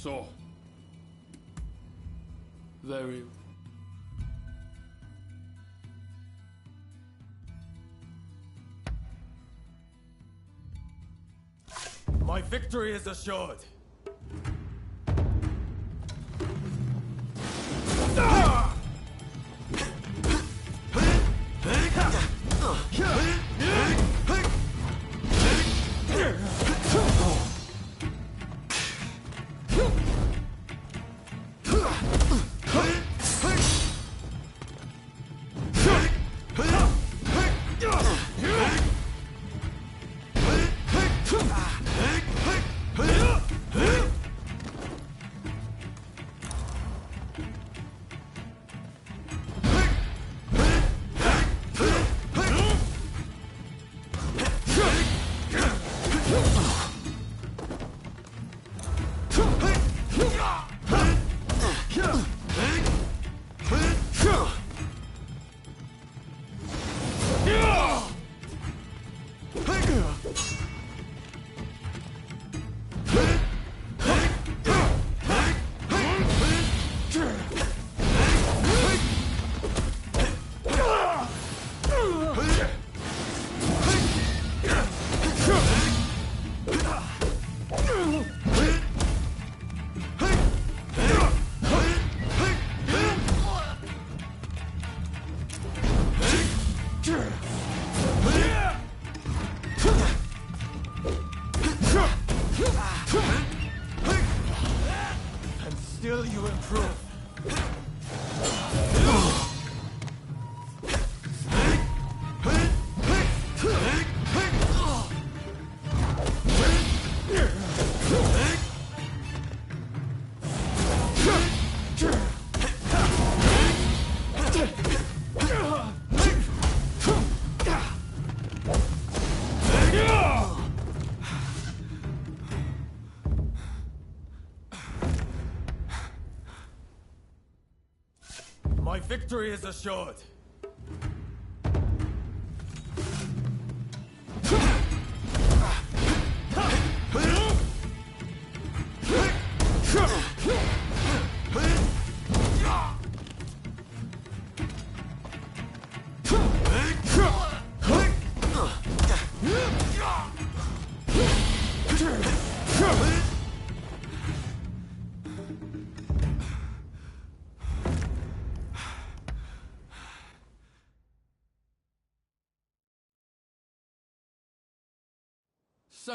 So, very. My victory is assured. And still you improve. My victory is assured.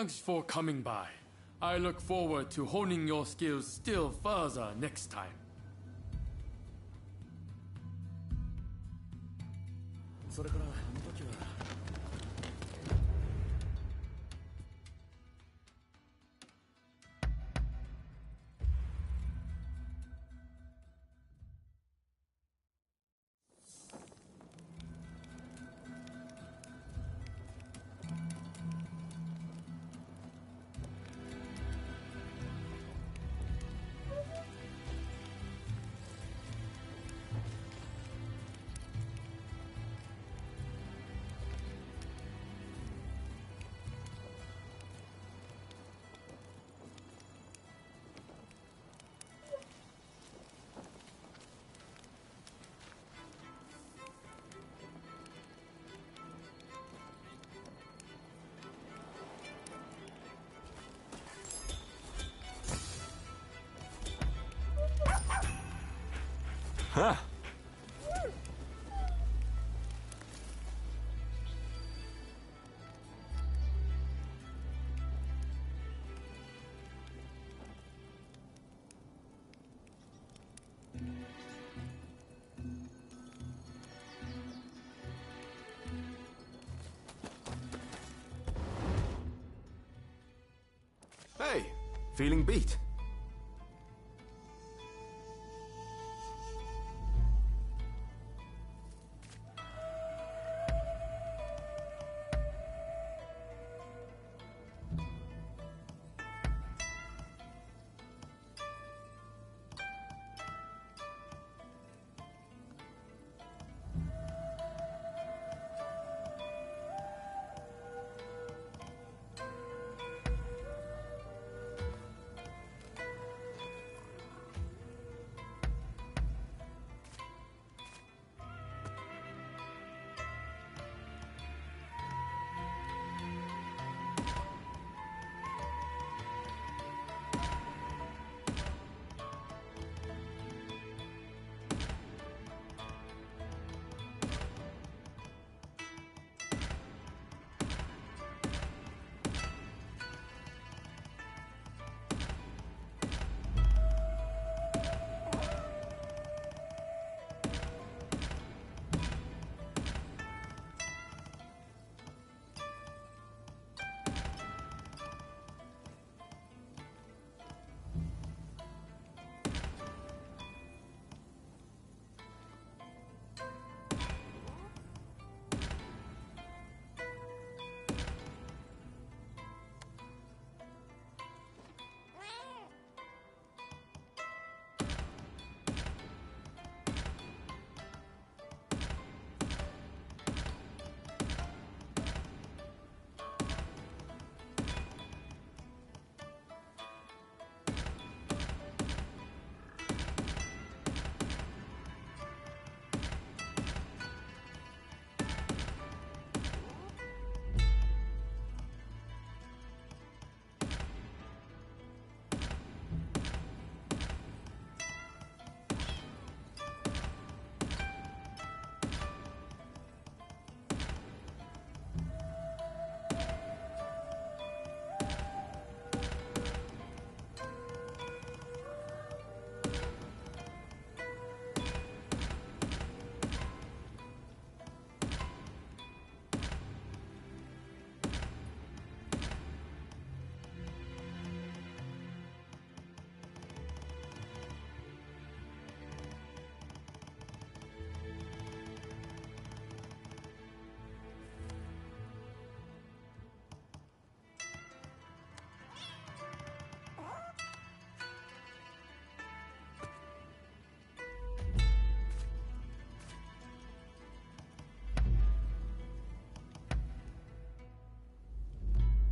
Thanks for coming by. I look forward to honing your skills still further next time. それからあの時は Huh. Hey, feeling beat?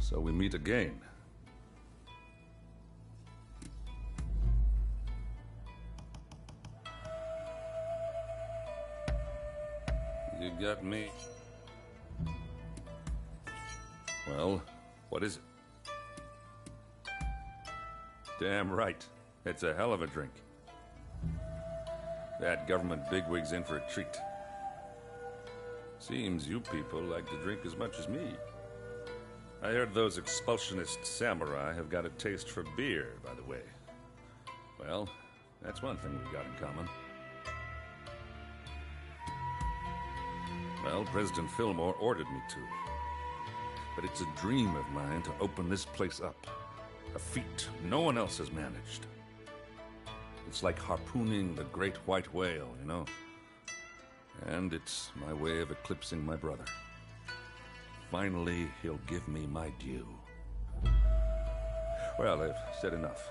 So we meet again. You got me. Well, what is it? Damn right. It's a hell of a drink. That government bigwig's in for a treat. Seems you people like to drink as much as me. I heard those expulsionist samurai have got a taste for beer, by the way. Well, that's one thing we've got in common. Well, President Fillmore ordered me to. But it's a dream of mine to open this place up. A feat no one else has managed. It's like harpooning the great white whale, you know? And it's my way of eclipsing my brother. Finally, he'll give me my due. Well, I've said enough.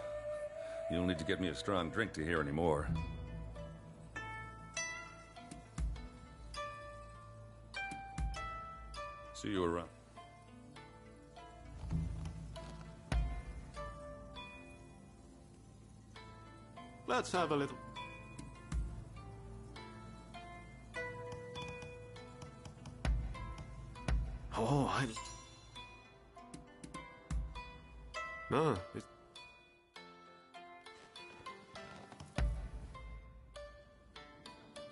You'll need to get me a strong drink to hear any more. See you around. Let's have a little... Oh, No, it...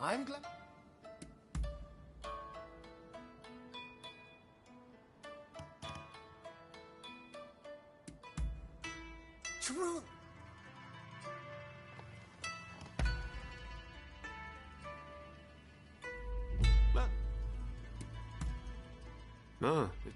I'm glad. True. No, it...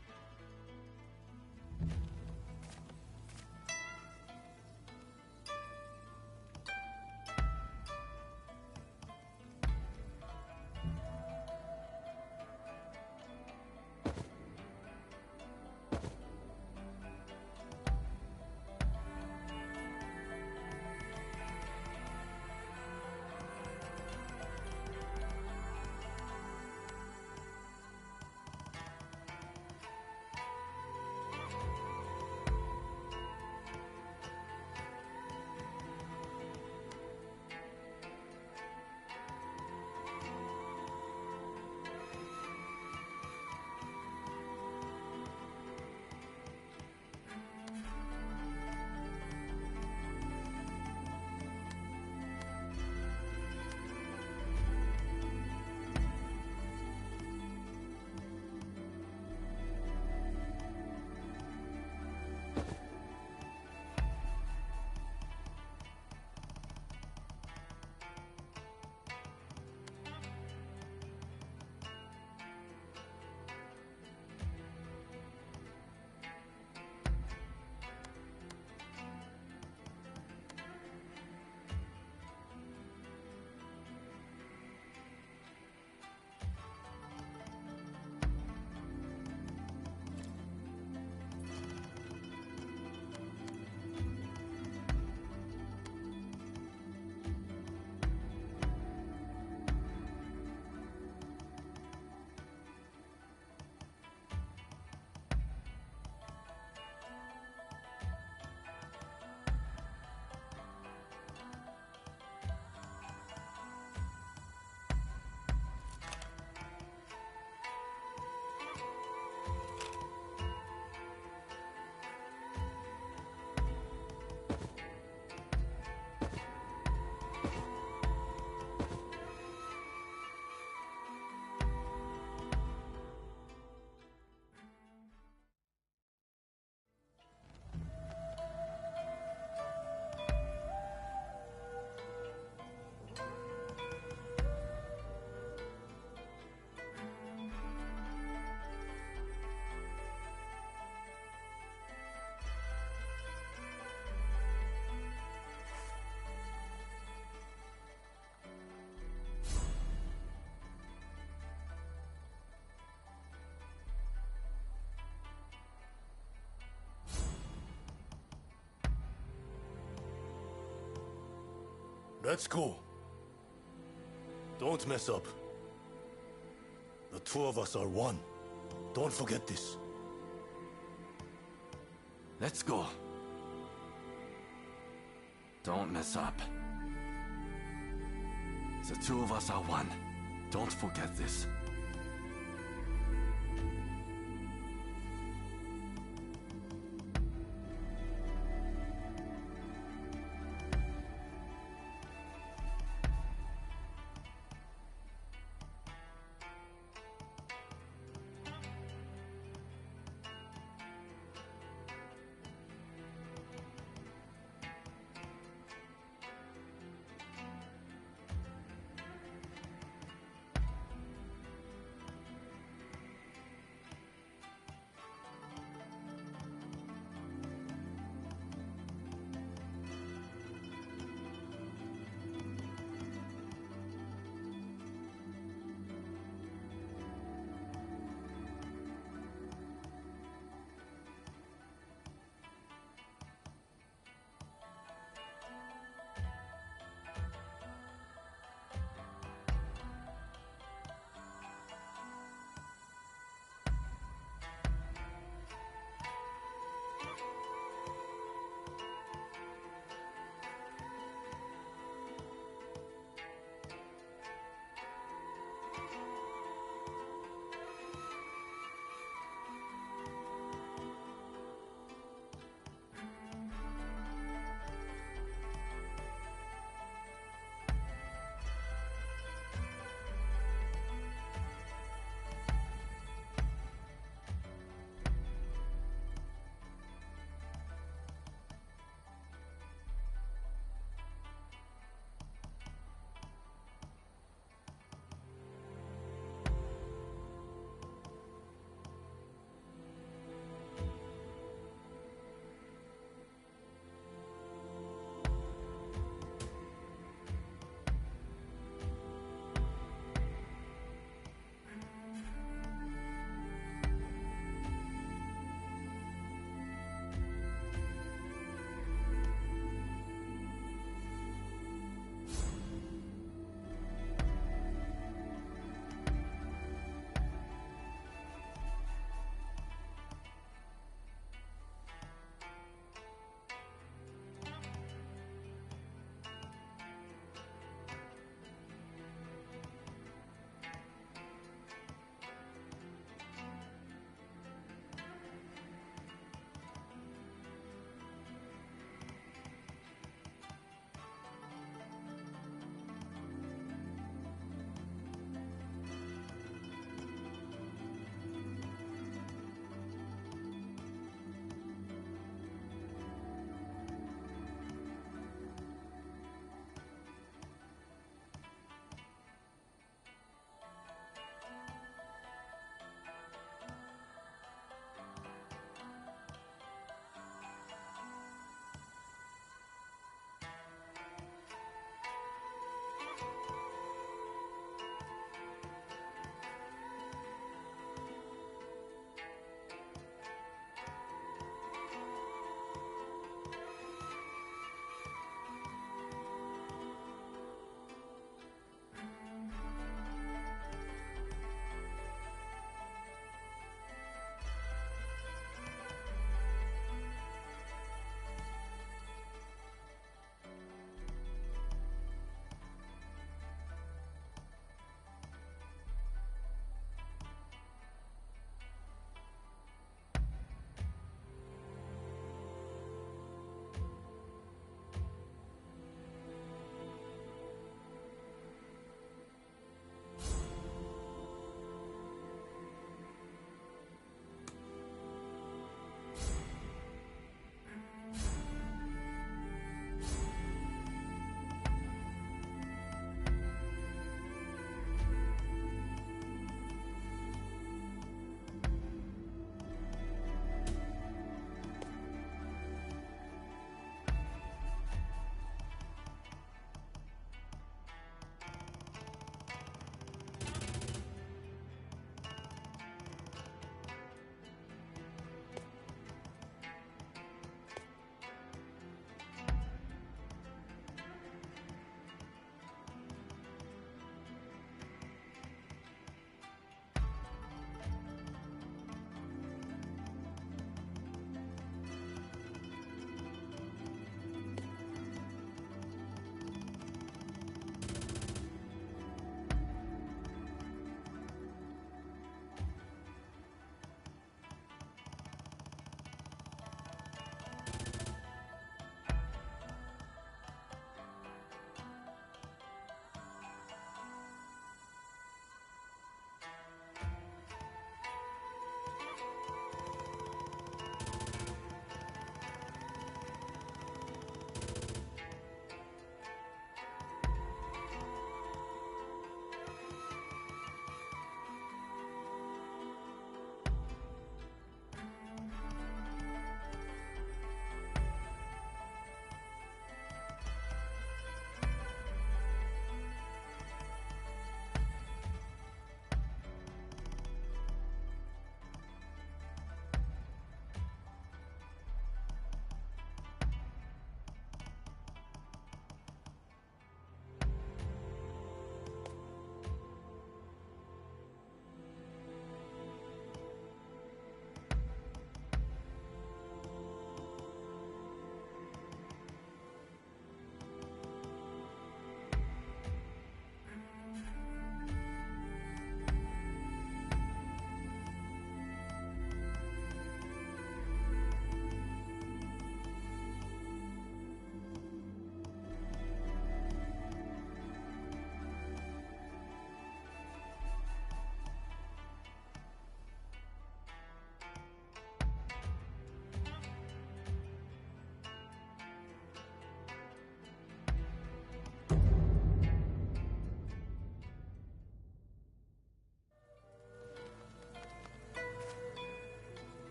Let's go. Don't mess up. The two of us are one. Don't forget this. Let's go. Don't mess up. The two of us are one. Don't forget this.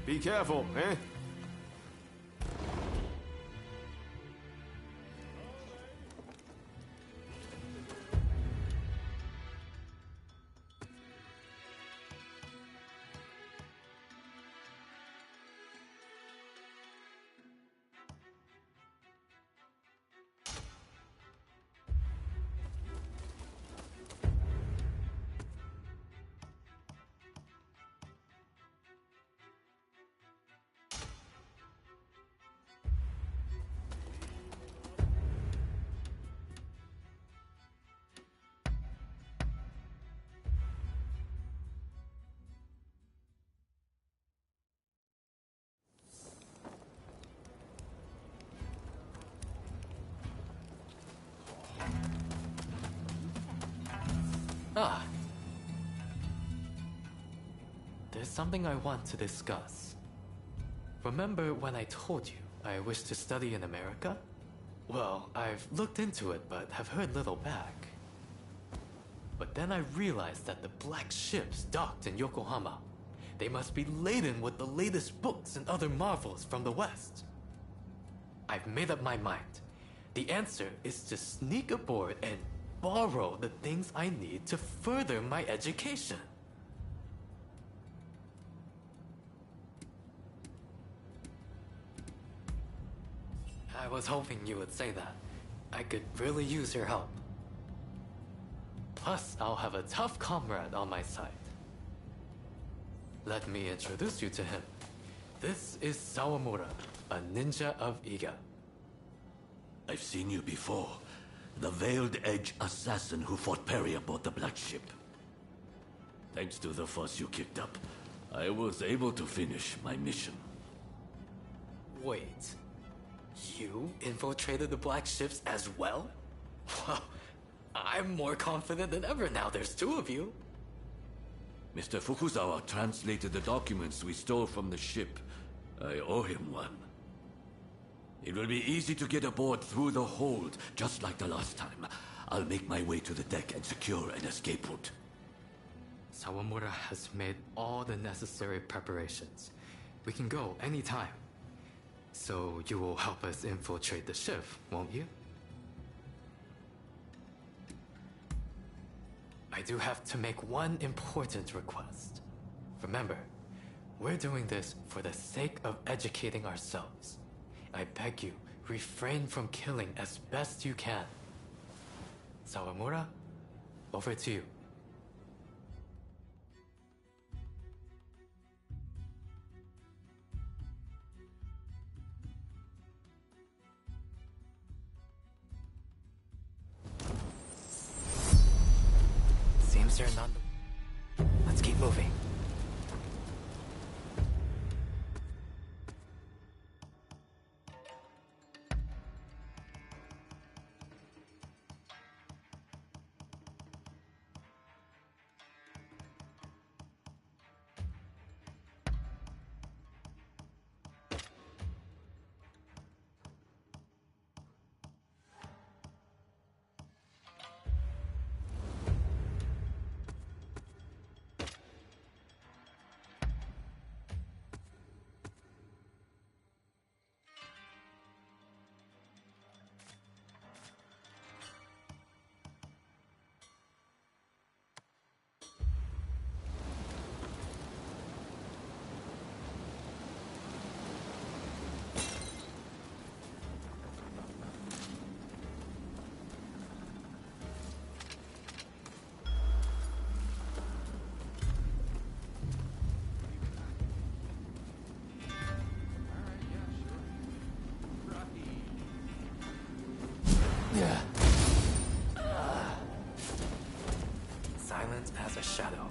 Be careful, eh? Ah. There's something I want to discuss. Remember when I told you I wish to study in America? Well, I've looked into it but have heard little back. But then I realized that the black ships docked in Yokohama. They must be laden with the latest books and other marvels from the West. I've made up my mind. The answer is to sneak aboard and borrow the things I need to further my education. I was hoping you would say that. I could really use your help. Plus, I'll have a tough comrade on my side. Let me introduce you to him. This is Sawamura, a ninja of Iga. I've seen you before. The Veiled Edge assassin who fought Perry aboard the Black Ship. Thanks to the fuss you kicked up, I was able to finish my mission. Wait. You infiltrated the Black Ships as well? Well, I'm more confident than ever now there's two of you. Mr. Fukuzawa translated the documents we stole from the ship. I owe him one. It will be easy to get aboard through the hold, just like the last time. I'll make my way to the deck and secure an escape route. Sawamura has made all the necessary preparations. We can go anytime. So you will help us infiltrate the ship, won't you? I do have to make one important request. Remember, we're doing this for the sake of educating ourselves. I beg you, refrain from killing as best you can. Sawamura, over to you. Seems you're not... Let's keep moving. Silence as a shadow.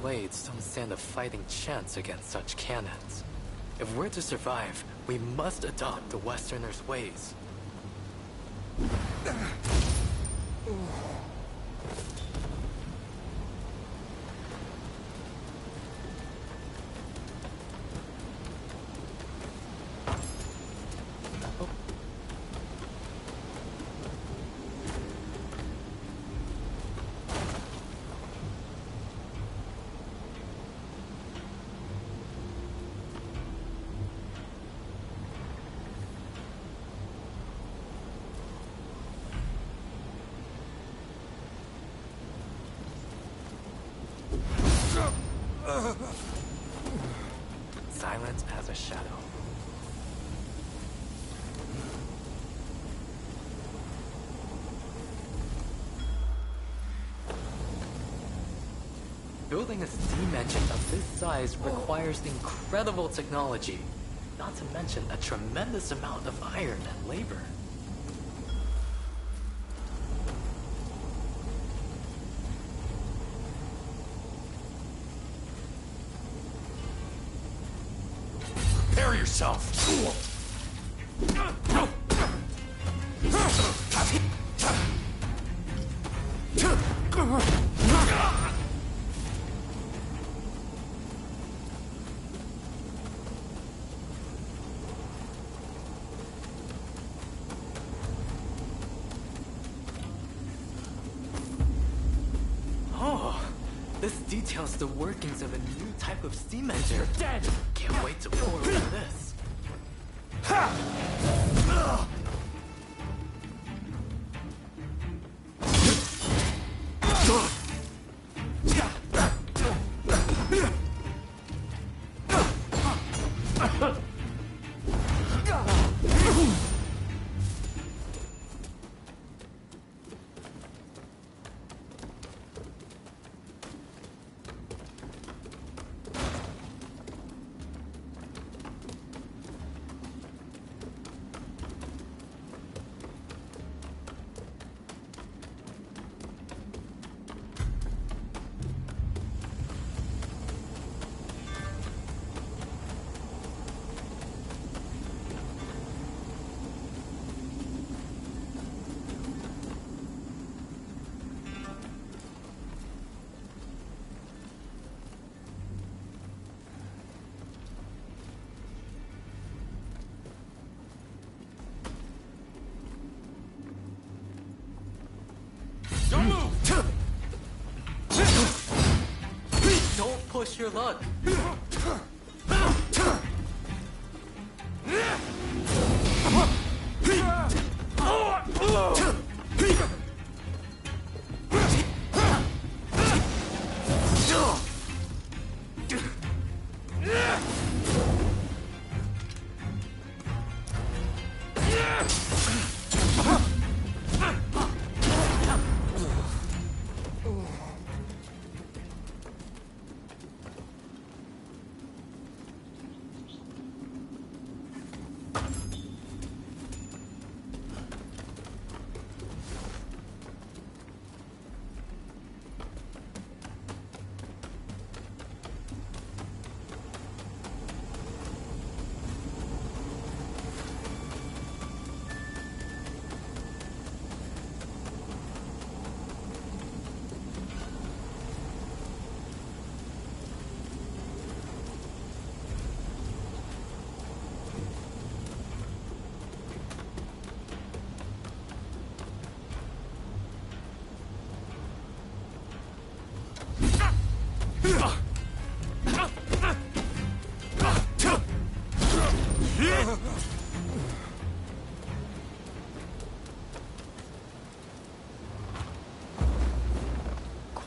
blades don't stand a fighting chance against such cannons. If we're to survive, we must adopt the Westerners' ways. Silence as a shadow. Building a steam engine of this size requires incredible technology, not to mention a tremendous amount of iron and labor. Prepare yourself! Oh, this details the workings of a new type of steam engine. You're dead! Can't wait to pour over this. Don't move! Don't push your luck.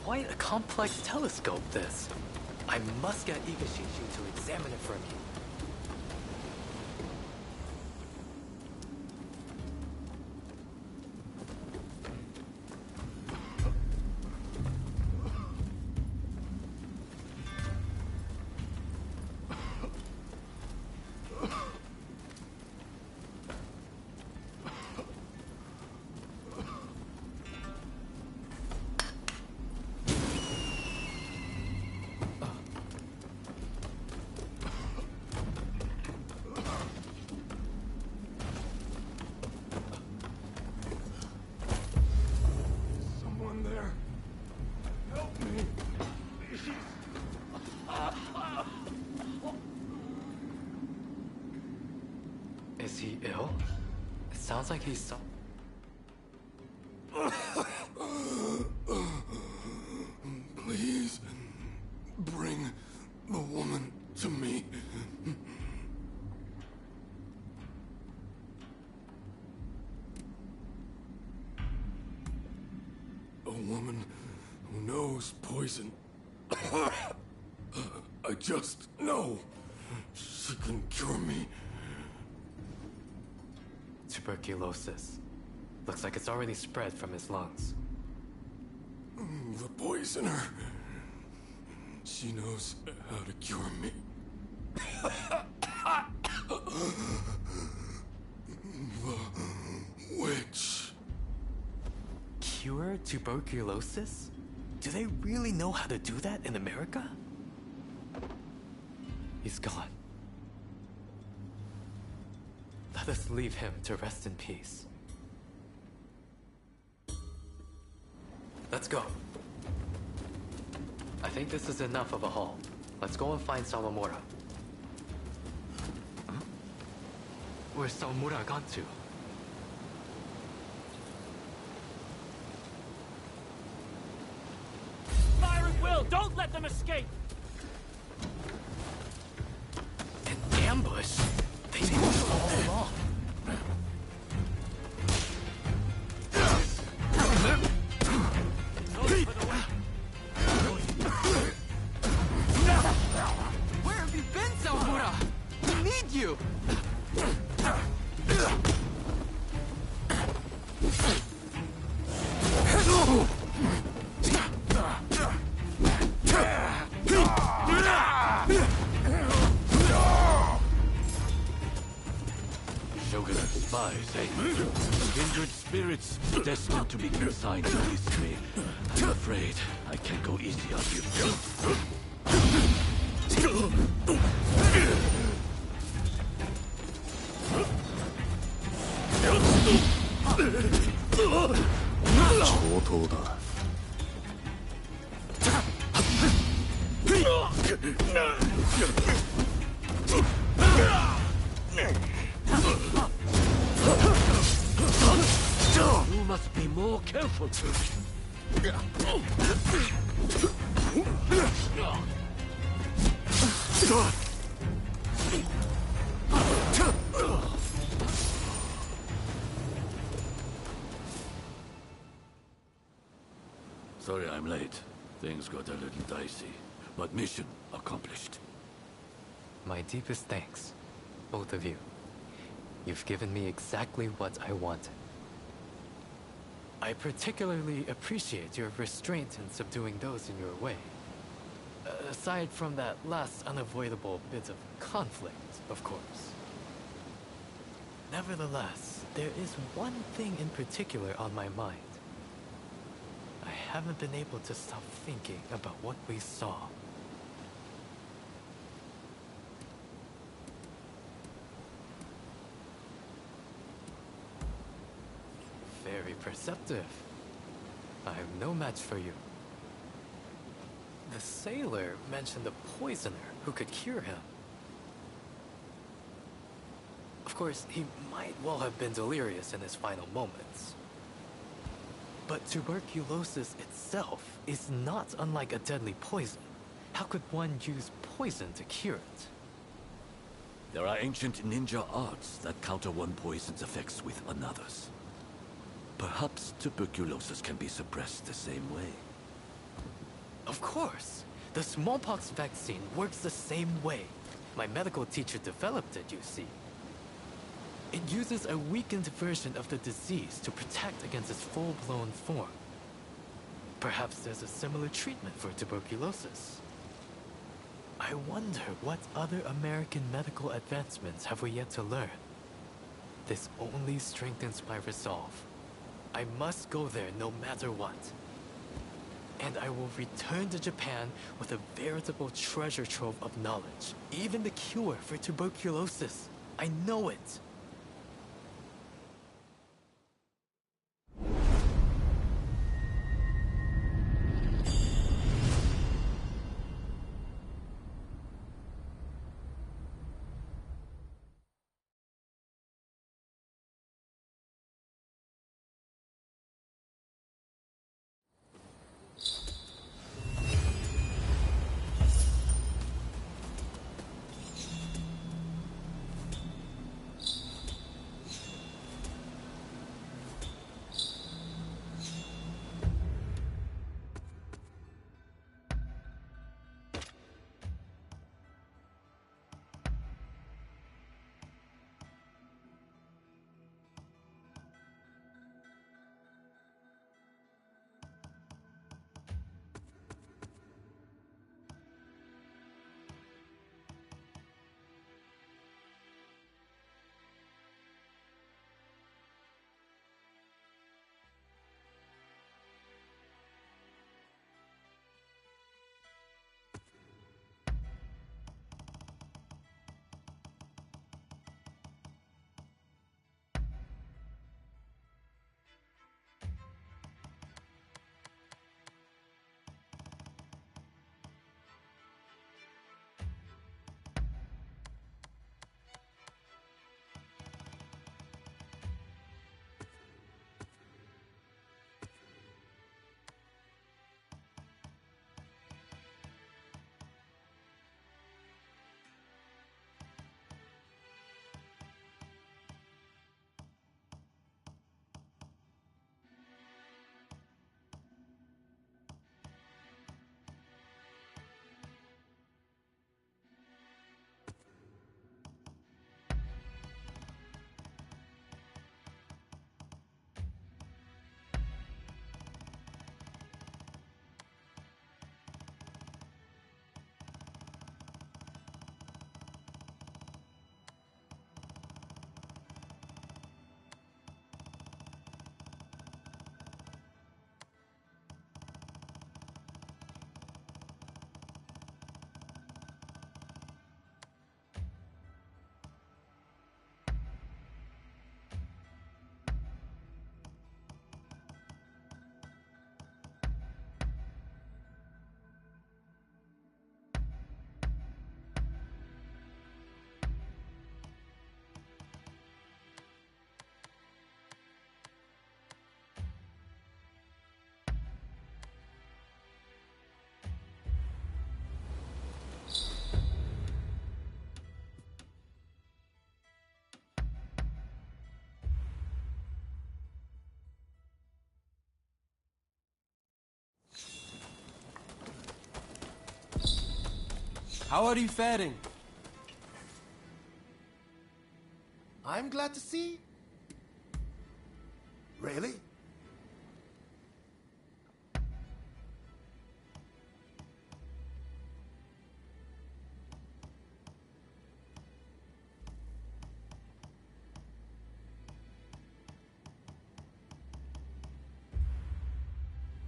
Quite a complex telescope, this. I must get Igashishi to examine it for me. Sounds like he's so... Please, bring the woman to me. A woman who knows poison. I just know she can cure me. Tuberculosis. Looks like it's already spread from his lungs. The poisoner. She knows how to cure me. The witch. Cure tuberculosis? Do they really know how to do that in America? He's gone. Let us leave him to rest in peace. Let's go. I think this is enough of a haul. Let's go and find Sawamura. Huh? Where's Sawamura gone to? Fire at will! Don't let them escape! An ambush? They knew it all along. Where have you been, Sawamura? We need you! Shogunate spies, eh? Kindred spirits destined to be consigned to history. I'm afraid I can't go easy on you. You must be more careful. Sorry I'm late. Things got a little dicey. But mission accomplished. My deepest thanks, both of you. You've given me exactly what I wanted. I particularly appreciate your restraint in subduing those in your way. Aside from that last unavoidable bit of conflict, of course. Nevertheless, there is one thing in particular on my mind. I haven't been able to stop thinking about what we saw. Very perceptive. I am no match for you. The sailor mentioned a poisoner who could cure him. Of course, he might well have been delirious in his final moments. But tuberculosis itself is not unlike a deadly poison. How could one use poison to cure it? There are ancient ninja arts that counter one poison's effects with another's. Perhaps tuberculosis can be suppressed the same way. Of course! The smallpox vaccine works the same way. My medical teacher developed it, you see. It uses a weakened version of the disease to protect against its full-blown form. Perhaps there's a similar treatment for tuberculosis. I wonder what other American medical advancements have we yet to learn. This only strengthens my resolve. I must go there no matter what. And I will return to Japan with a veritable treasure trove of knowledge. Even the cure for tuberculosis. I know it. How are you faring? I'm glad to see. Really?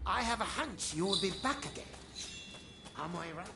I have a hunch you will be back again. Am I right?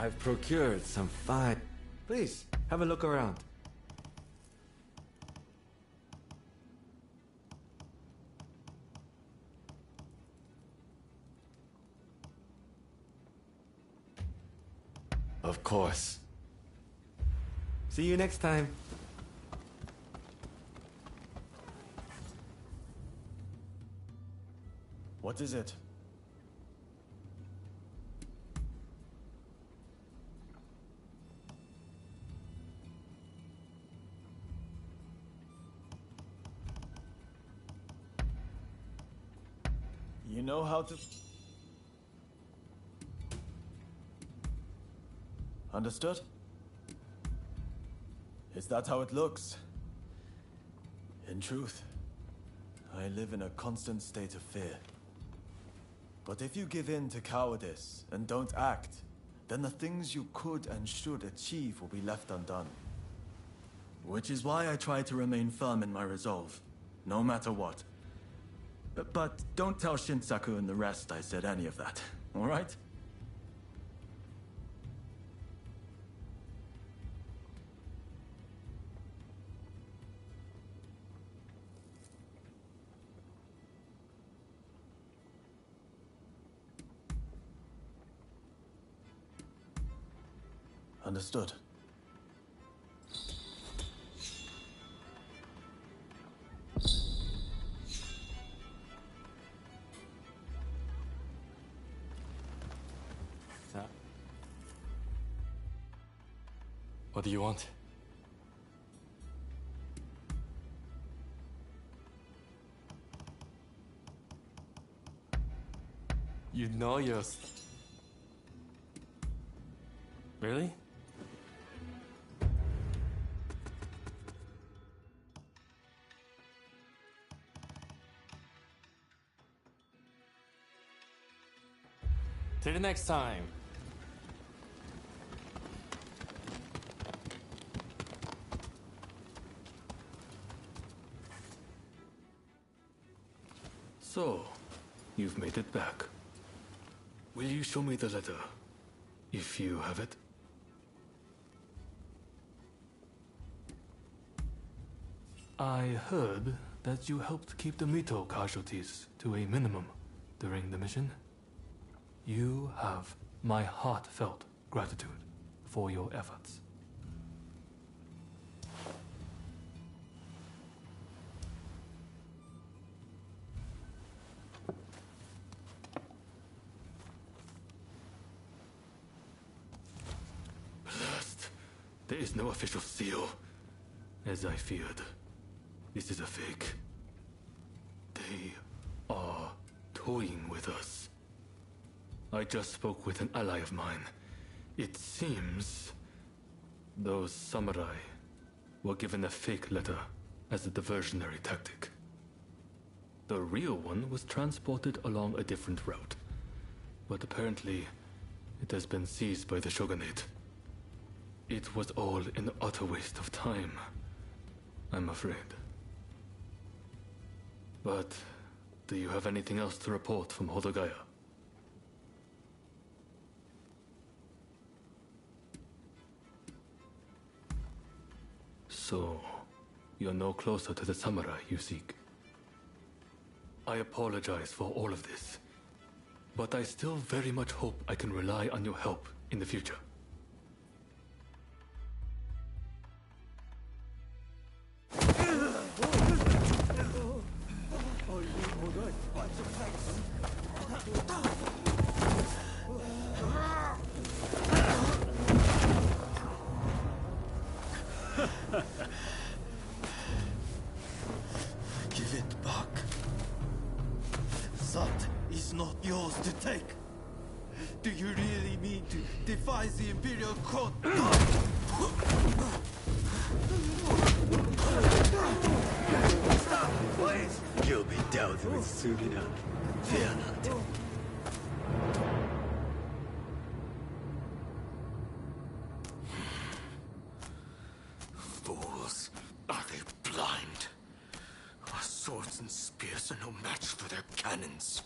I've procured some fine... Please, have a look around. Of course. See you next time. What is it? You know how to... Understood? Is that how it looks? In truth, I live in a constant state of fear. But if you give in to cowardice and don't act, then the things you could and should achieve will be left undone. Which is why I try to remain firm in my resolve, no matter what. But don't tell Shinsaku and the rest I said any of that, all right? Understood. What do you want? You know you're... Really? Till the next time. So, you've made it back. Will you show me the letter, if you have it? I heard that you helped keep the Mito casualties to a minimum during the mission. You have my heartfelt gratitude for your efforts. Blast. There is no official seal, as I feared. This is a fake. They are toying with us. I just spoke with an ally of mine. It seems those samurai were given a fake letter as a diversionary tactic. The real one was transported along a different route, but apparently it has been seized by the shogunate. It was all an utter waste of time, I'm afraid. But do you have anything else to report from Hodogaya? So, you're no closer to the samurai you seek. I apologize for all of this, but I still very much hope I can rely on your help in the future. Give it back. That is not yours to take. Do you really mean to defy the Imperial Court? Stop, please! You'll be dealt with soon enough. Fear not. Fools. Are they blind? Our swords and spears are no match for their cannons.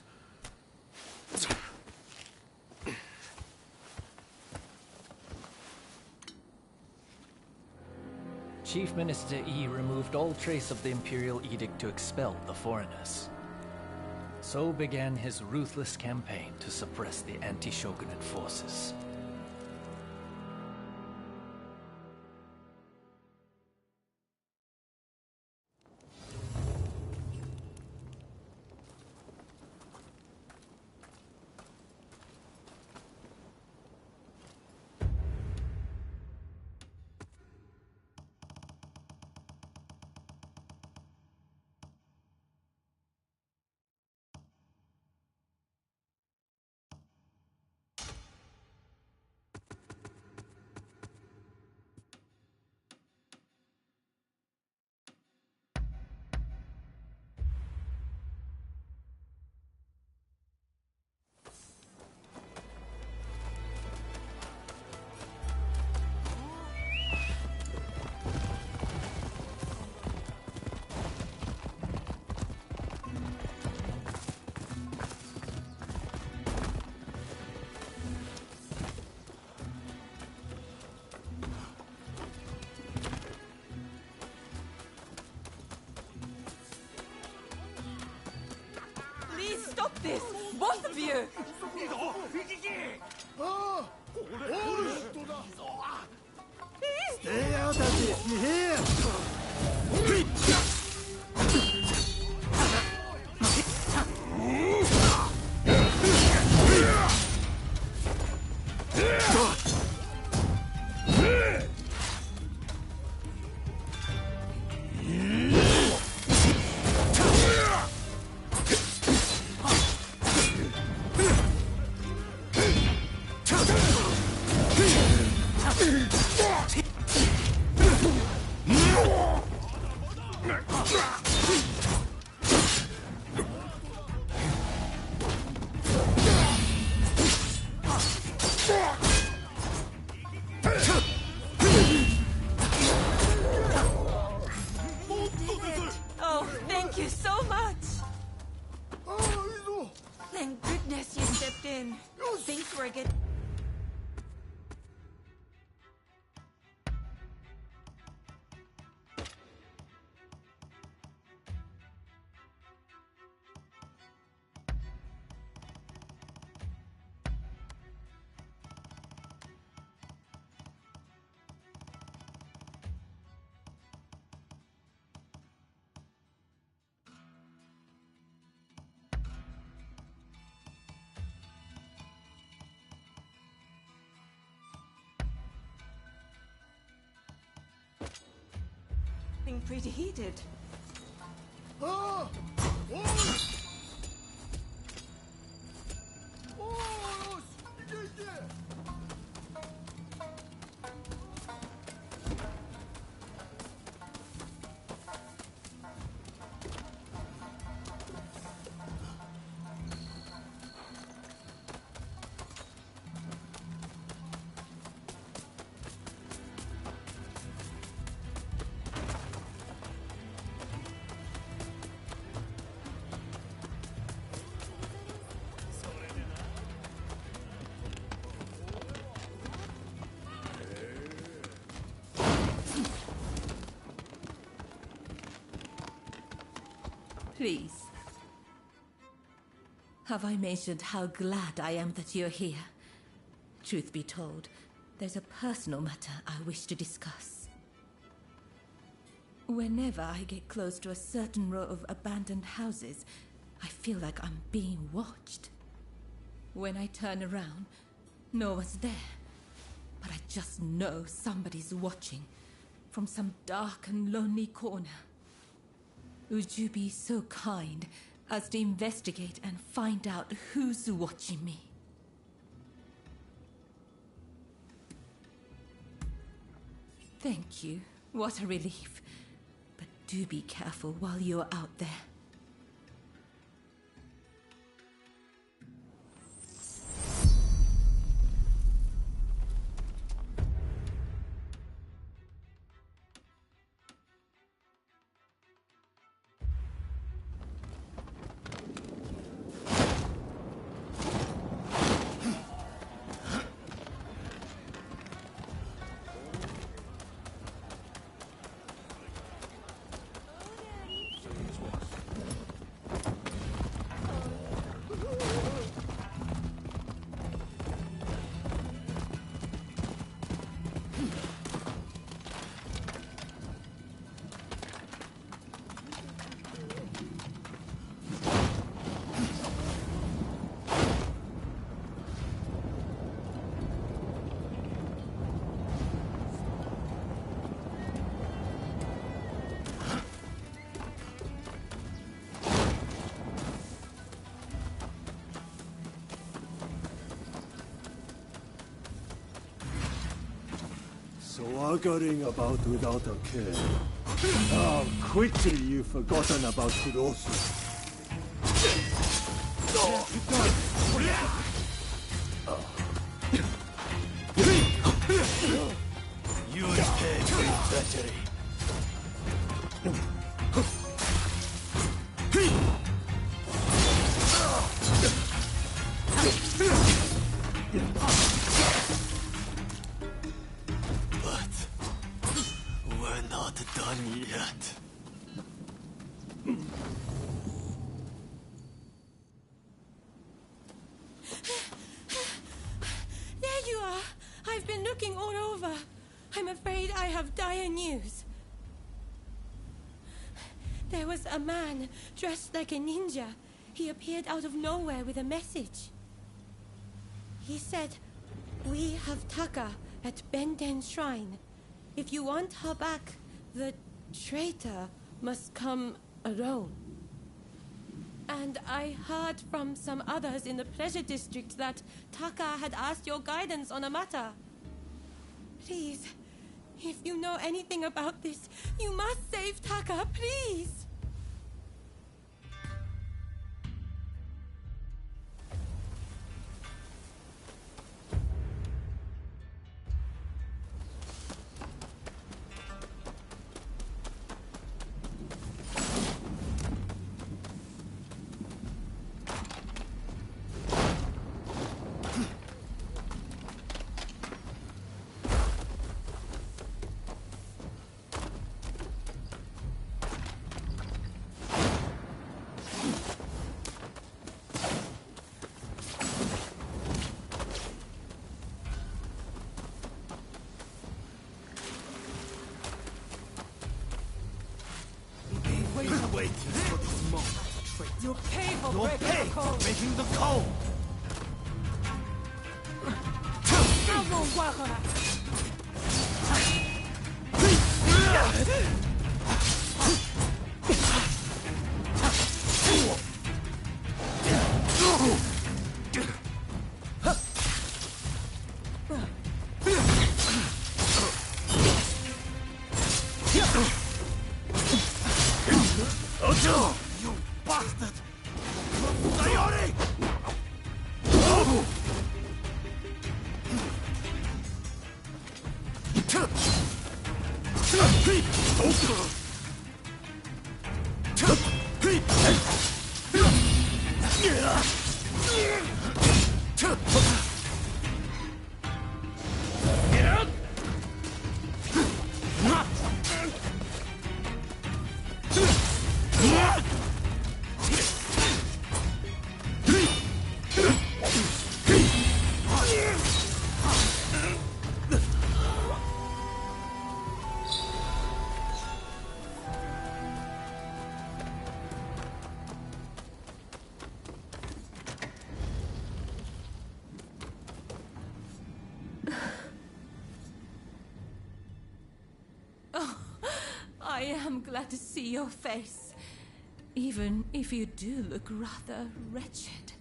Chief Minister Yi removed all trace of the Imperial Edict to expel the foreigners. So began his ruthless campaign to suppress the anti-shogunate forces. Please stop this! Both of you! Stay out of this, you hear? Oh, thank you so much! dead. Being pretty heated. Ah! Please. Have I mentioned how glad I am that you're here? Truth be told, there's a personal matter I wish to discuss. Whenever I get close to a certain row of abandoned houses, I feel like I'm being watched. When I turn around, no one's there. But I just know somebody's watching from some dark and lonely corner. Would you be so kind as to investigate and find out who's watching me? Thank you. What a relief. But do be careful while you're out there. Swaggering about without a care. How quickly you've forgotten about Kurosu. You is paid for your treachery. A man dressed like a ninja. He appeared out of nowhere with a message. He said, "We have Taka at Benden Shrine. If you want her back, the traitor must come alone." And I heard from some others in the Pleasure District that Taka had asked your guidance on a matter. Please, if you know anything about this, you must save Taka, please! Hey, making the call. 那给我挂回来！ You bastard! Sayori! I am glad to see your face, even if you do look rather wretched.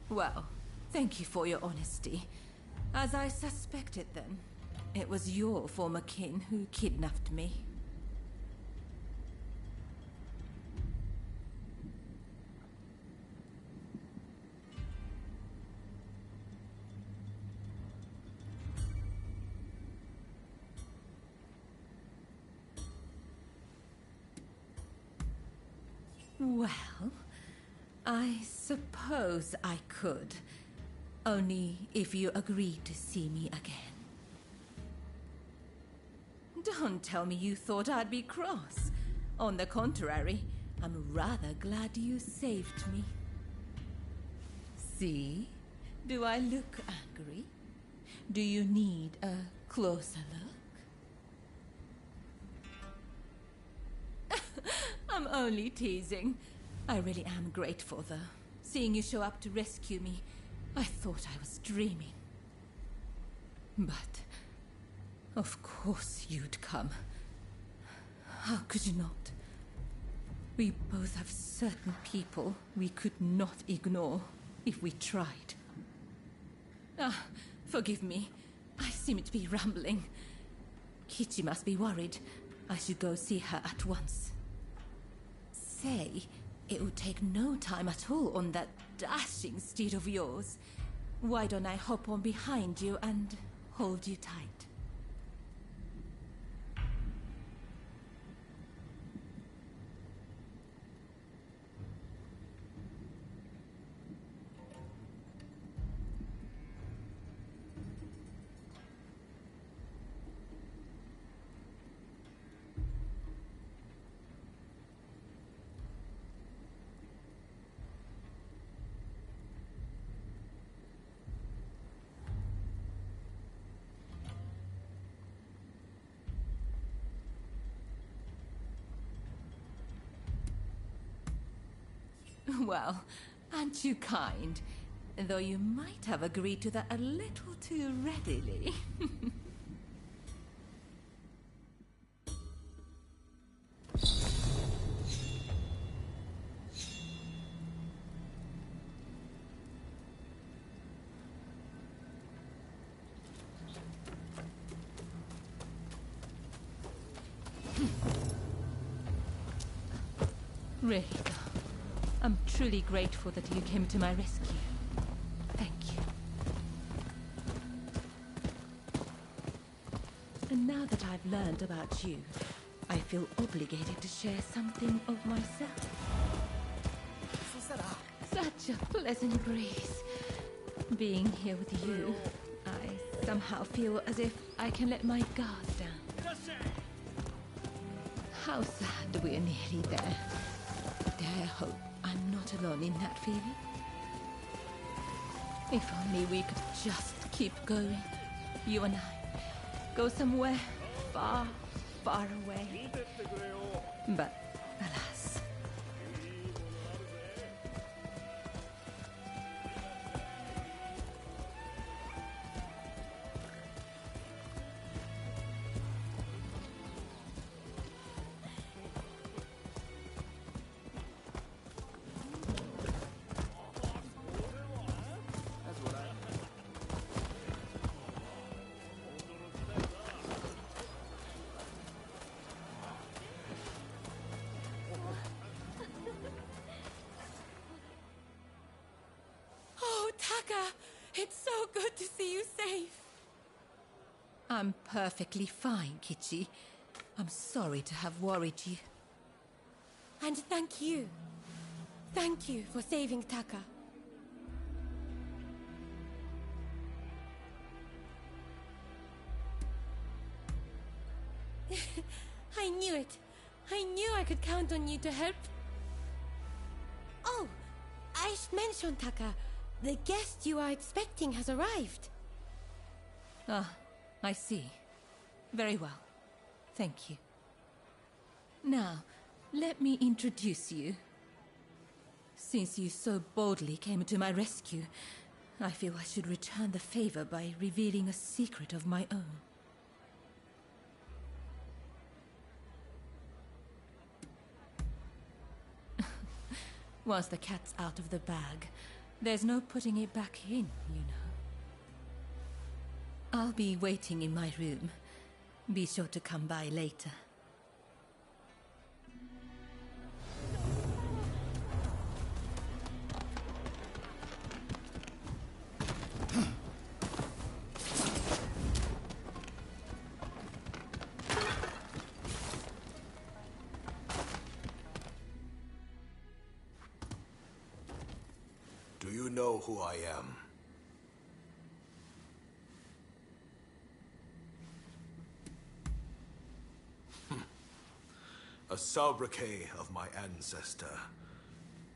Well, thank you for your honesty. As I suspected then, it was your former kin who kidnapped me. Well, I suppose I could. Only if you agreed to see me again. Don't tell me you thought I'd be cross. On the contrary, I'm rather glad you saved me. See? Do I look angry? Do you need a closer look? I'm only teasing. I really am grateful, though. Seeing you show up to rescue me, I thought I was dreaming. But, of course you'd come. How could you not? We both have certain people we could not ignore if we tried. Ah, forgive me. I seem to be rambling. Kichi must be worried. I should go see her at once. Say, it would take no time at all on that dashing steed of yours. Why don't I hop on behind you and hold you tight? Well, aren't you kind? Though you might have agreed to that a little too readily. Really, I'm truly grateful that you came to my rescue. Thank you. And now that I've learned about you, I feel obligated to share something of myself. Such a pleasant breeze. Being here with you, I somehow feel as if I can let my guard down. How sad we're nearly there. Dare hope I'm not alone in that feeling. If only we could just keep going. You and I. Go somewhere far, far away. But alas. Oh, Taka! It's so good to see you safe. I'm perfectly fine, Kichi. I'm sorry to have worried you. And thank you. Thank you for saving Taka. I knew it. I knew I could count on you to help. Oh, I should mention, Taka. The guest you are expecting has arrived. Ah, I see. Very well. Thank you. Now, let me introduce you. Since you so boldly came to my rescue, I feel I should return the favor by revealing a secret of my own. Once the cat's out of the bag, there's no putting it back in, you know. I'll be waiting in my room. Be sure to come by later. Do you know who I am? A sobriquet of my ancestor,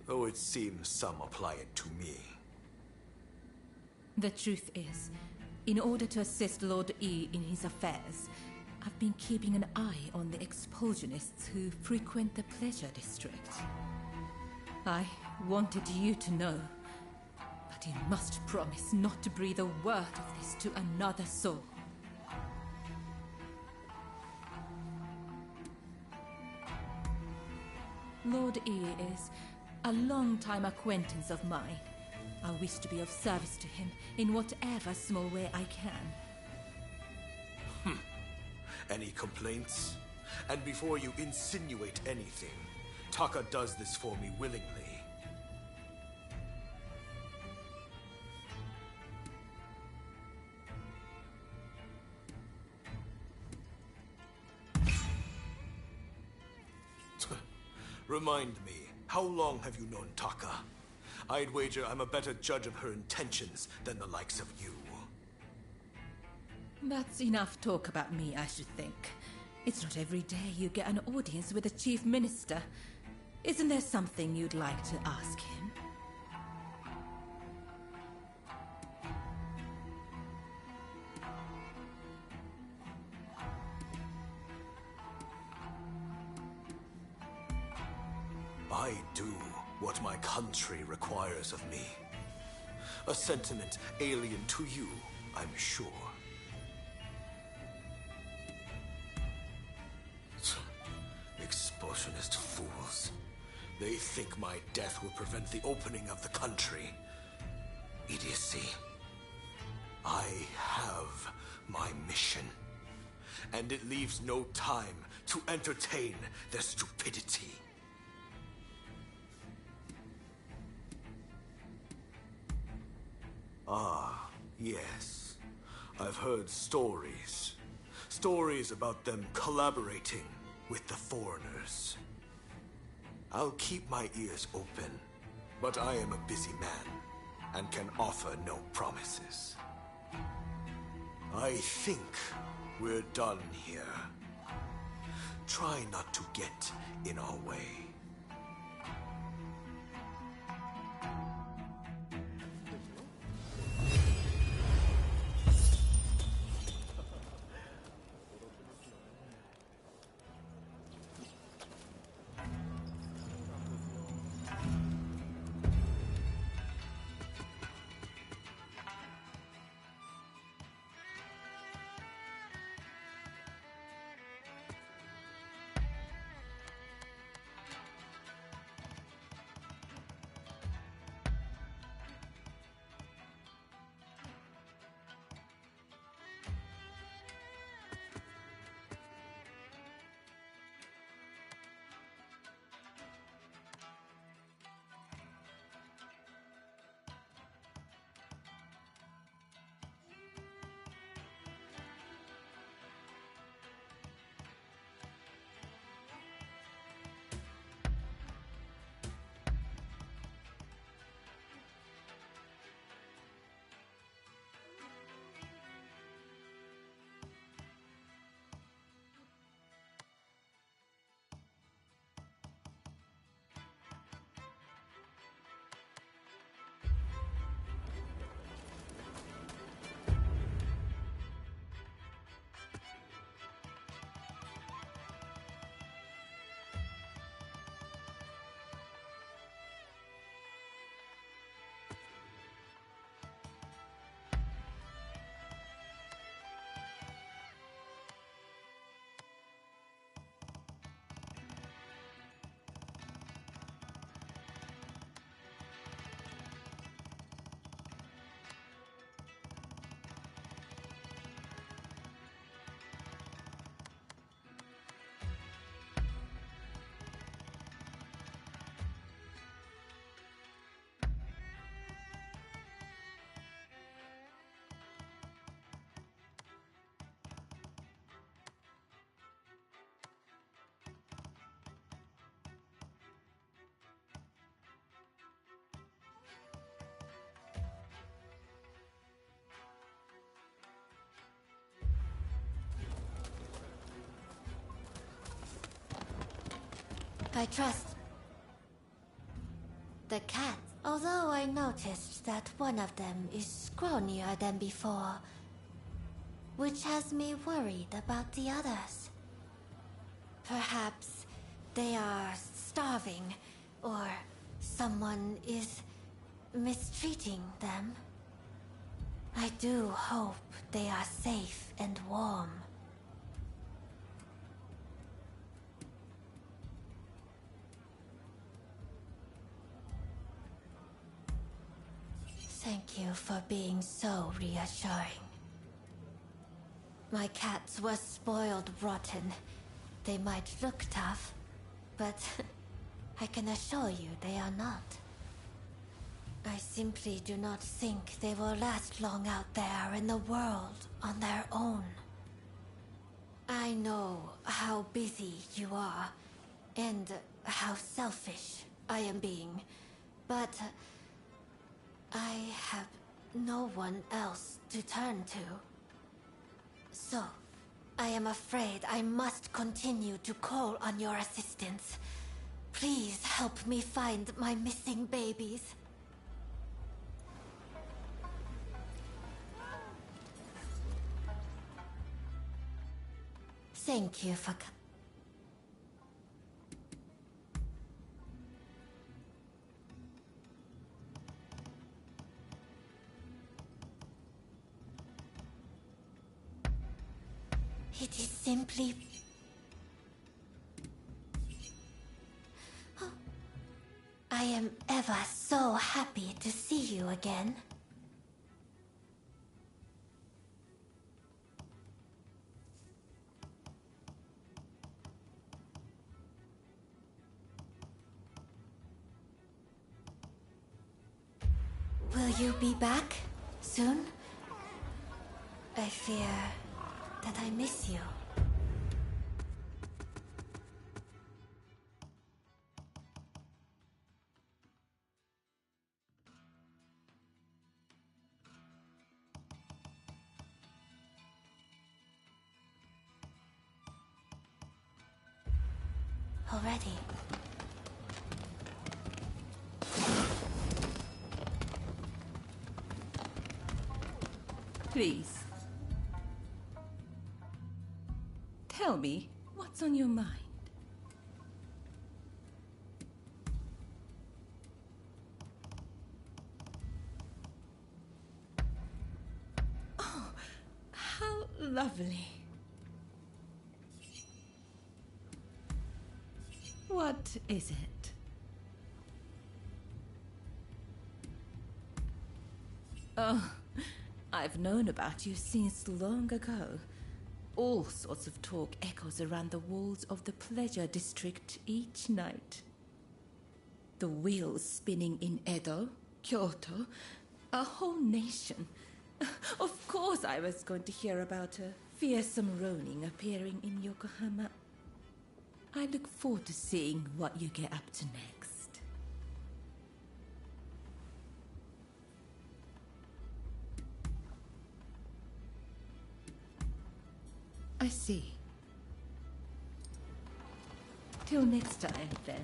though it seems some apply it to me. The truth is, in order to assist Lord E in his affairs, I've been keeping an eye on the expulsionists who frequent the Pleasure District. I wanted you to know, but you must promise not to breathe a word of this to another soul. Lord E is a long-time acquaintance of mine. I wish to be of service to him in whatever small way I can. Any complaints? And before you insinuate anything, Taka does this for me willingly. Remind me, how long have you known Taka? I'd wager I'm a better judge of her intentions than the likes of you. That's enough talk about me, I should think. It's not every day you get an audience with the Chief Minister. Isn't there something you'd like to ask him? I do what my country requires of me. A sentiment alien to you, I'm sure. Expulsionist fools. They think my death will prevent the opening of the country. Idiocy. I have my mission, and it leaves no time to entertain their stupidity. Ah, yes. I've heard stories. Stories about them collaborating with the foreigners. I'll keep my ears open, but I am a busy man and can offer no promises. I think we're done here. Try not to get in our way. I trust the cat. Although I noticed that one of them is scrawnier than before, which has me worried about the others. Perhaps they are starving, or someone is mistreating them. I do hope they are safe and warm. Thank you for being so reassuring. My cats were spoiled rotten. They might look tough, but I can assure you they are not. I simply do not think they will last long out there in the world on their own. I know how busy you are, and how selfish I am being, but I have no one else to turn to. So, I am afraid I must continue to call on your assistance. Please help me find my missing babies. Thank you for It is simply... Oh. I am ever so happy to see you again. Will you be back soon? I fear that I miss you. Already. Please. Tell me, what's on your mind? Oh, how lovely. What is it? Oh, I've known about you since long ago. All sorts of talk echoes around the walls of the pleasure district each night. The wheels spinning in Edo, Kyoto, a whole nation. Of course I was going to hear about a fearsome Ronin appearing in Yokohama. I look forward to seeing what you get up to next. I see. Till next time, then.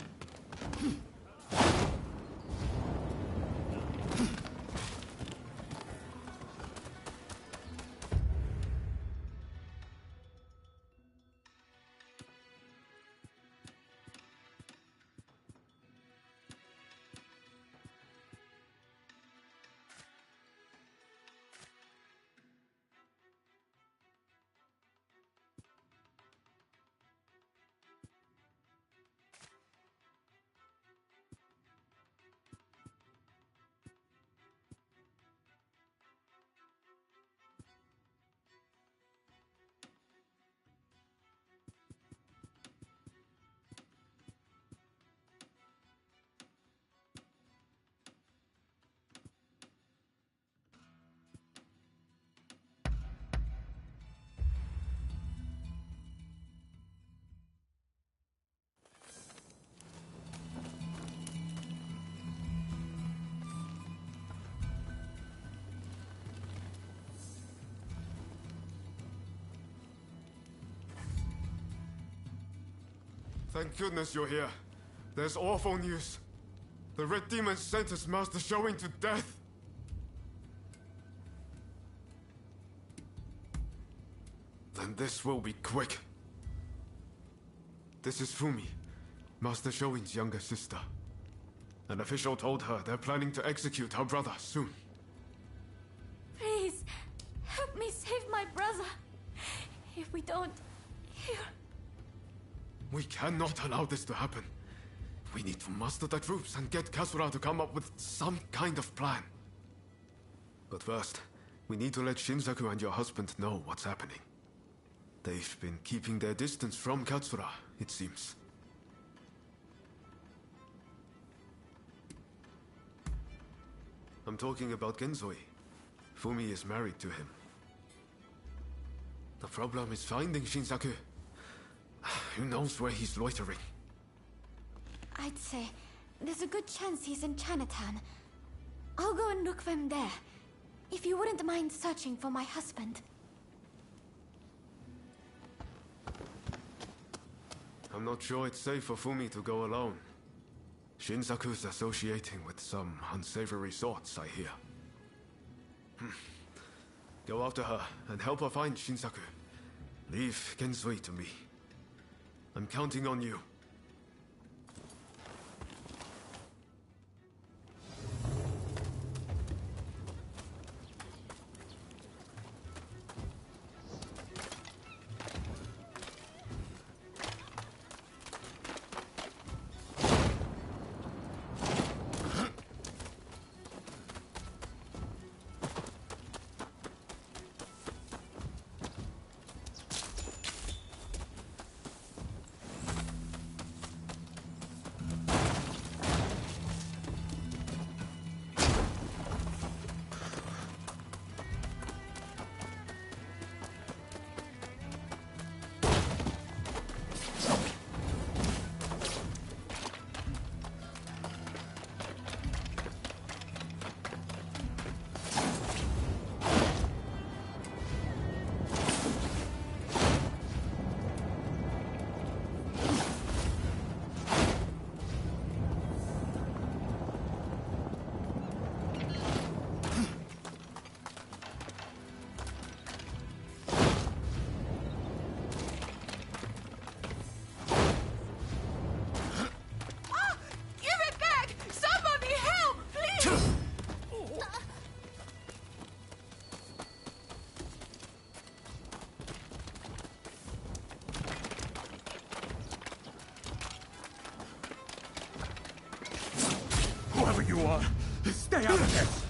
Thank goodness you're here. There's awful news. The Red Demon sentenced Master Showing to death. Then this will be quick. This is Fumi, Master Showing's younger sister. An official told her they're planning to execute her brother soon. Please, help me save my brother. If we don't, he'll... We cannot allow this to happen. We need to muster the troops and get Katsura to come up with some kind of plan. But first, we need to let Shinsaku and your husband know what's happening. They've been keeping their distance from Katsura, it seems. I'm talking about Genzoi. Fumi is married to him. The problem is finding Shinsaku. Who knows where he's loitering? I'd say there's a good chance he's in Chinatown. I'll go and look for him there. If you wouldn't mind searching for my husband. I'm not sure it's safe for Fumi to go alone. Shinsaku's associating with some unsavory sorts, I hear. Go after her and help her find Shinsaku. Leave Genzui to me. I'm counting on you. Whoever you are, stay out of this!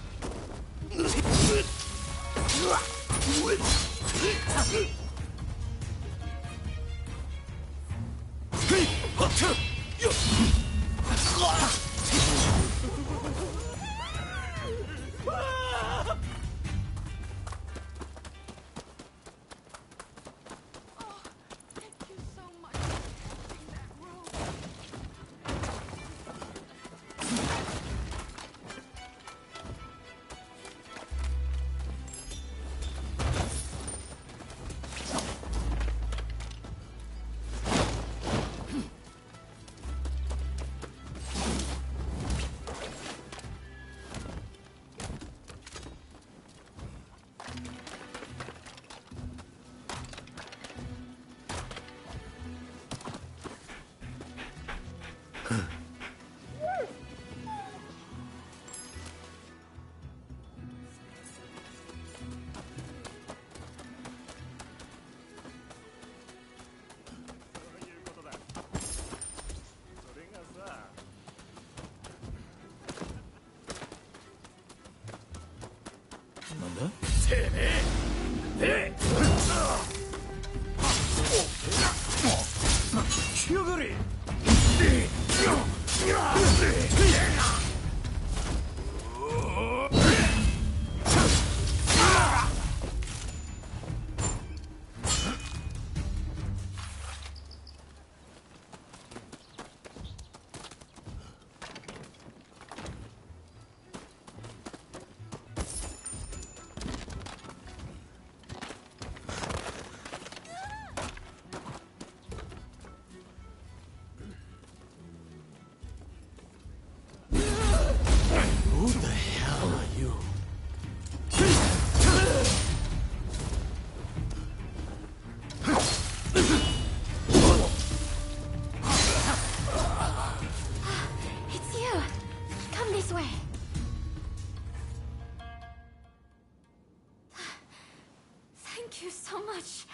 much.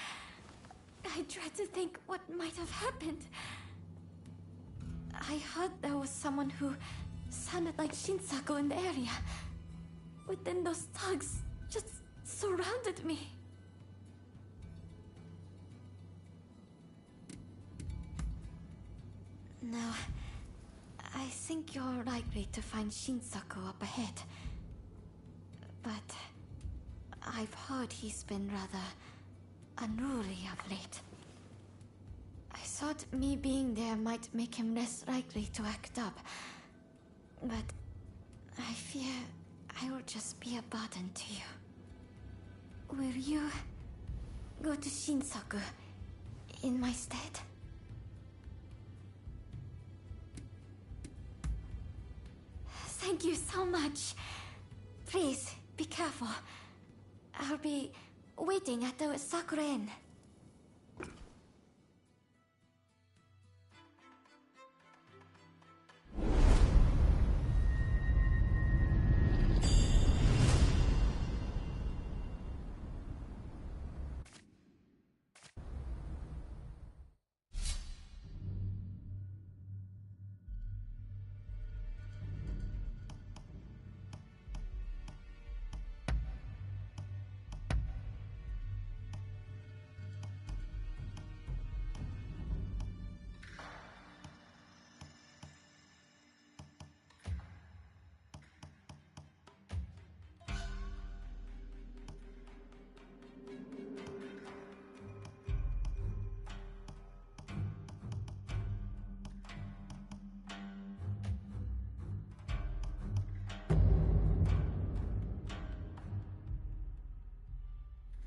I dread to think what might have happened. I heard there was someone who sounded like Shinsaku in the area. But then those thugs just surrounded me. No, I think you're likely to find Shinsaku up ahead. But I've heard he's been rather unruly of late. I thought me being there might make him less likely to act up. But I fear I will just be a burden to you. Will you go to Shinsaku in my stead? Thank you so much. Please, be careful. I'll be waiting at the Sakura Inn.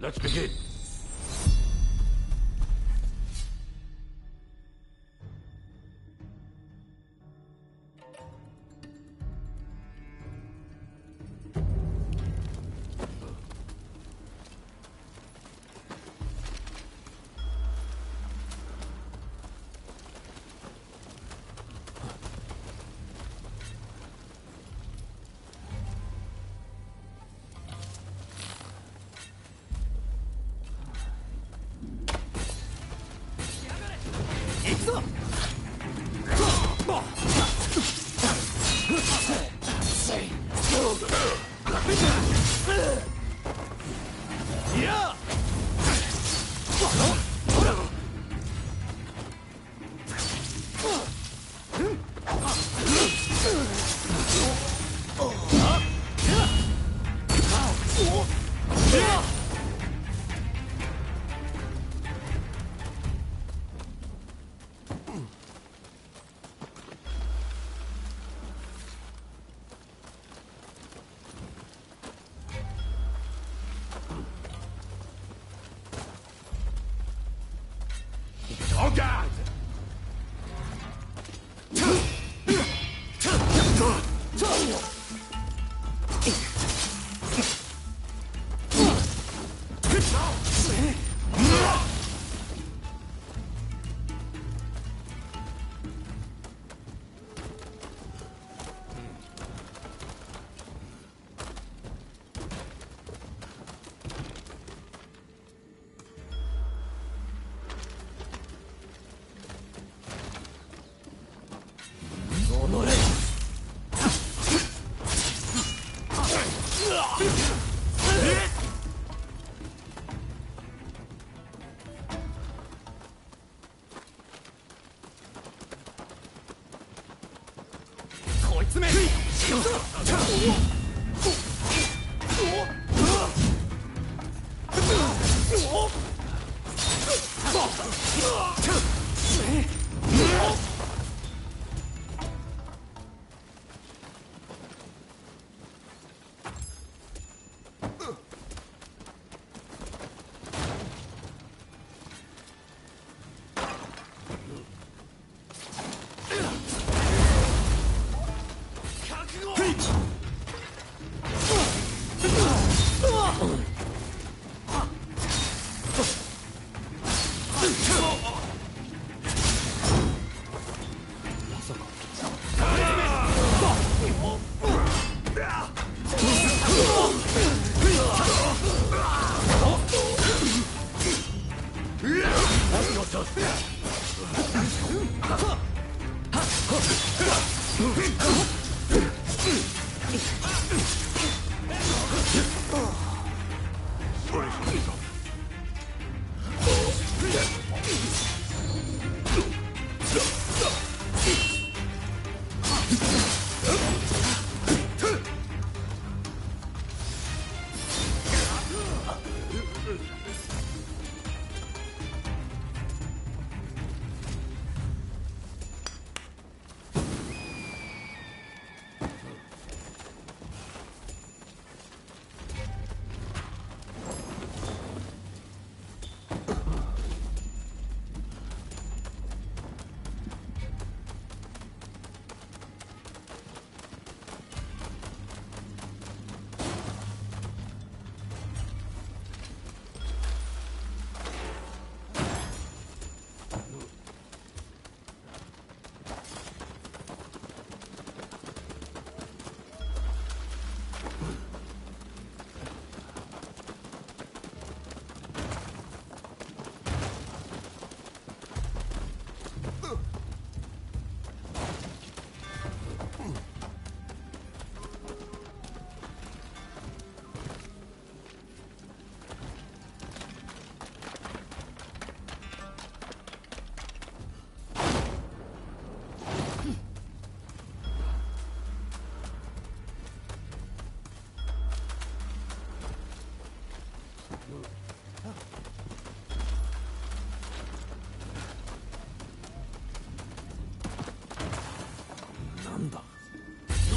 Let's begin. Oh God!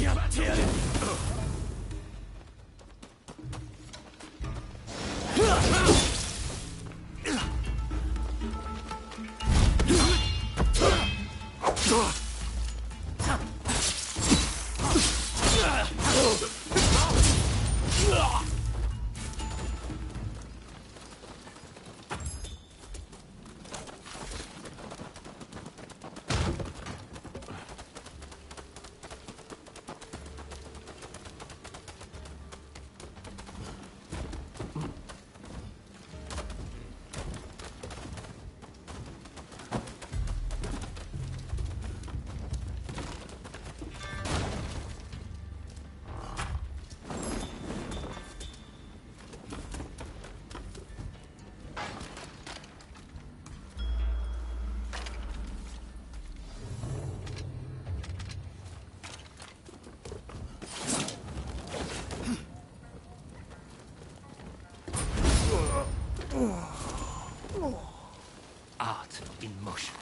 やってやる。Art in motion.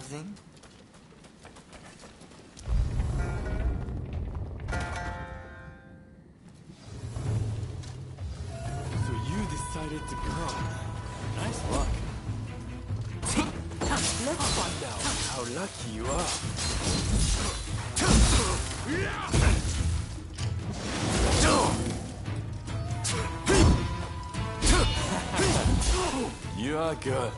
something? So you decided to come. Nice luck. Let's find out how lucky you are. You are good.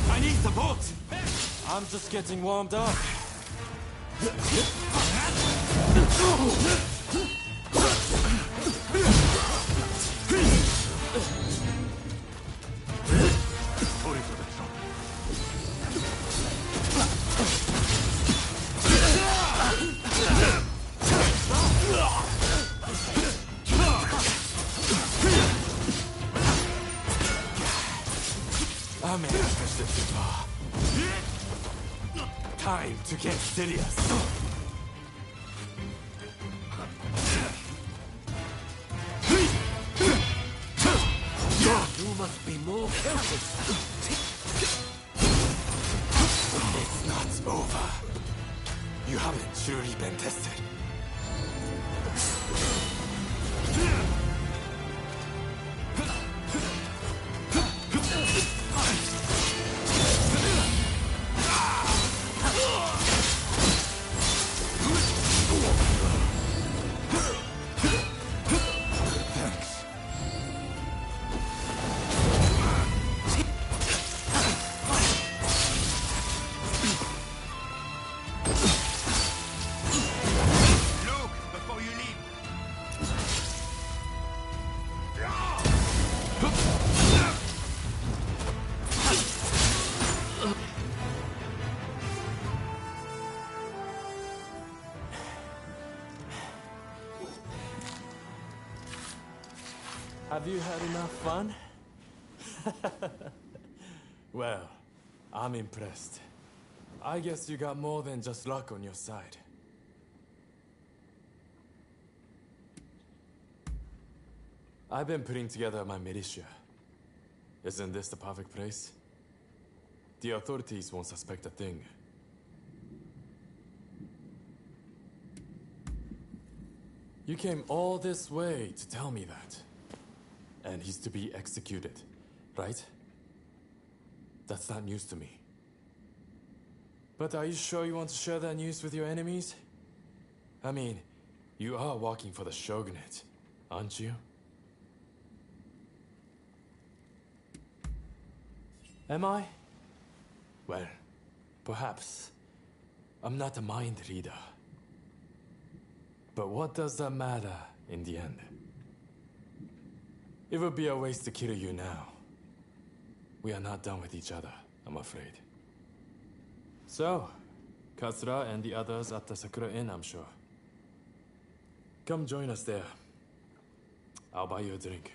I need support! I'm just getting warmed up. I may have pushed it too far. Time to get serious. You must be more careful. It's not over. You haven't truly been tested. Have you had enough fun? Well, I'm impressed. I guess you got more than just luck on your side. I've been putting together my militia. Isn't this the perfect place? The authorities won't suspect a thing. You came all this way to tell me that. And he's to be executed, right? That's not news to me. But are you sure you want to share that news with your enemies? I mean, you are working for the shogunate, aren't you? Am I? Well, perhaps. I'm not a mind reader. But what does that matter in the end? It would be a waste to kill you now. We are not done with each other, I'm afraid. So, Katsura and the others at the Sakura Inn, I'm sure. Come join us there. I'll buy you a drink.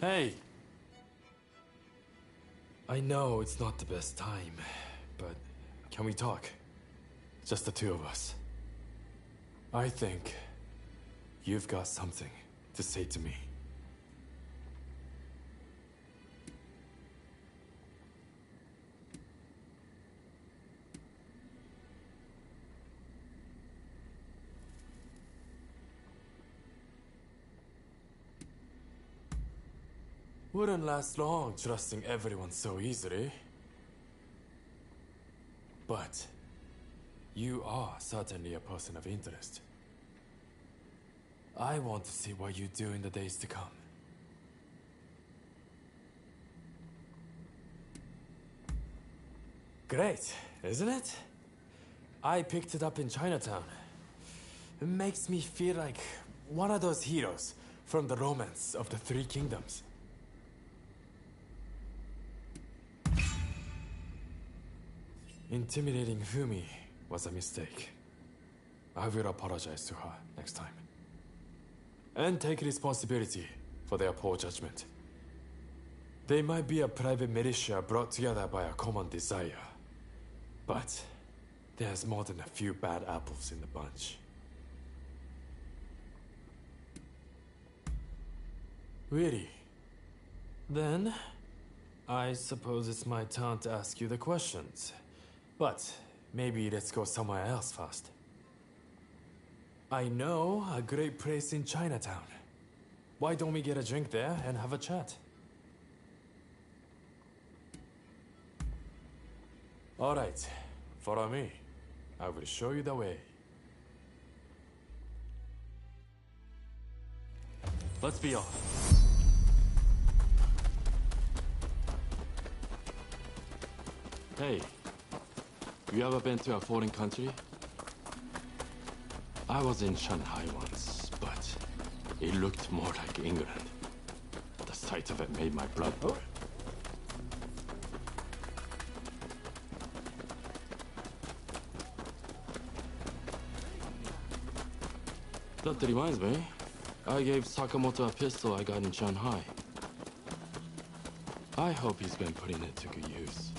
Hey! I know it's not the best time, but can we talk? Just the two of us. I think you've got something to say to me. Wouldn't last long trusting everyone so easily. But you are certainly a person of interest. I want to see what you do in the days to come. Great, isn't it? I picked it up in Chinatown. It makes me feel like one of those heroes from the romance of the Three Kingdoms. Intimidating Fumi was a mistake. I will apologize to her next time. And take responsibility for their poor judgment. They might be a private militia brought together by a common desire. But there's more than a few bad apples in the bunch. Really? Then, I suppose it's my turn to ask you the questions. But maybe let's go somewhere else first. I know a great place in Chinatown. Why don't we get a drink there and have a chat? All right, follow me. I will show you the way. Let's be off. Hey, you ever been to a foreign country? I was in Shanghai once, but it looked more like England. The sight of it made my blood boil. That reminds me, I gave Sakamoto a pistol I got in Shanghai. I hope he's been putting it to good use.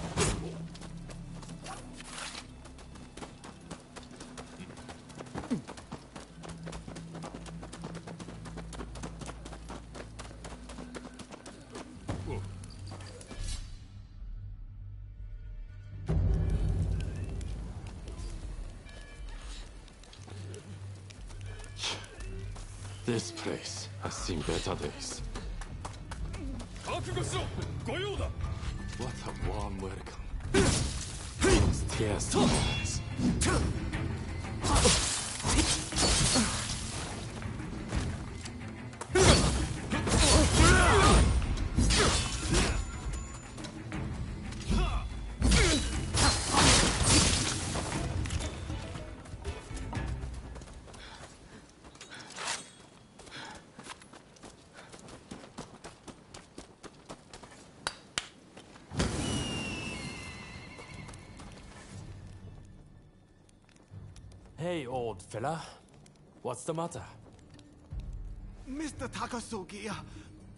This place has seen better days. What a warm welcome. Those tears to my eyes. Hey, old fella. What's the matter? Mr. Takasugi,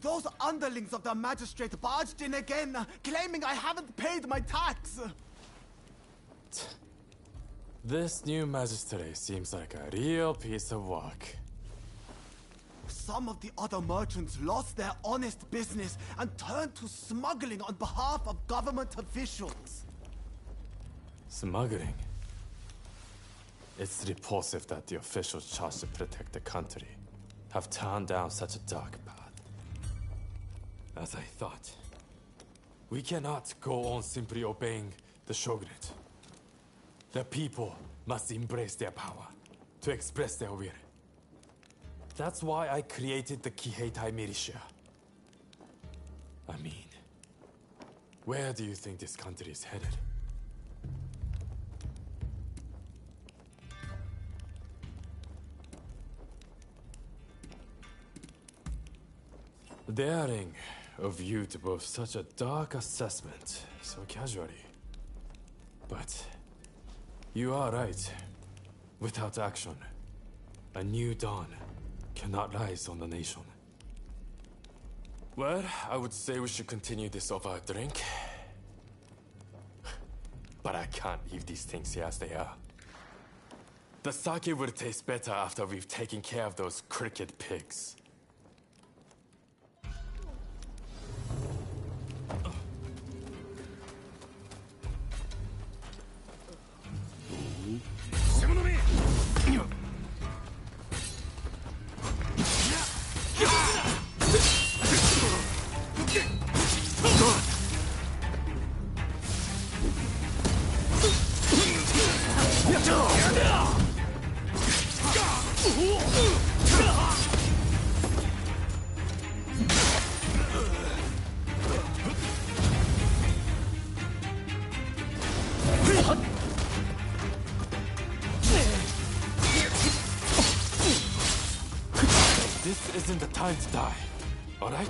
those underlings of the magistrate barged in again, claiming I haven't paid my tax. This new magistrate seems like a real piece of work. Some of the other merchants lost their honest business and turned to smuggling on behalf of government officials. Smuggling? It's repulsive that the officials charged to protect the country have turned down such a dark path. As I thought, we cannot go on simply obeying the shogunate. The people must embrace their power to express their will. That's why I created the Kiheitai militia. I mean, where do you think this country is headed? Daring of you to boast such a dark assessment so casually. But you are right. Without action, a new dawn cannot rise on the nation. Well, I would say we should continue this over a drink. But I can't leave these things here as they are. The sake will taste better after we've taken care of those cricket pigs. This isn't the time to die, all right?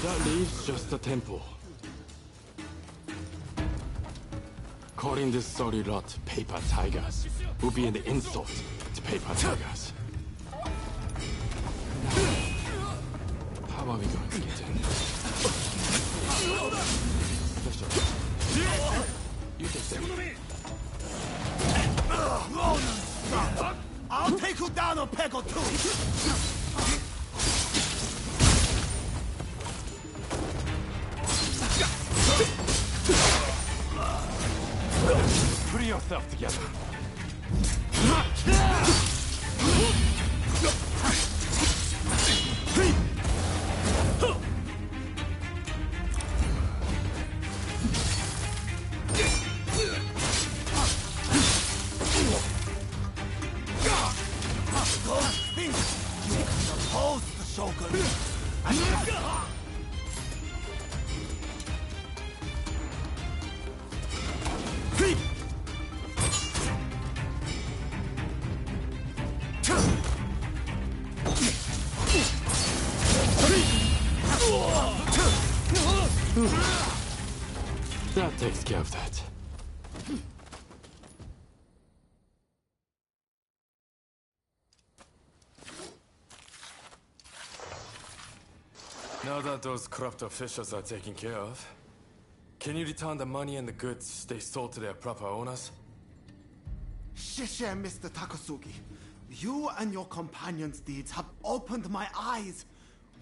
That leaves just the temple. Calling this sorry lot paper tigers will be an insult to paper tigers. How are we going to get in? You take them. I'll take you down a peg or two! Put yourself together. That takes care of that. Now that those corrupt officials are taken care of, can you return the money and the goods they sold to their proper owners? 谢谢, Mr. Takasugi. You and your companions' deeds have opened my eyes.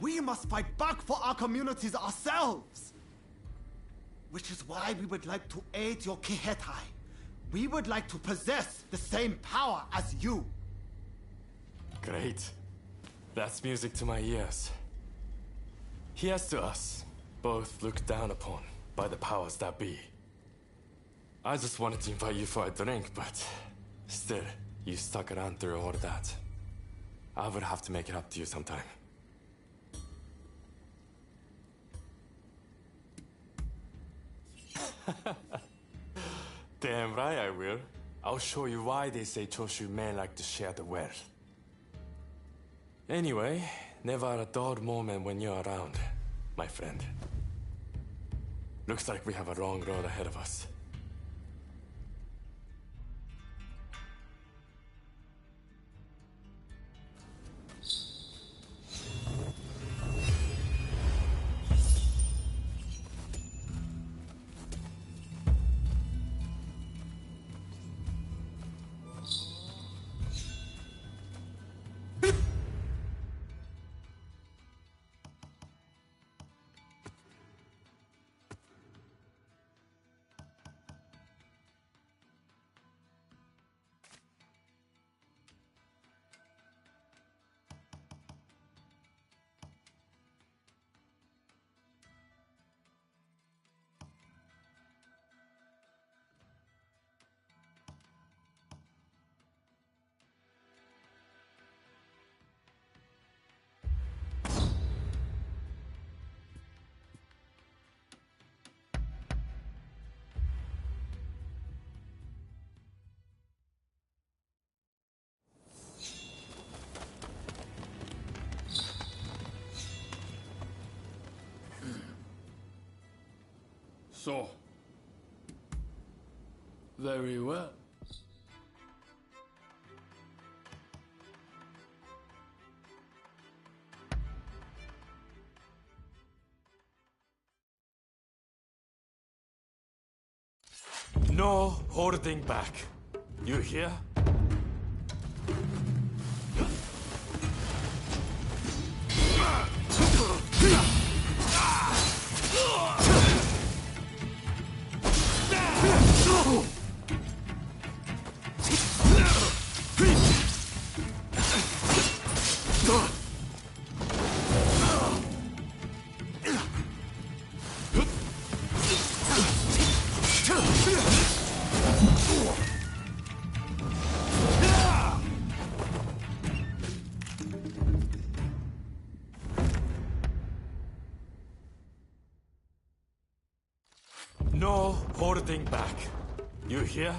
We must fight back for our communities ourselves. Which is why we would like to aid your Kihetai. We would like to possess the same power as you. Great. That's music to my ears. Here's to us, both looked down upon by the powers that be. I just wanted to invite you for a drink, but still, you stuck around through all of that. I would have to make it up to you sometime. Damn right I will. I'll show you why they say Choshu men like to share the wealth. Anyway, never a dull moment when you're around, my friend. Looks like we have a long road ahead of us. so. Very well. No holding back. You hear? No holding back. You hear?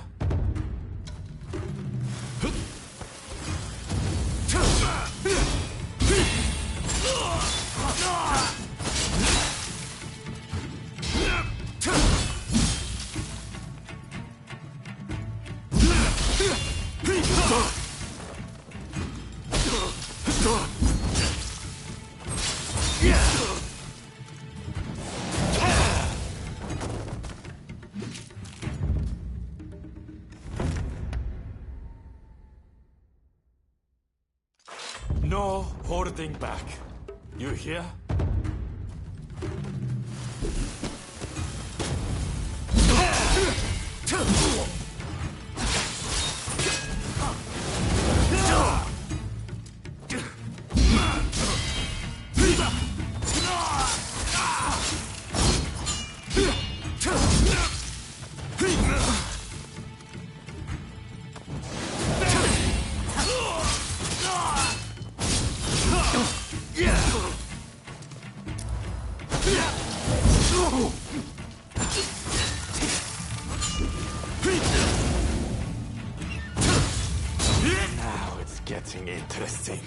No holding back. You hear? Now it's getting interesting.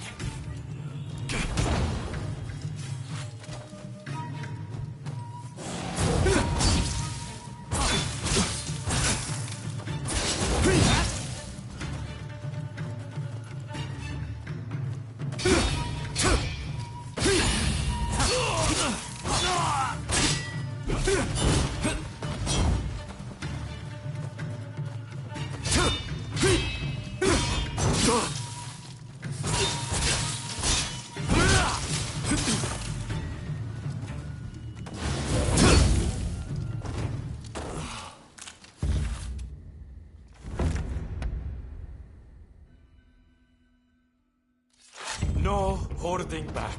No holding back.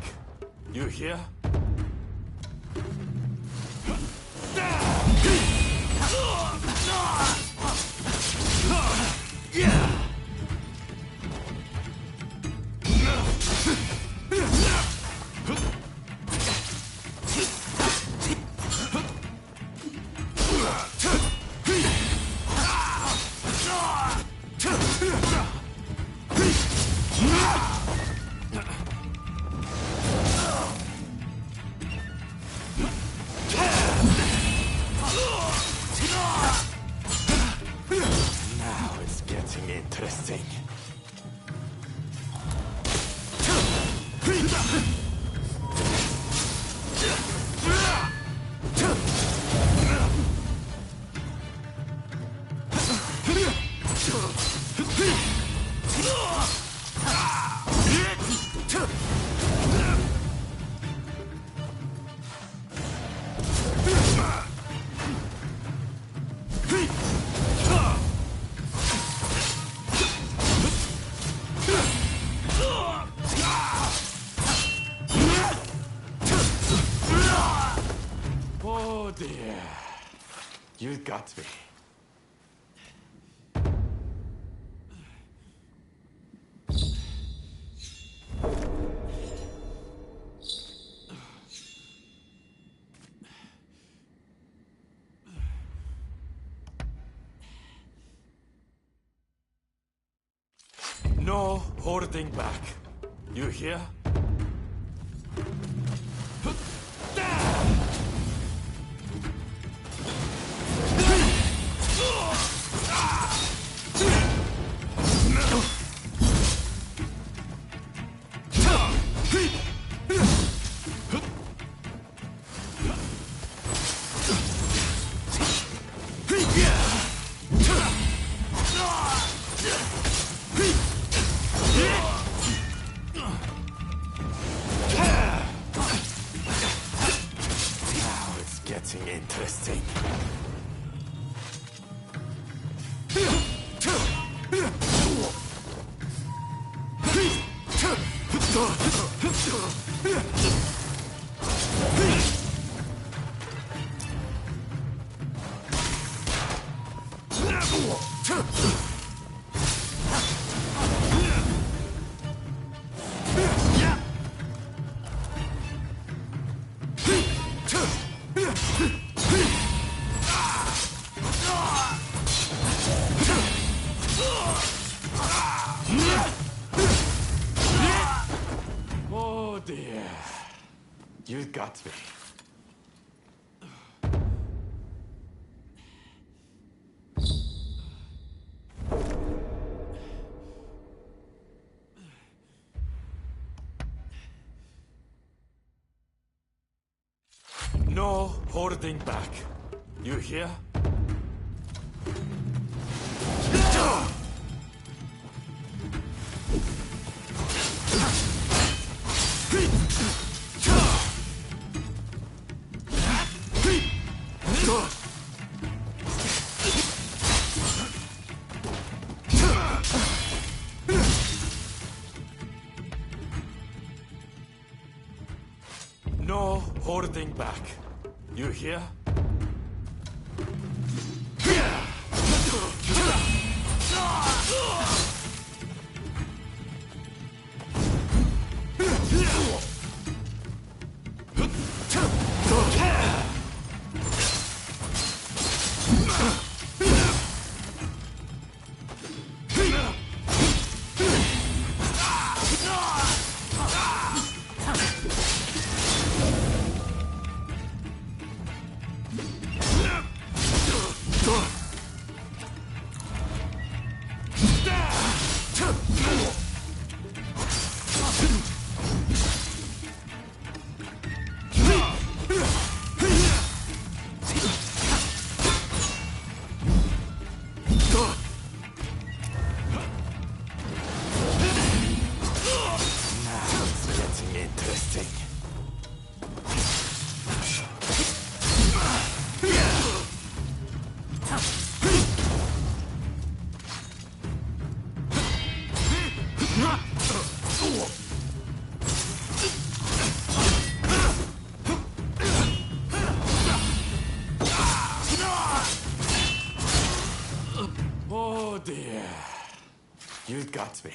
You hear? Now it's getting interesting. Oh dear. You got me. No holding back. You hear? Oh dear. You got me. No holding back. You hear? No holding back. You hear? Oh dear. You got me.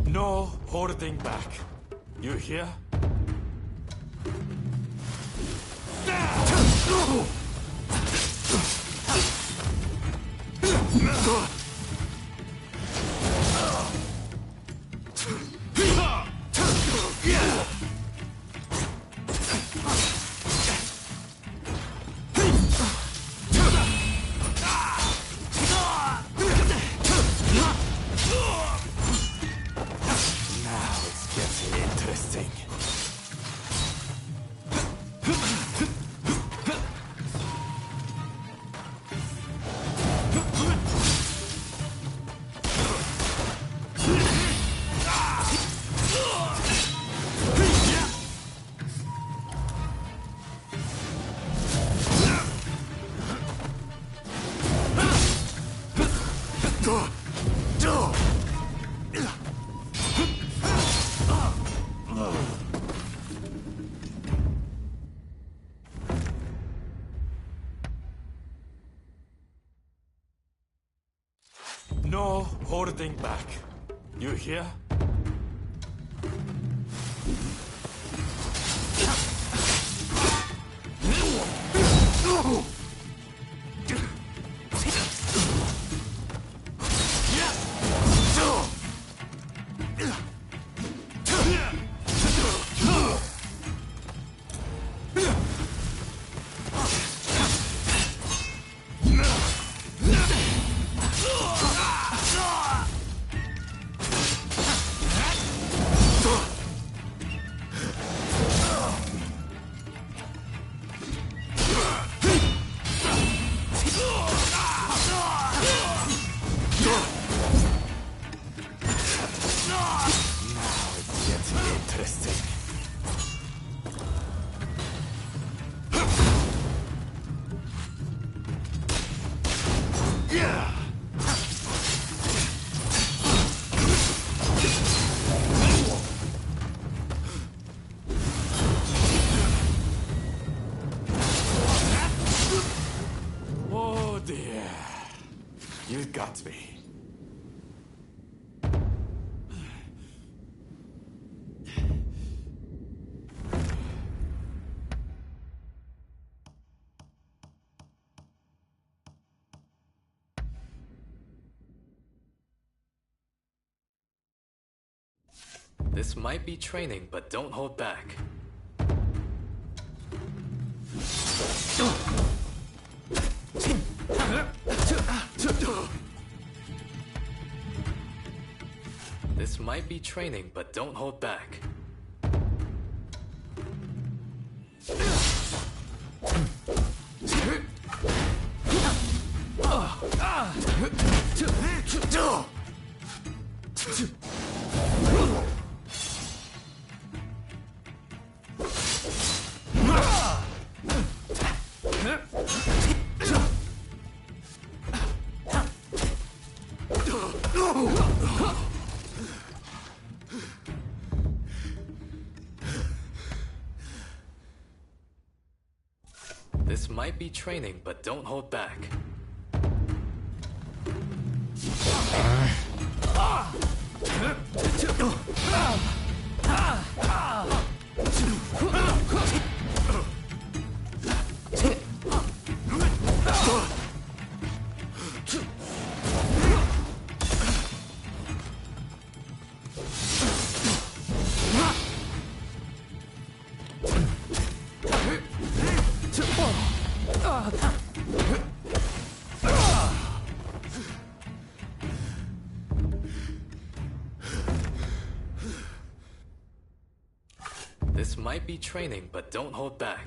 No holding back. You hear? No holding back. You hear? Oh dear. You got me. This might be training, but don't hold back. This might be training, but don't hold back. This might be training, but don't hold back. This might be training, but don't hold back.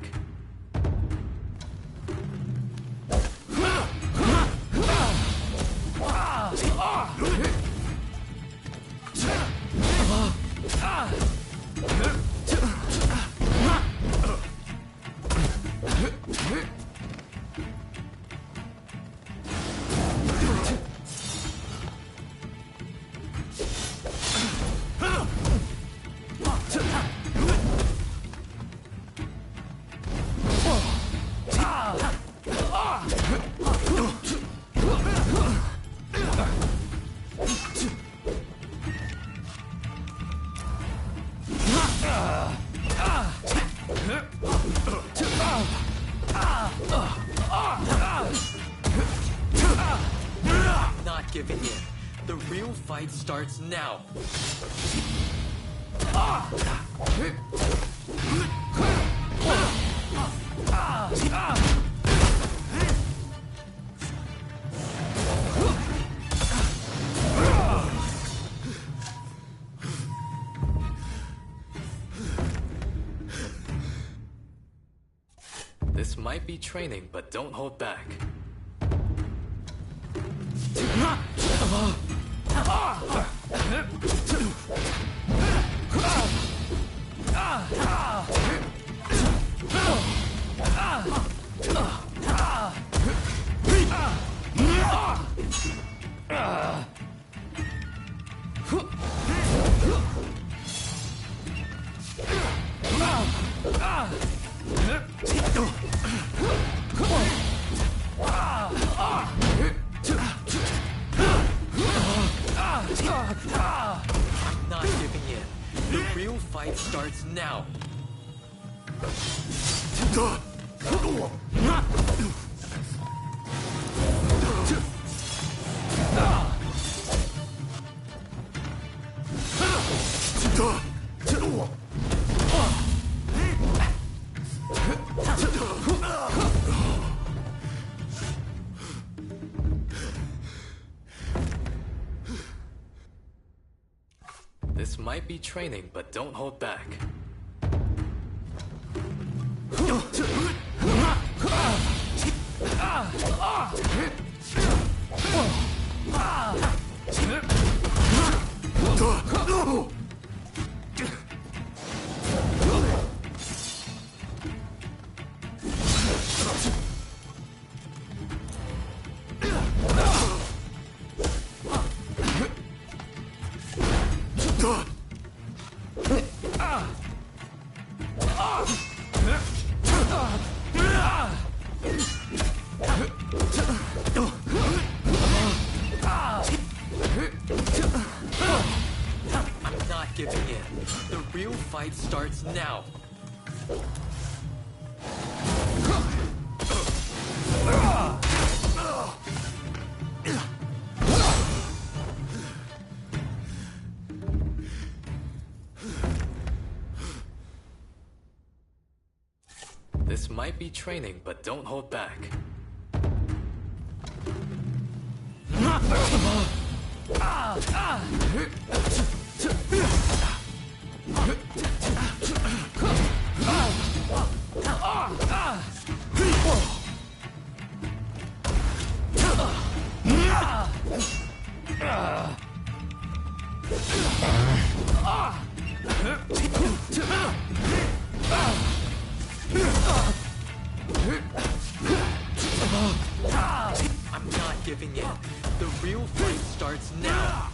Not giving in. The real fight starts now. This might be training, but don't hold back. fight starts now. This might be training, but don't hold back. I'm not giving in. The real fight starts now. This might be training, but don't hold back. I'm not giving in. The real fight starts now.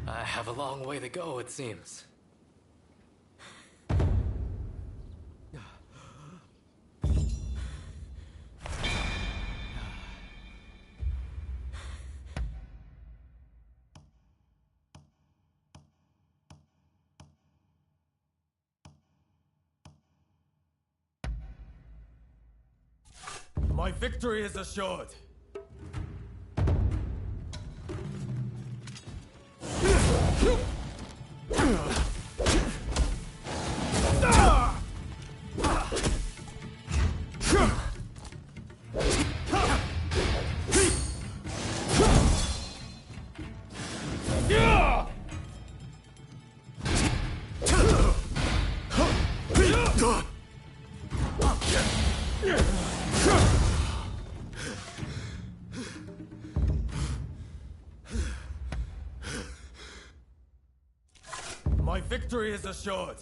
I have a long way to go, it seems. My victory is assured. My victory is assured.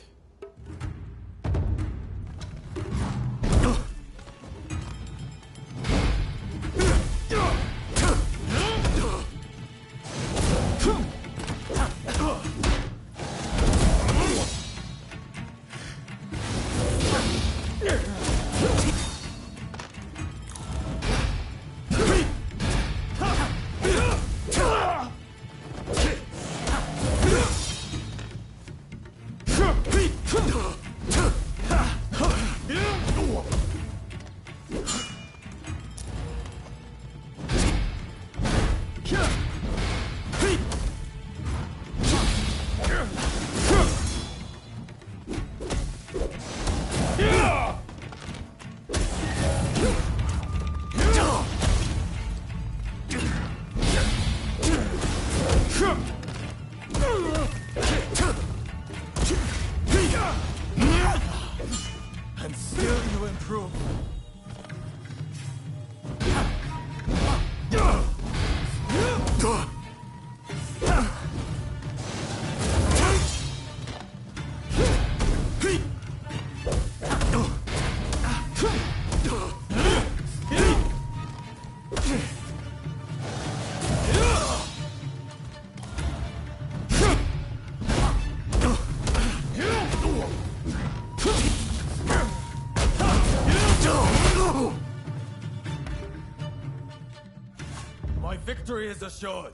And still you improve. victory is assured.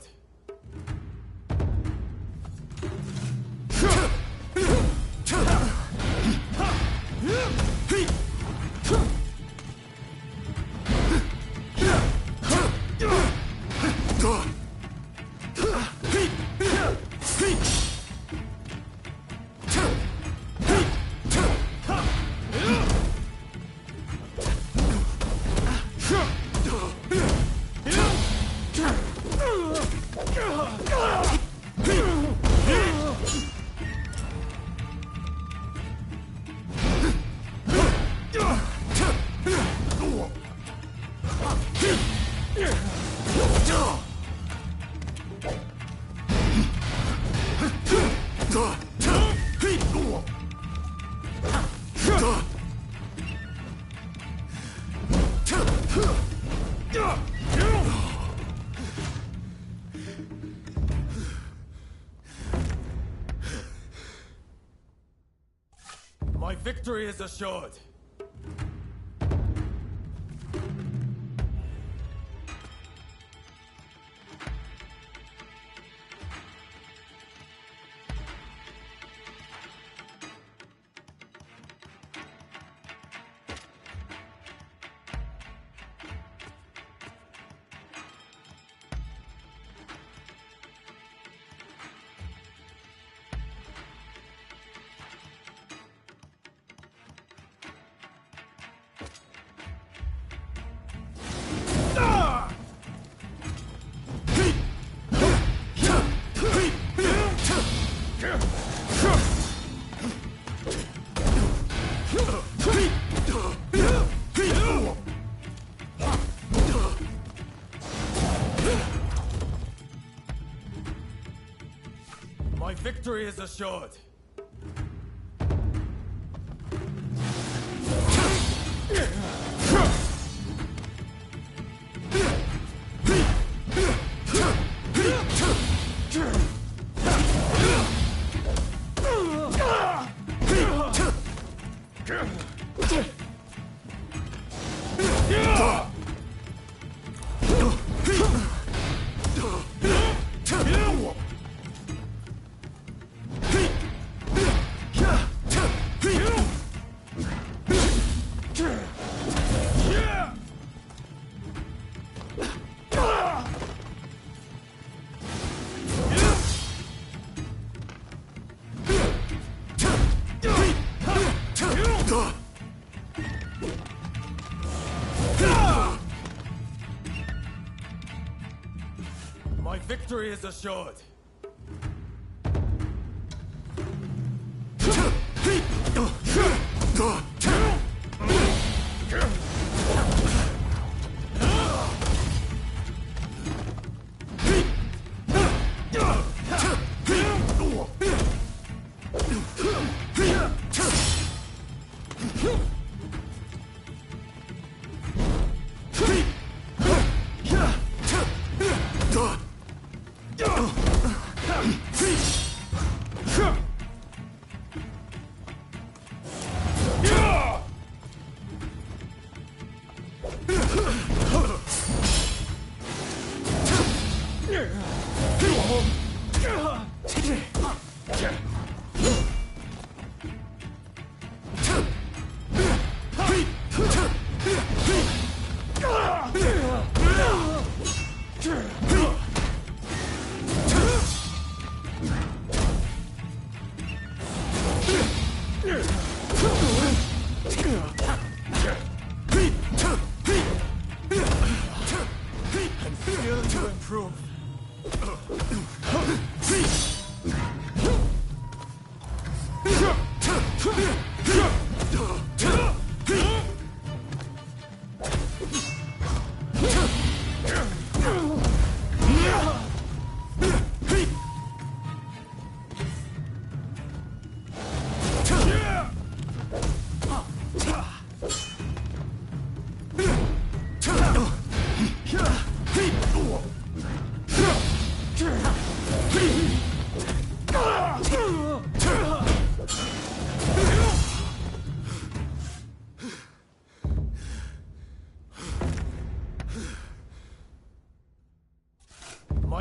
My victory is assured. My victory is assured. My victory is assured.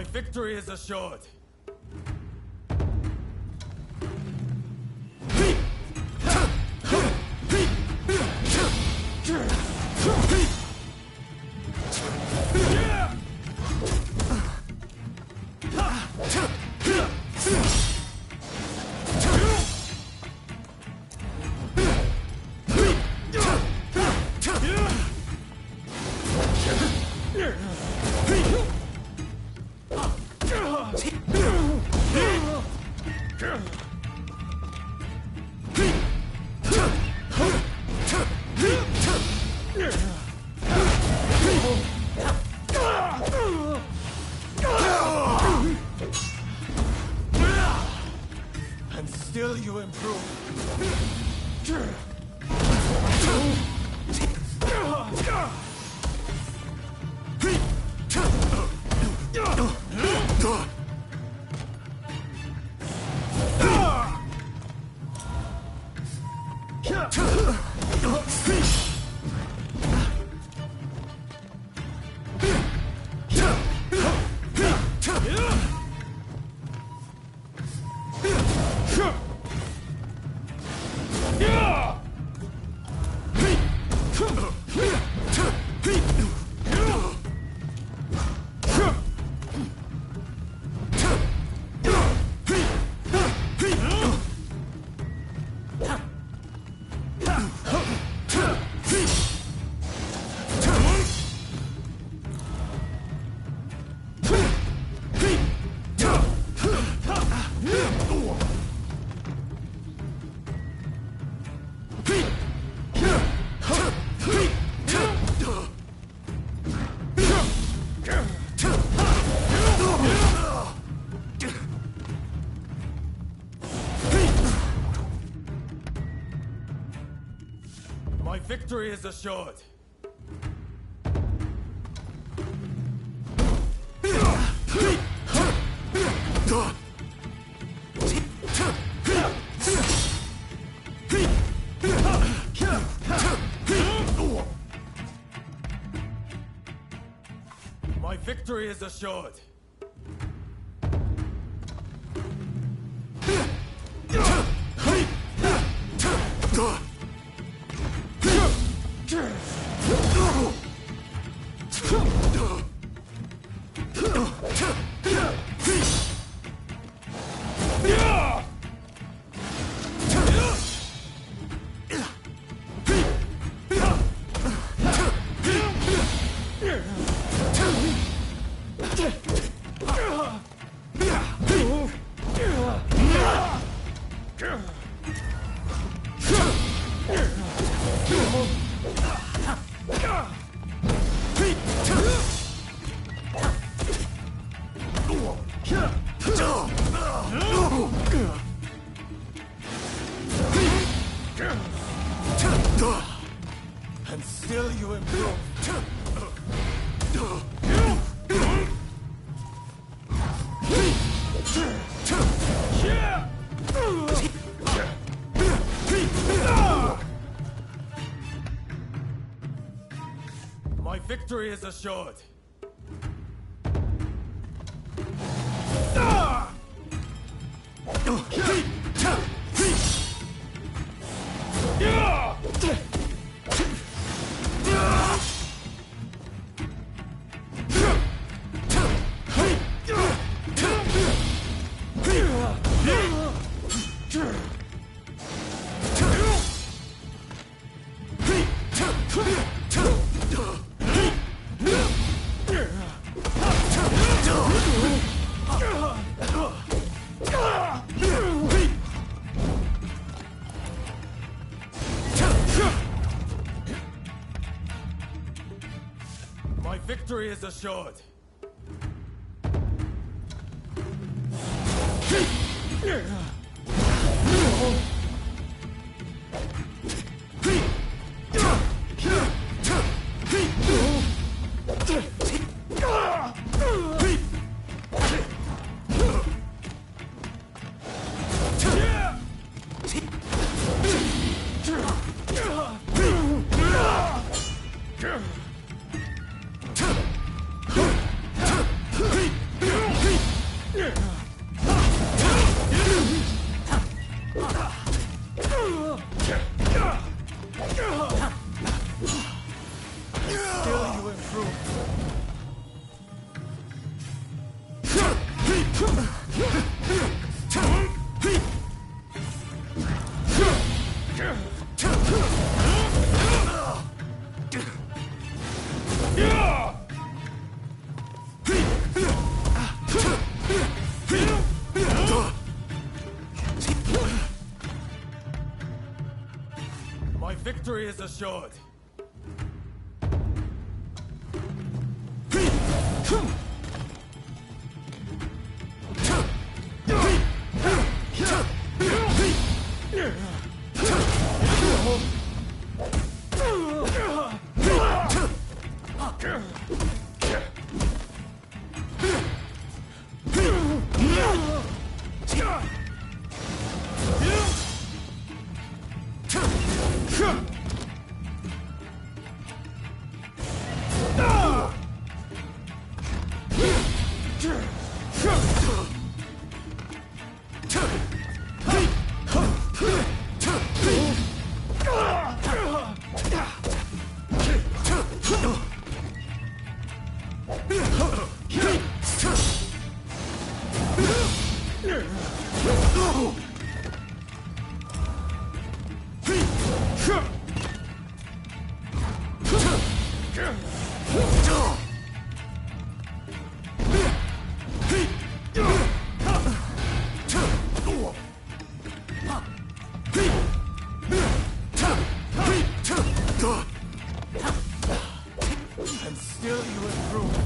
My victory is assured. And still you improve. My victory is assured. My victory is assured. And still you improve. My victory is assured. My victory is assured. My victory is assured. And still you improve.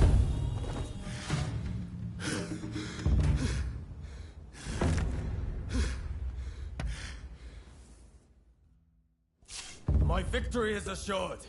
My victory is assured.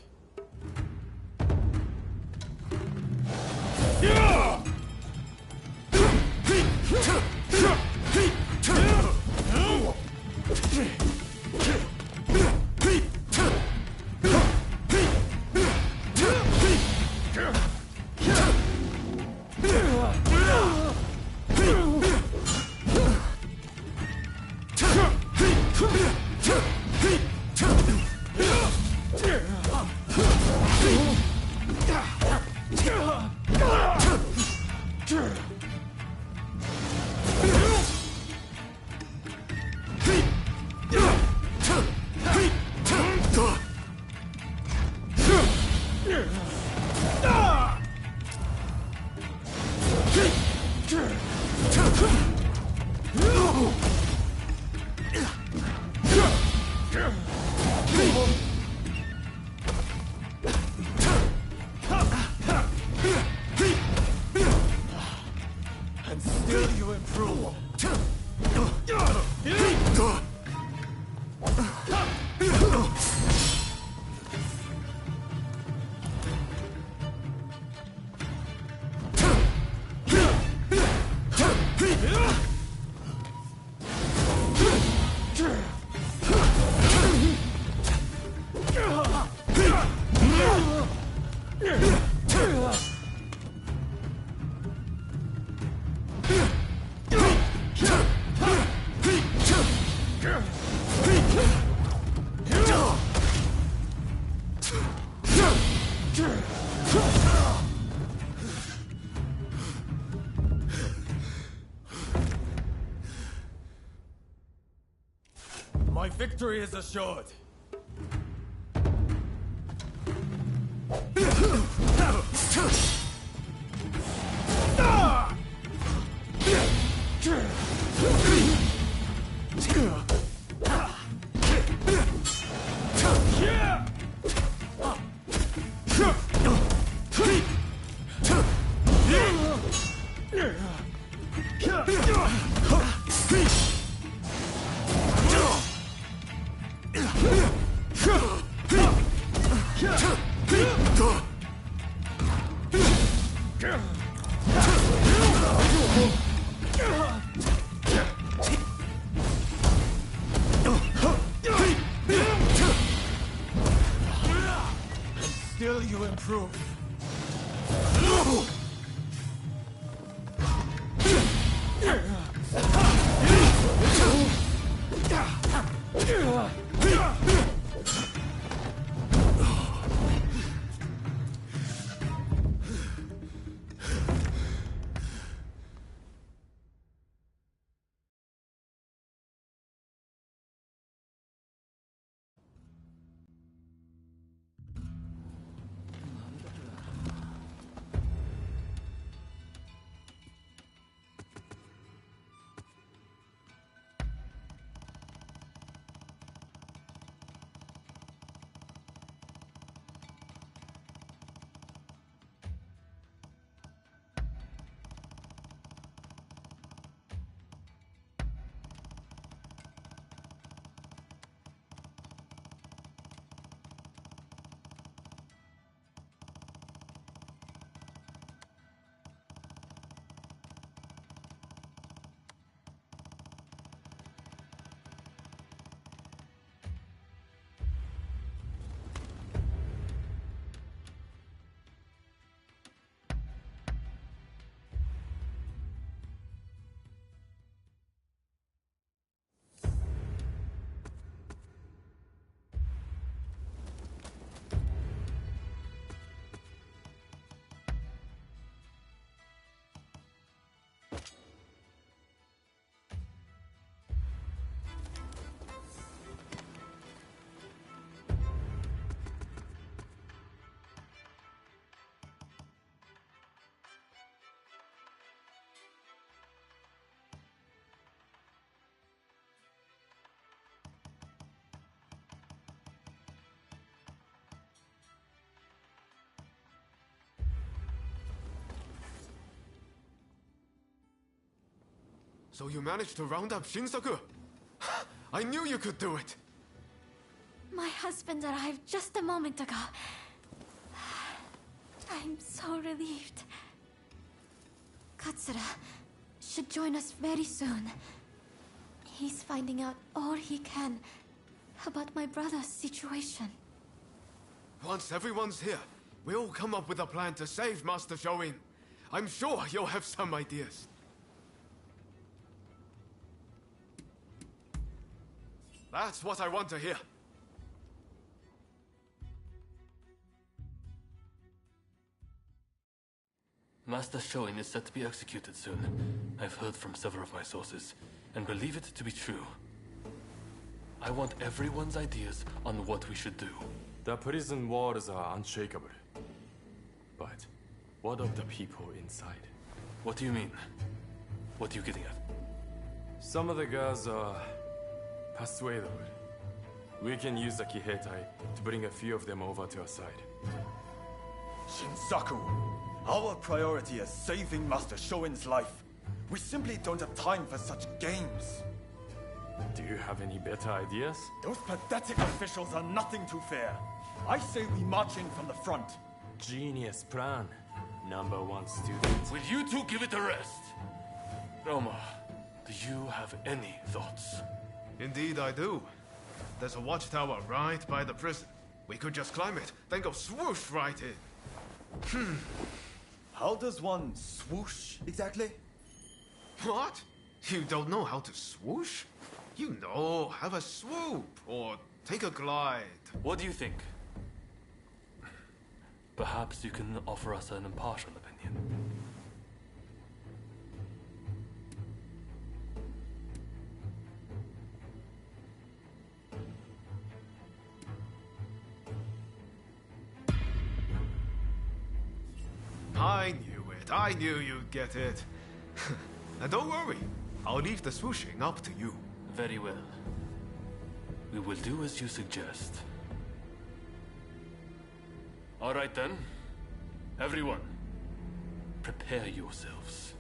And still you improve. My victory is assured. Still you improve. So you managed to round up Shinsaku? I knew you could do it! My husband arrived just a moment ago. I'm so relieved. Katsura should join us very soon. He's finding out all he can about my brother's situation. Once everyone's here, we'll come up with a plan to save Master Shoin. I'm sure you'll have some ideas. That's what I want to hear. Master Shoin is set to be executed soon. I've heard from several of my sources, and believe it to be true. I want everyone's ideas on what we should do. The prison walls are unshakable. But what of the people inside? What do you mean? What are you getting at? Some of the girls are persuadable. We can use the Kihetai to bring a few of them over to our side. Shinsaku, our priority is saving Master Shoin's life. We simply don't have time for such games. Do you have any better ideas? Those pathetic officials are nothing to fear. I say we march in from the front. Genius plan, #1 student. Will you two give it a rest? Roma, do you have any thoughts? Indeed I do. There's a watchtower right by the prison. We could just climb it, then go swoosh right in. How does one swoosh exactly? What? You don't know how to swoosh? You know, have a swoop or take a glide. What do you think? Perhaps you can offer us an impartial opinion. I knew it. I knew you'd get it. And don't worry. I'll leave the swooshing up to you. Very well. We will do as you suggest. All right then. Everyone, prepare yourselves.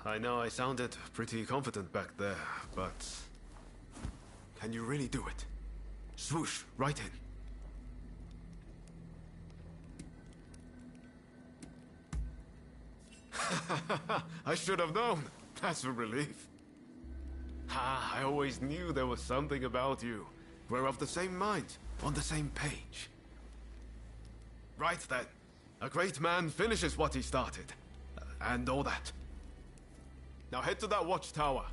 I know I sounded pretty confident back there, but... Can you really do it? Swoosh, right in. I should have known. That's a relief. I always knew there was something about you. We're of the same mind, on the same page. Right then. A great man finishes what he started. And all that. Now head to that watchtower.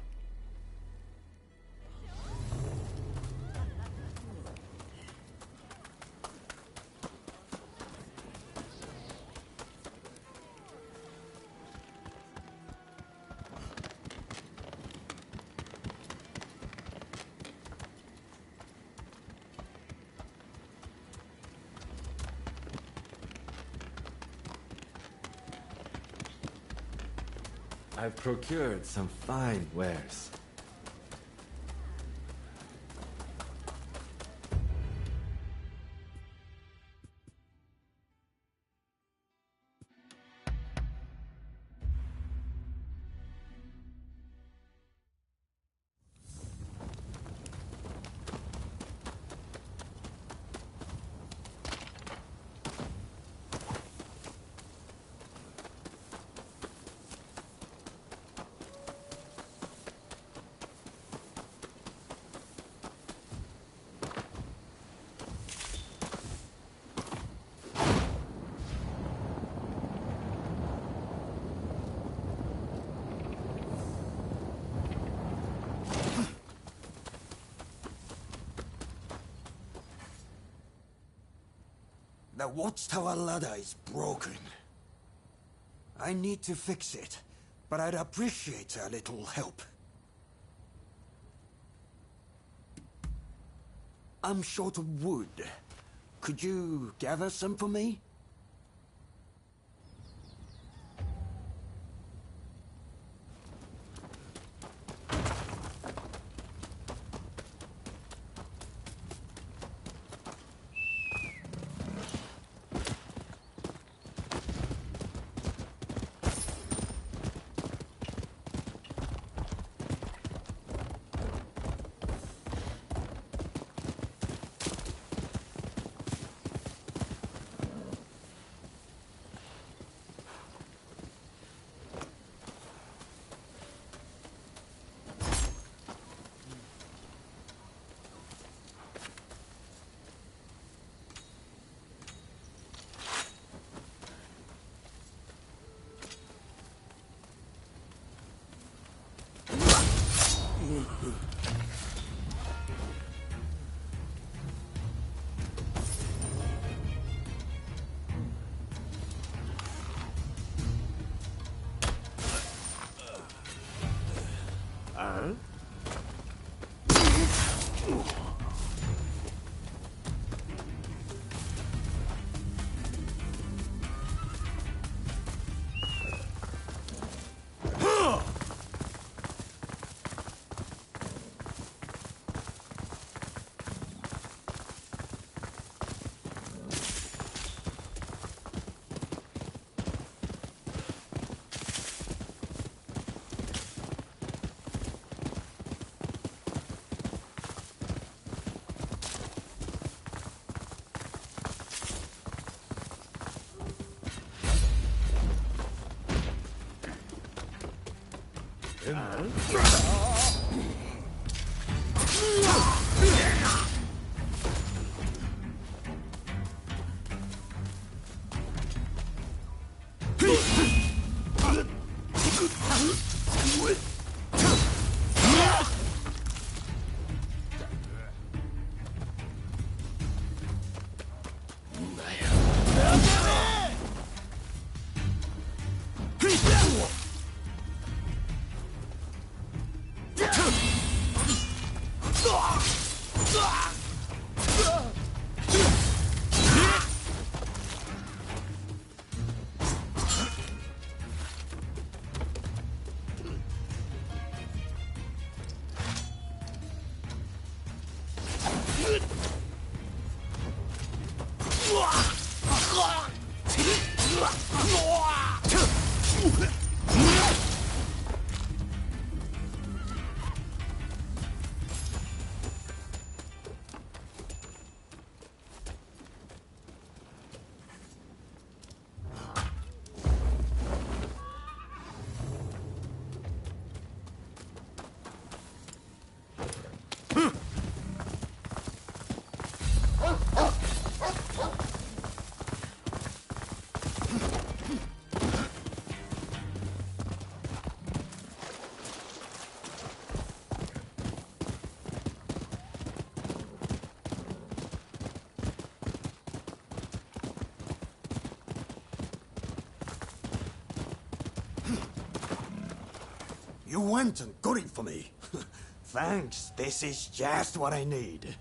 I've procured some fine wares. The watchtower ladder is broken. I need to fix it, but I'd appreciate a little help. I'm short of wood. Could you gather some for me? You went and got it for me. Thanks, this is just what I need.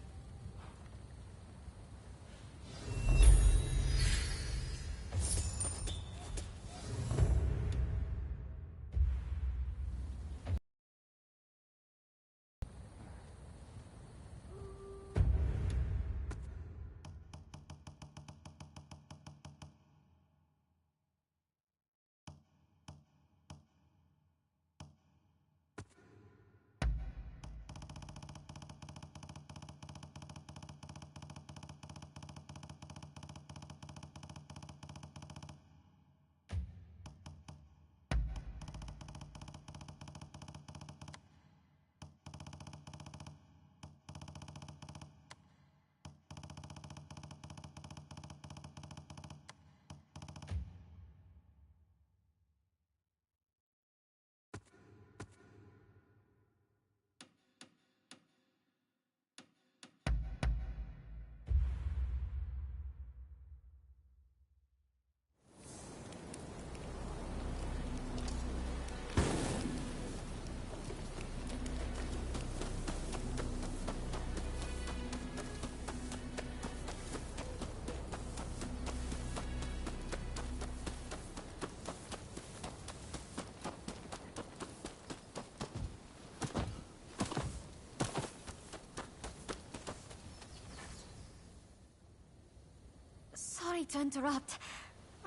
Sorry to interrupt.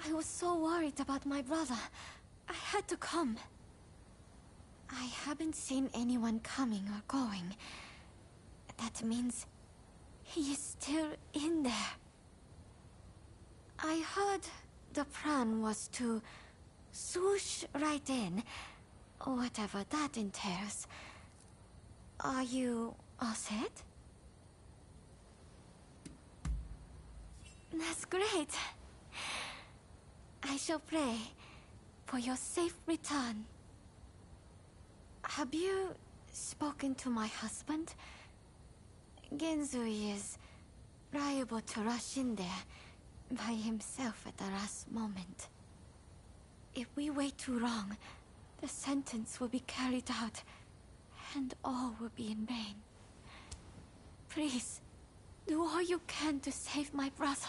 I was so worried about my brother. I had to come. I haven't seen anyone coming or going. That means he is still in there. I heard the plan was to swoosh right in, whatever that entails. Are you all set? That's great. I shall pray for your safe return. Have you spoken to my husband? Genzui is liable to rush in there by himself at the last moment. If we wait too long, the sentence will be carried out, and all will be in vain. Please, do all you can to save my brother.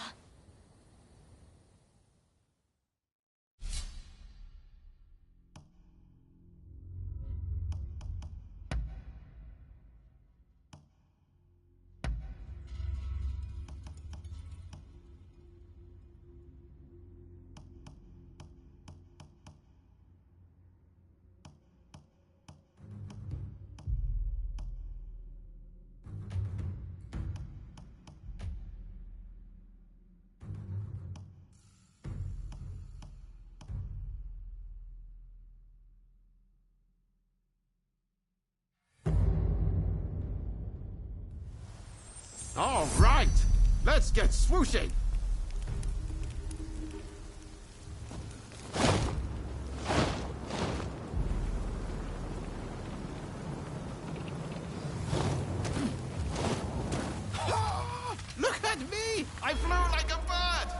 All right, let's get swooshing. Look at me! I flew like a bird!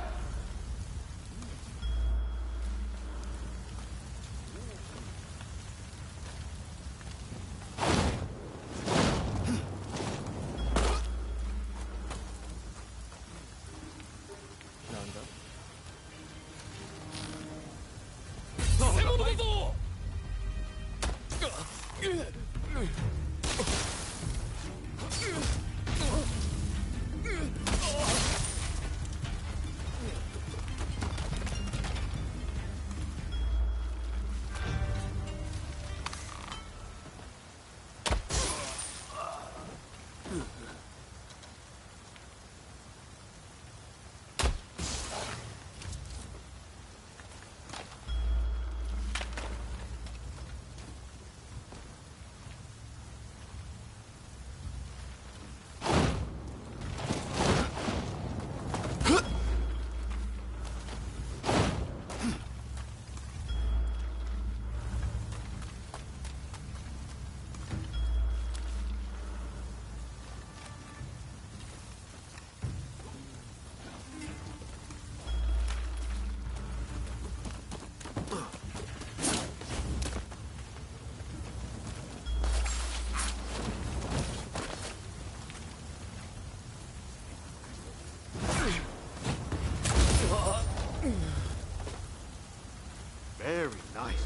Very nice.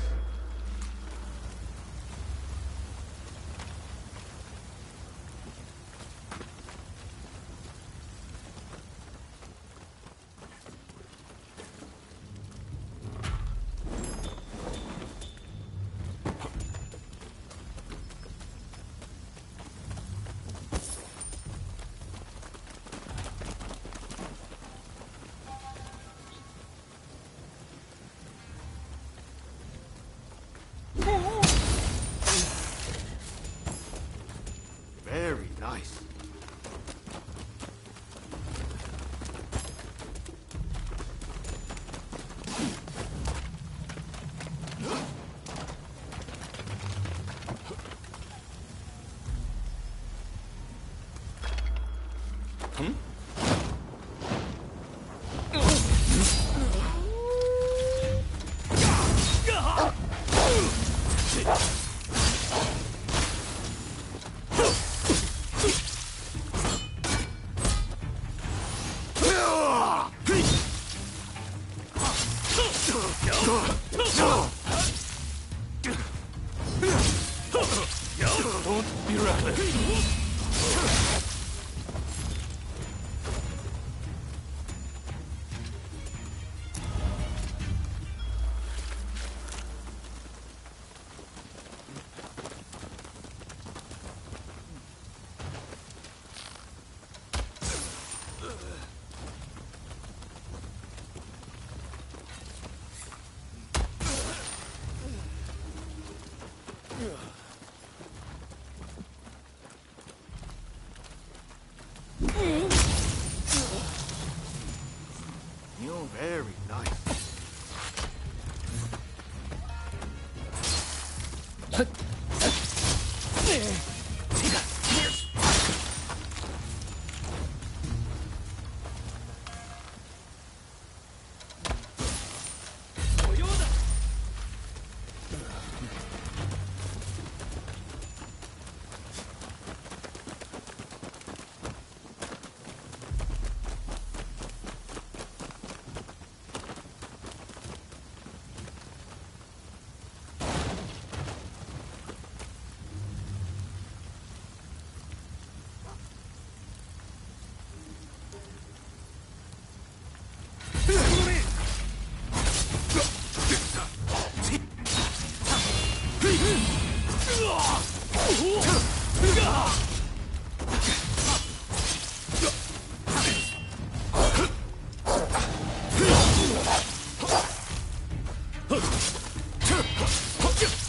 Very nice. Don't be reckless.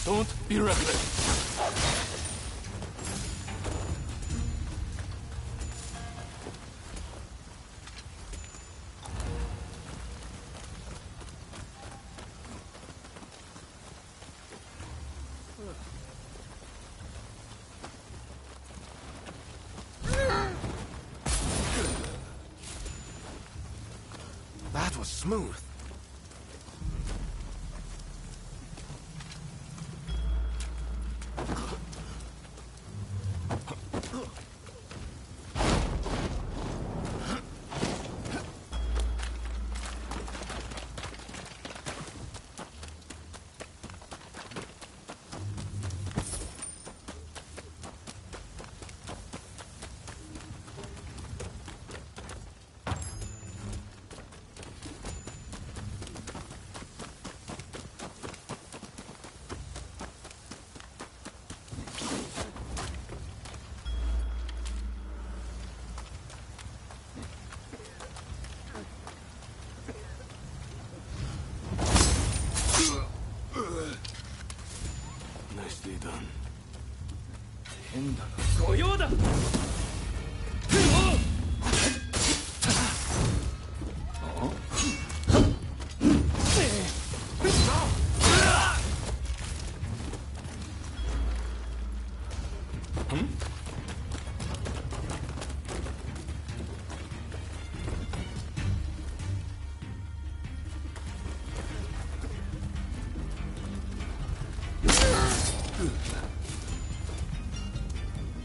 Don't be reckless. That was smooth. Nicely done. 変だな。御用だ。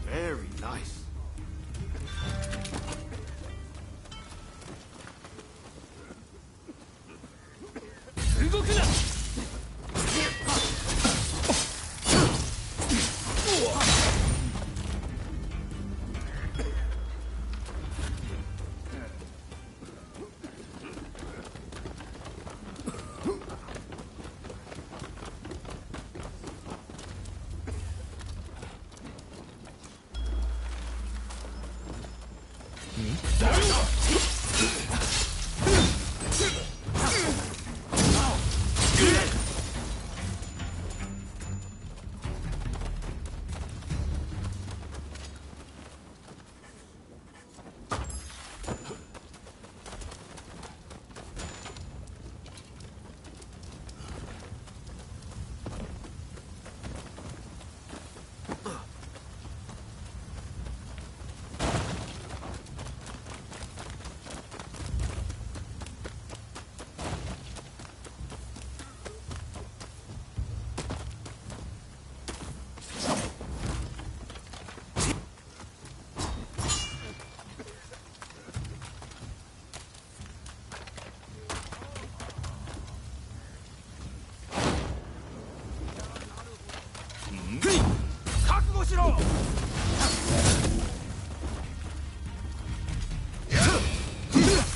Very nice.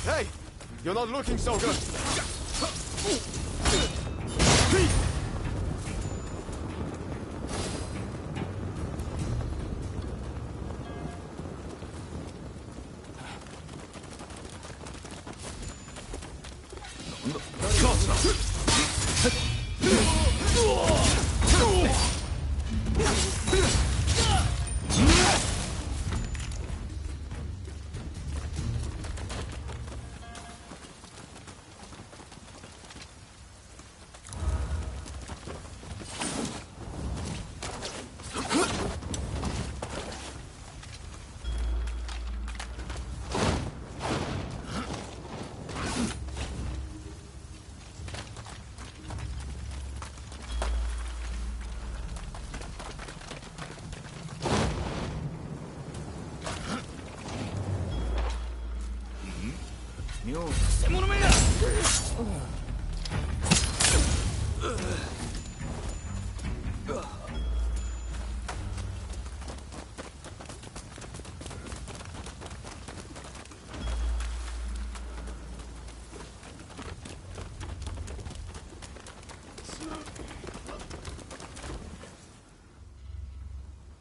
Hey, you're not looking so good.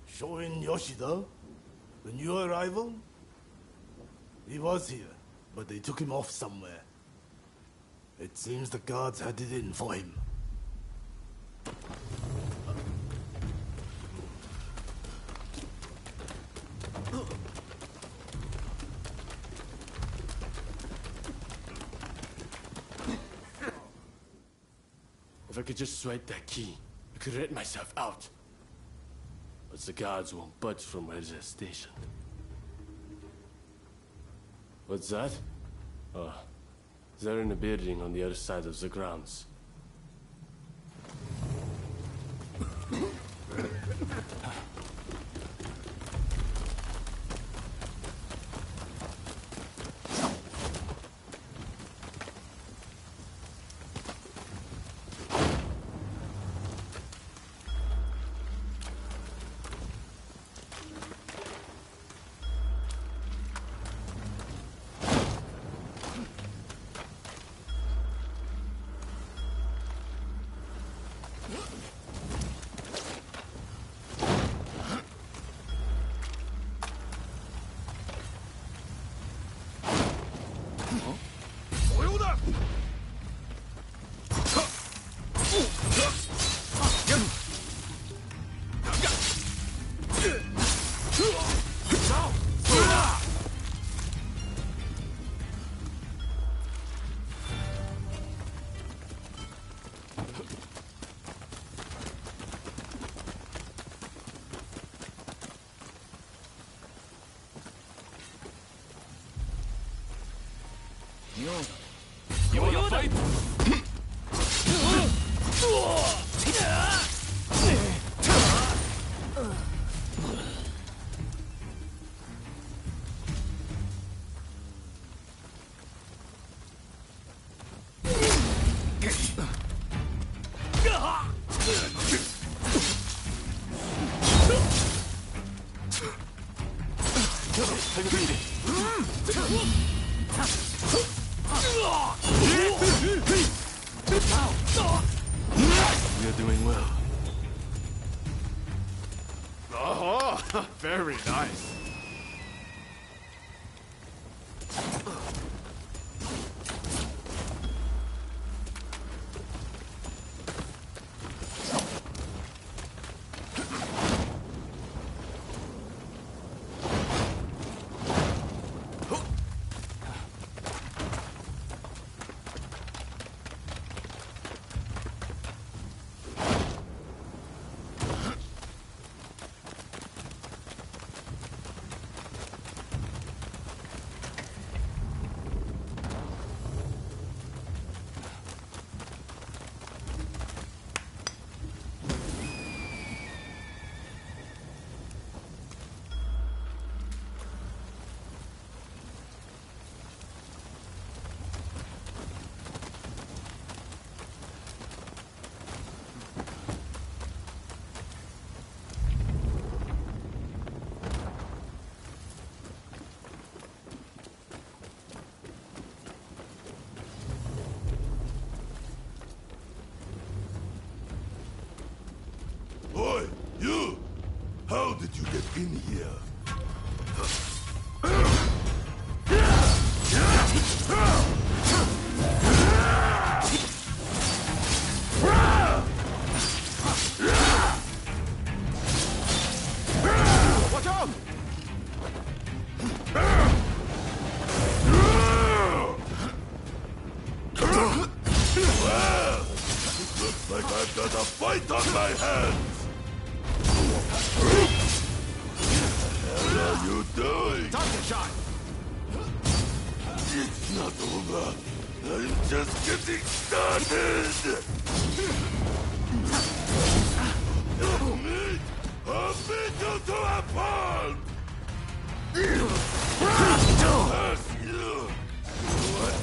Shorin Yoshida? The new arrival? He was here, but they took him off somewhere. It seems the guards had it in for him. If I could just swipe that key, I could let myself out. But the guards won't budge from where they're stationed. What's that? Oh, they're in a building on the other side of the grounds. You wanna fight? You're doing well. Oh, very nice. Boy, you! How did you get in here? Watch out! Well, it looks like I've got a fight on my hands! What are you doing? Time to shine! It's not over. I'm just getting started! I'll beat you to a pulp! Curse you! What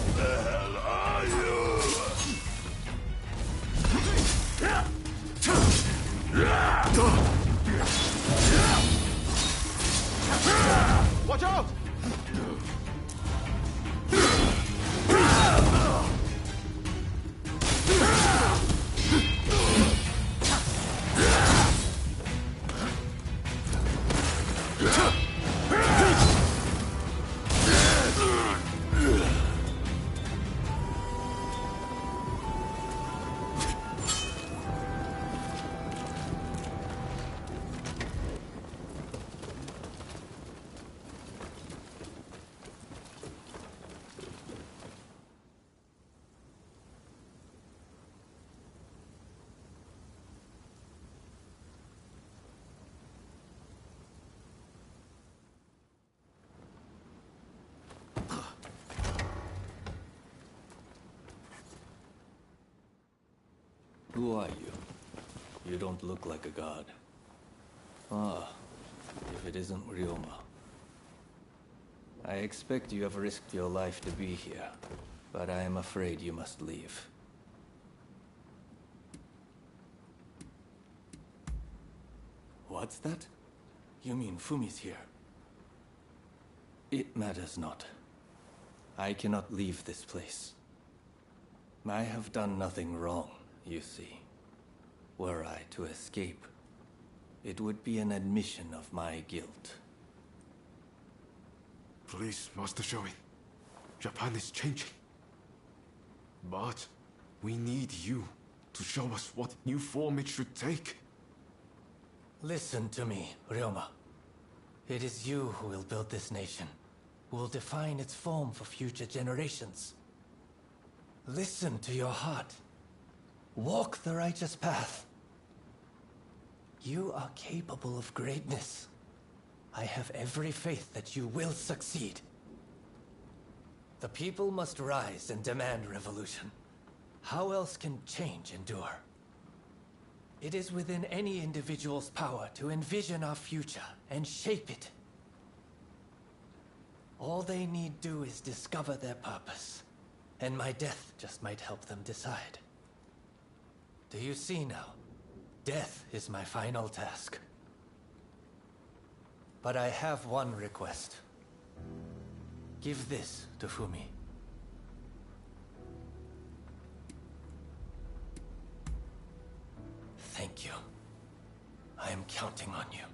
Watch out! Who are you? You don't look like a god. Ah, if it isn't Ryoma. I expect you have risked your life to be here, but I am afraid you must leave. What's that? You mean Fumi's here? It matters not. I cannot leave this place. I have done nothing wrong, you see. Were I to escape, it would be an admission of my guilt. Please, Master Shoin. Japan is changing. But we need you to show us what new form it should take. Listen to me, Ryoma. It is you who will build this nation, who will define its form for future generations. Listen to your heart. Walk the righteous path. You are capable of greatness. I have every faith that you will succeed. The people must rise and demand revolution. How else can change endure? It is within any individual's power to envision our future and shape it. All they need do is discover their purpose, and my death just might help them decide. Do you see now? Death is my final task. But I have one request. Give this to Fumi. Thank you. I am counting on you.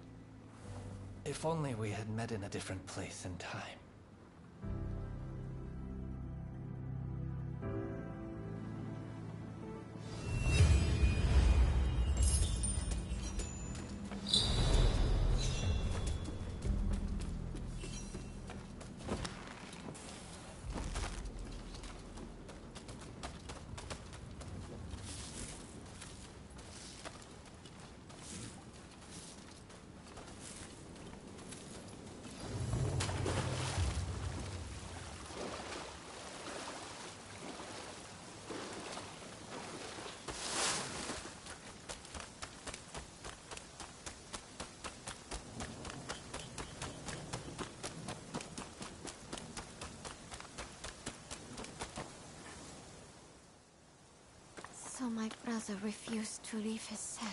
If only we had met in a different place and time. So my brother refused to leave his cell.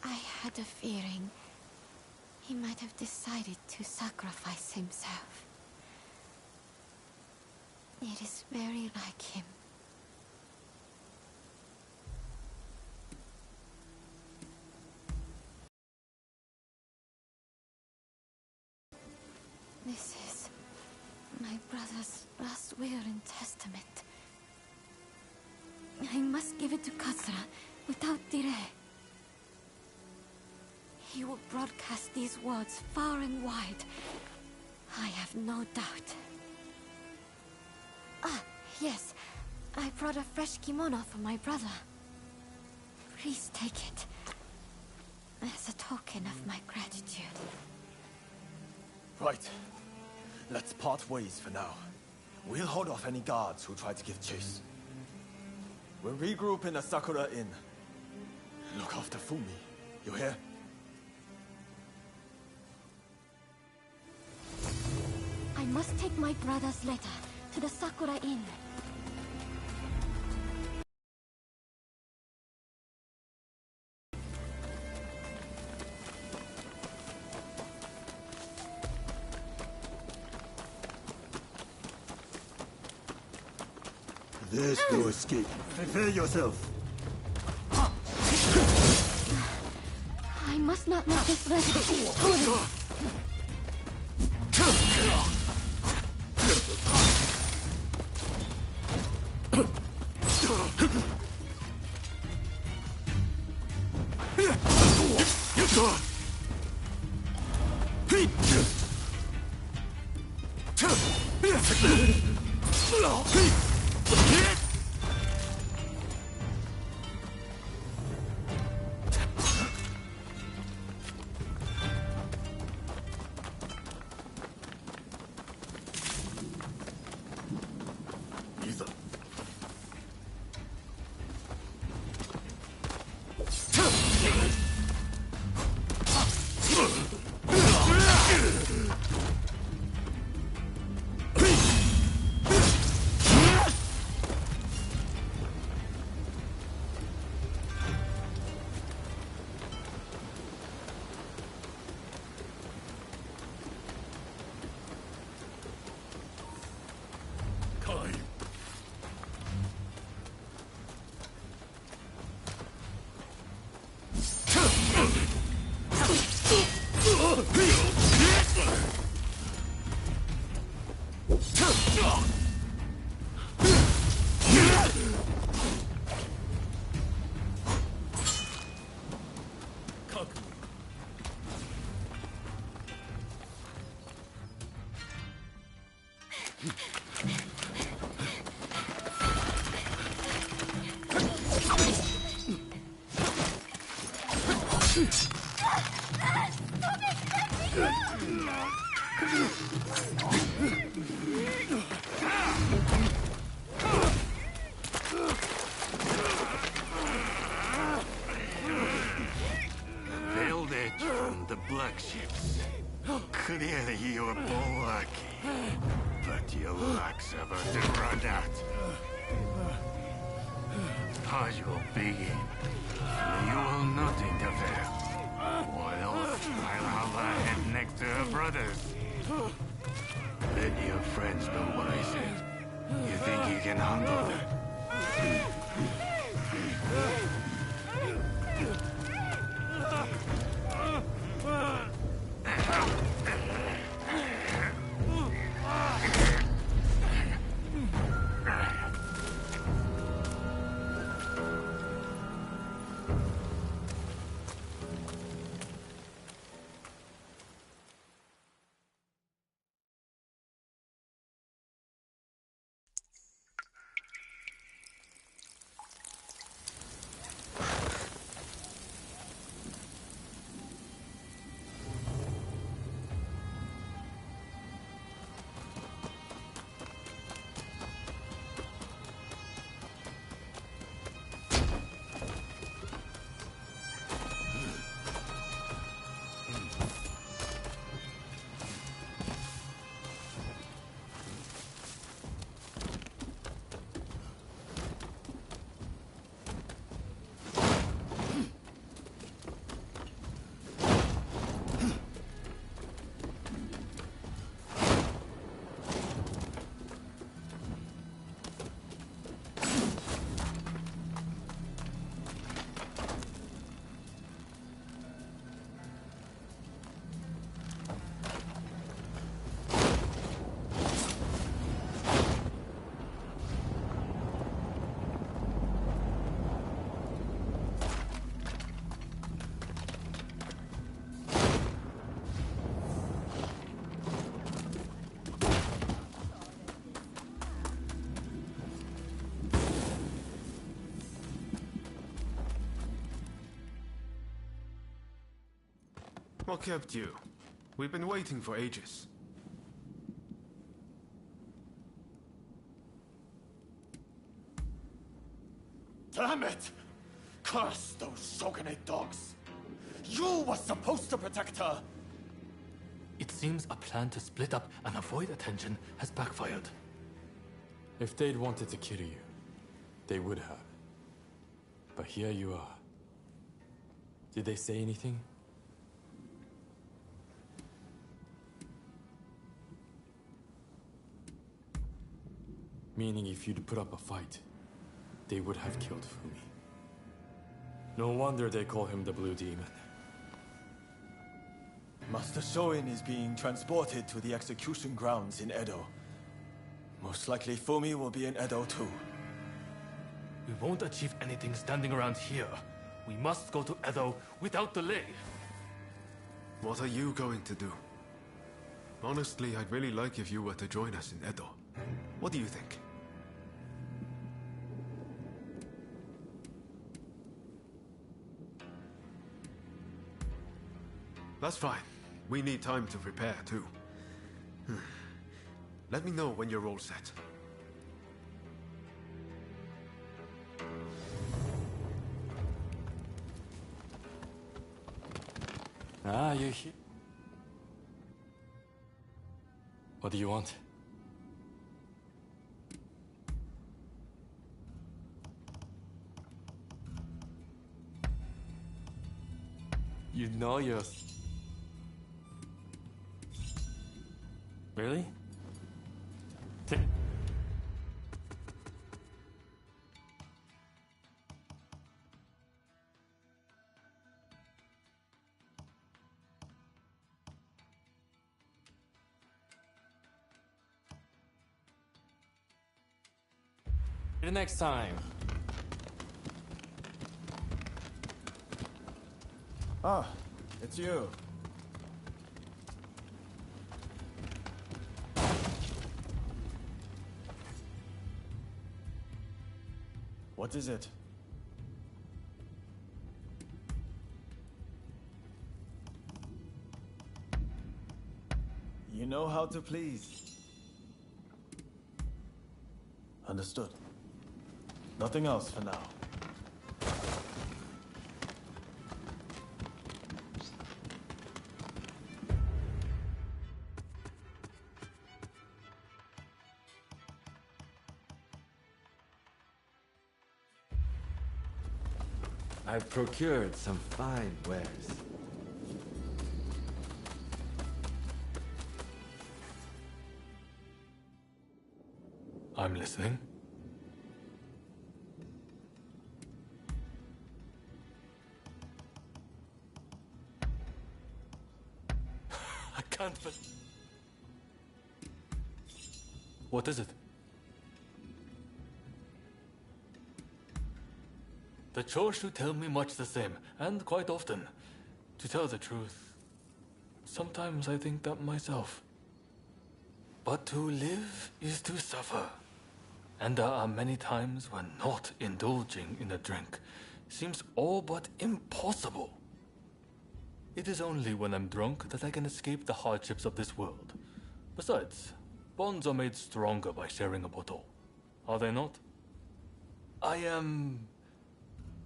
I had a feeling he might have decided to sacrifice himself. It is very like him. This is my brother's last will and testament. I must give it to Katsura without delay. He will broadcast these words far and wide. I have no doubt. Ah, yes. I brought a fresh kimono for my brother. Please take it. As a token of my gratitude. Right. Let's part ways for now. We'll hold off any guards who try to give chase. We'll regroup in the Sakura Inn. Look after Fumi. You hear? I must take my brother's letter to the Sakura Inn. There's no escape. Prepare yourself. I must not let this rest. Holy. Build it from the black ships. Clearly you are lucky, but your luck's about to run out. Pause will begin. You will not interfere. Or else I'll have her head next to her brothers. Let your friends know what I said. You think you can handle them? What kept you? We've been waiting for ages. Damn it! Curse those Shogunate dogs! You were supposed to protect her! It seems a plan to split up and avoid attention has backfired. If they'd wanted to kill you, they would have. But here you are. Did they say anything? Meaning if you'd put up a fight, they would have killed Fumi. No wonder they call him the Blue Demon. Master Shoin is being transported to the execution grounds in Edo. Most likely Fumi will be in Edo too. We won't achieve anything standing around here. We must go to Edo without delay. What are you going to do? Honestly, I'd really like if you were to join us in Edo. What do you think? That's fine. We need time to prepare, too. Let me know when you're all set. Ah, you're here. What do you want? You know you're... Really? See you next time. Ah, it's you. What is it? You know how to please. Understood. Nothing else for now. I've procured some fine wares. I'm listening. I can't but... What is it? The Choshu tell me much the same, and quite often. To tell the truth, sometimes I think that myself. But to live is to suffer. And there are many times when not indulging in a drink seems all but impossible. It is only when I'm drunk that I can escape the hardships of this world. Besides, bonds are made stronger by sharing a bottle. Are they not? I am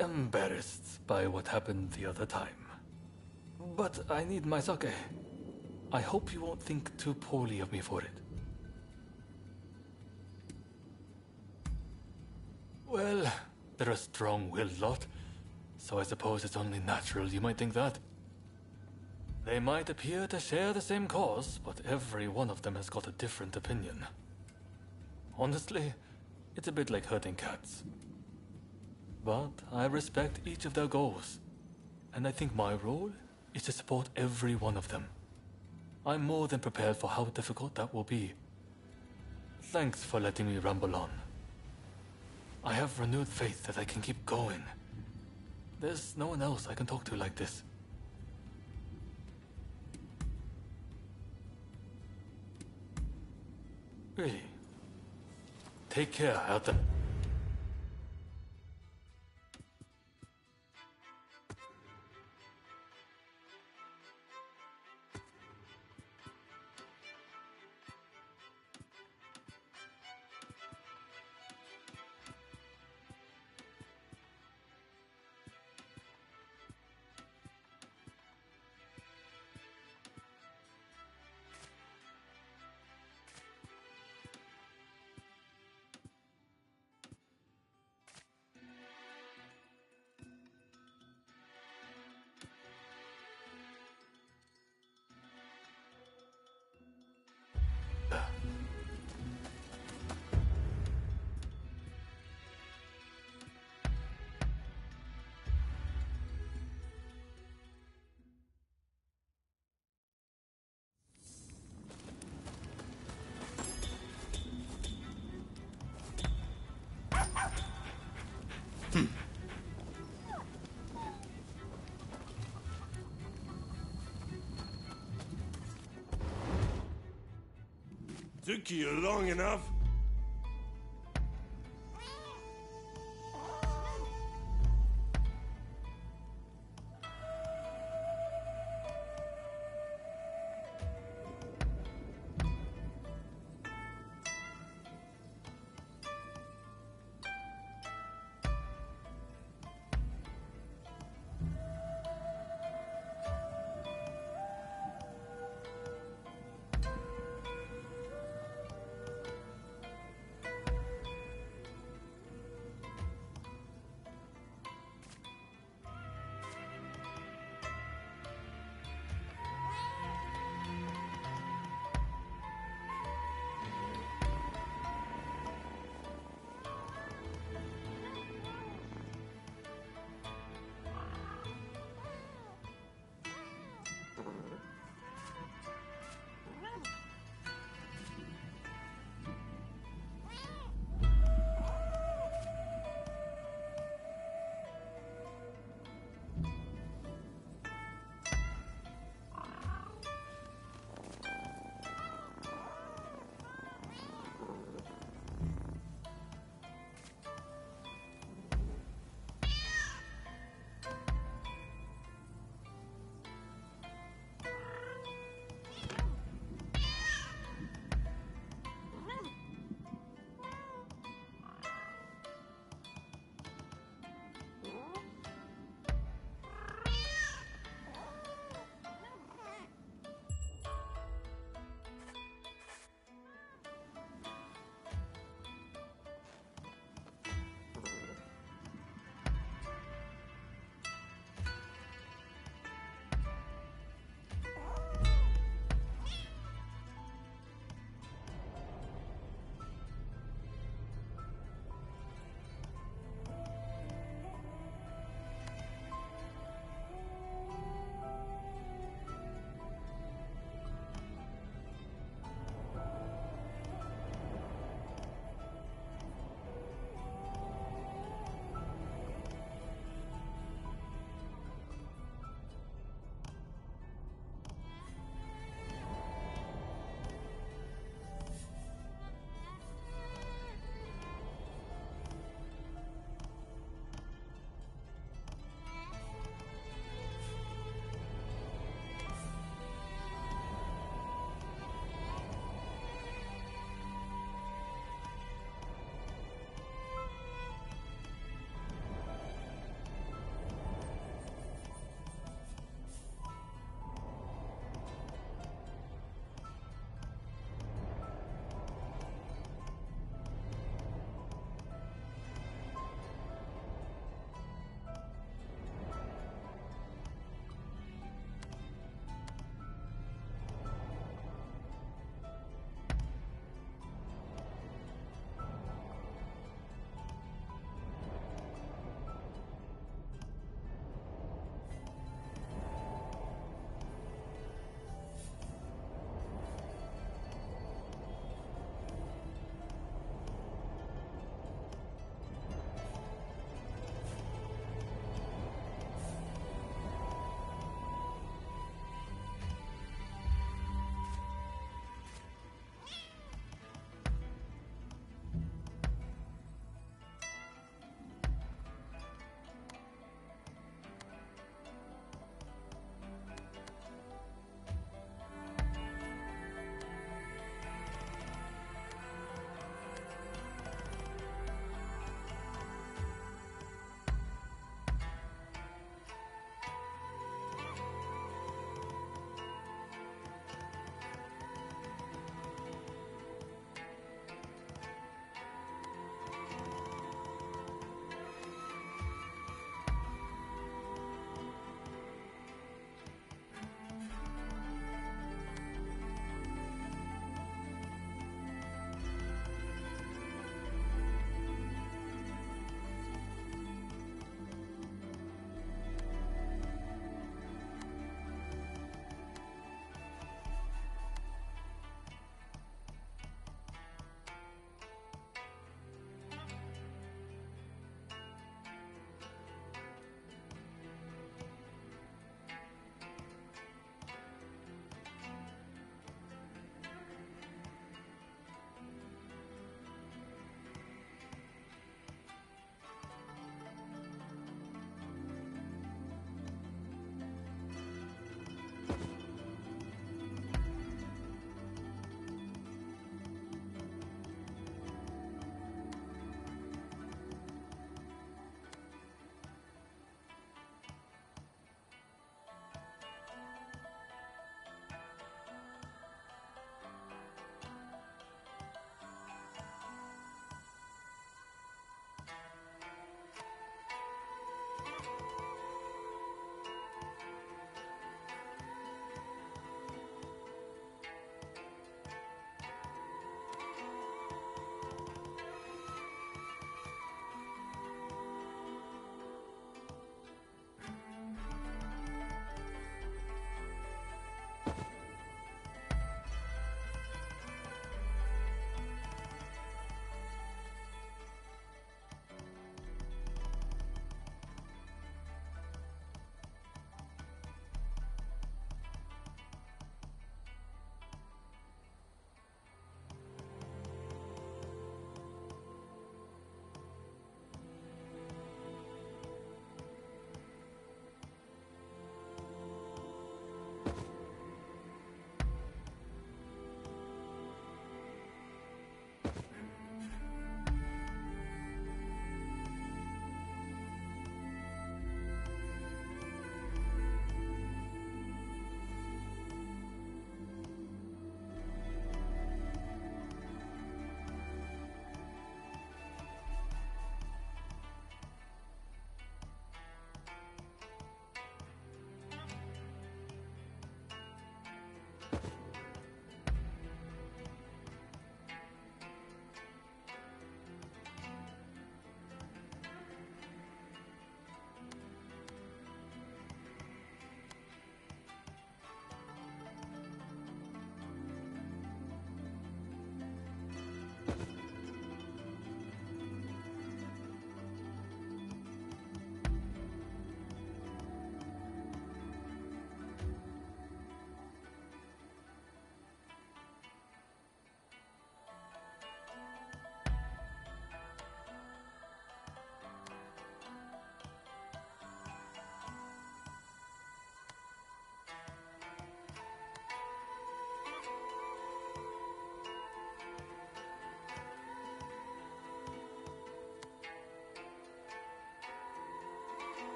embarrassed by what happened the other time. But I need my sake. I hope you won't think too poorly of me for it. Well, they're a strong-willed lot, so I suppose it's only natural you might think that. They might appear to share the same cause, but every one of them has got a different opinion. Honestly, it's a bit like herding cats. But I respect each of their goals, and I think my role is to support every one of them. I'm more than prepared for how difficult that will be. Thanks for letting me ramble on. I have renewed faith that I can keep going. There's no one else I can talk to like this. Really. Take care out there. Took you long enough.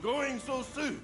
going so soon?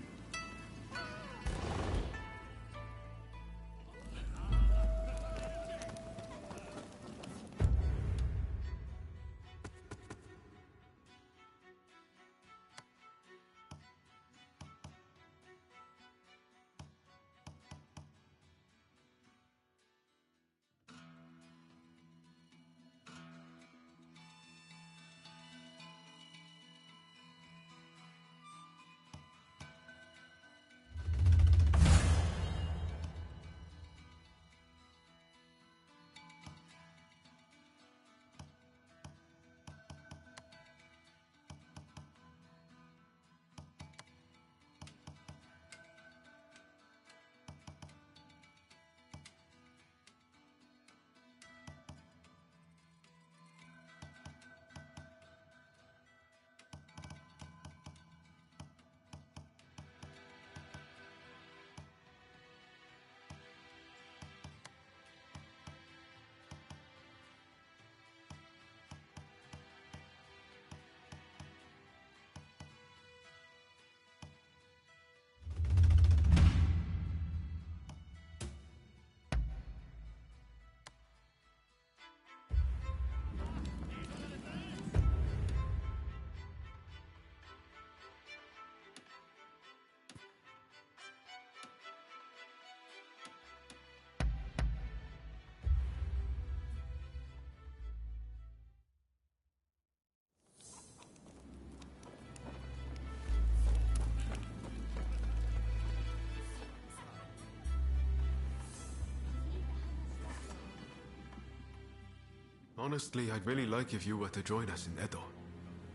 Honestly, I'd really like if you were to join us in Edo.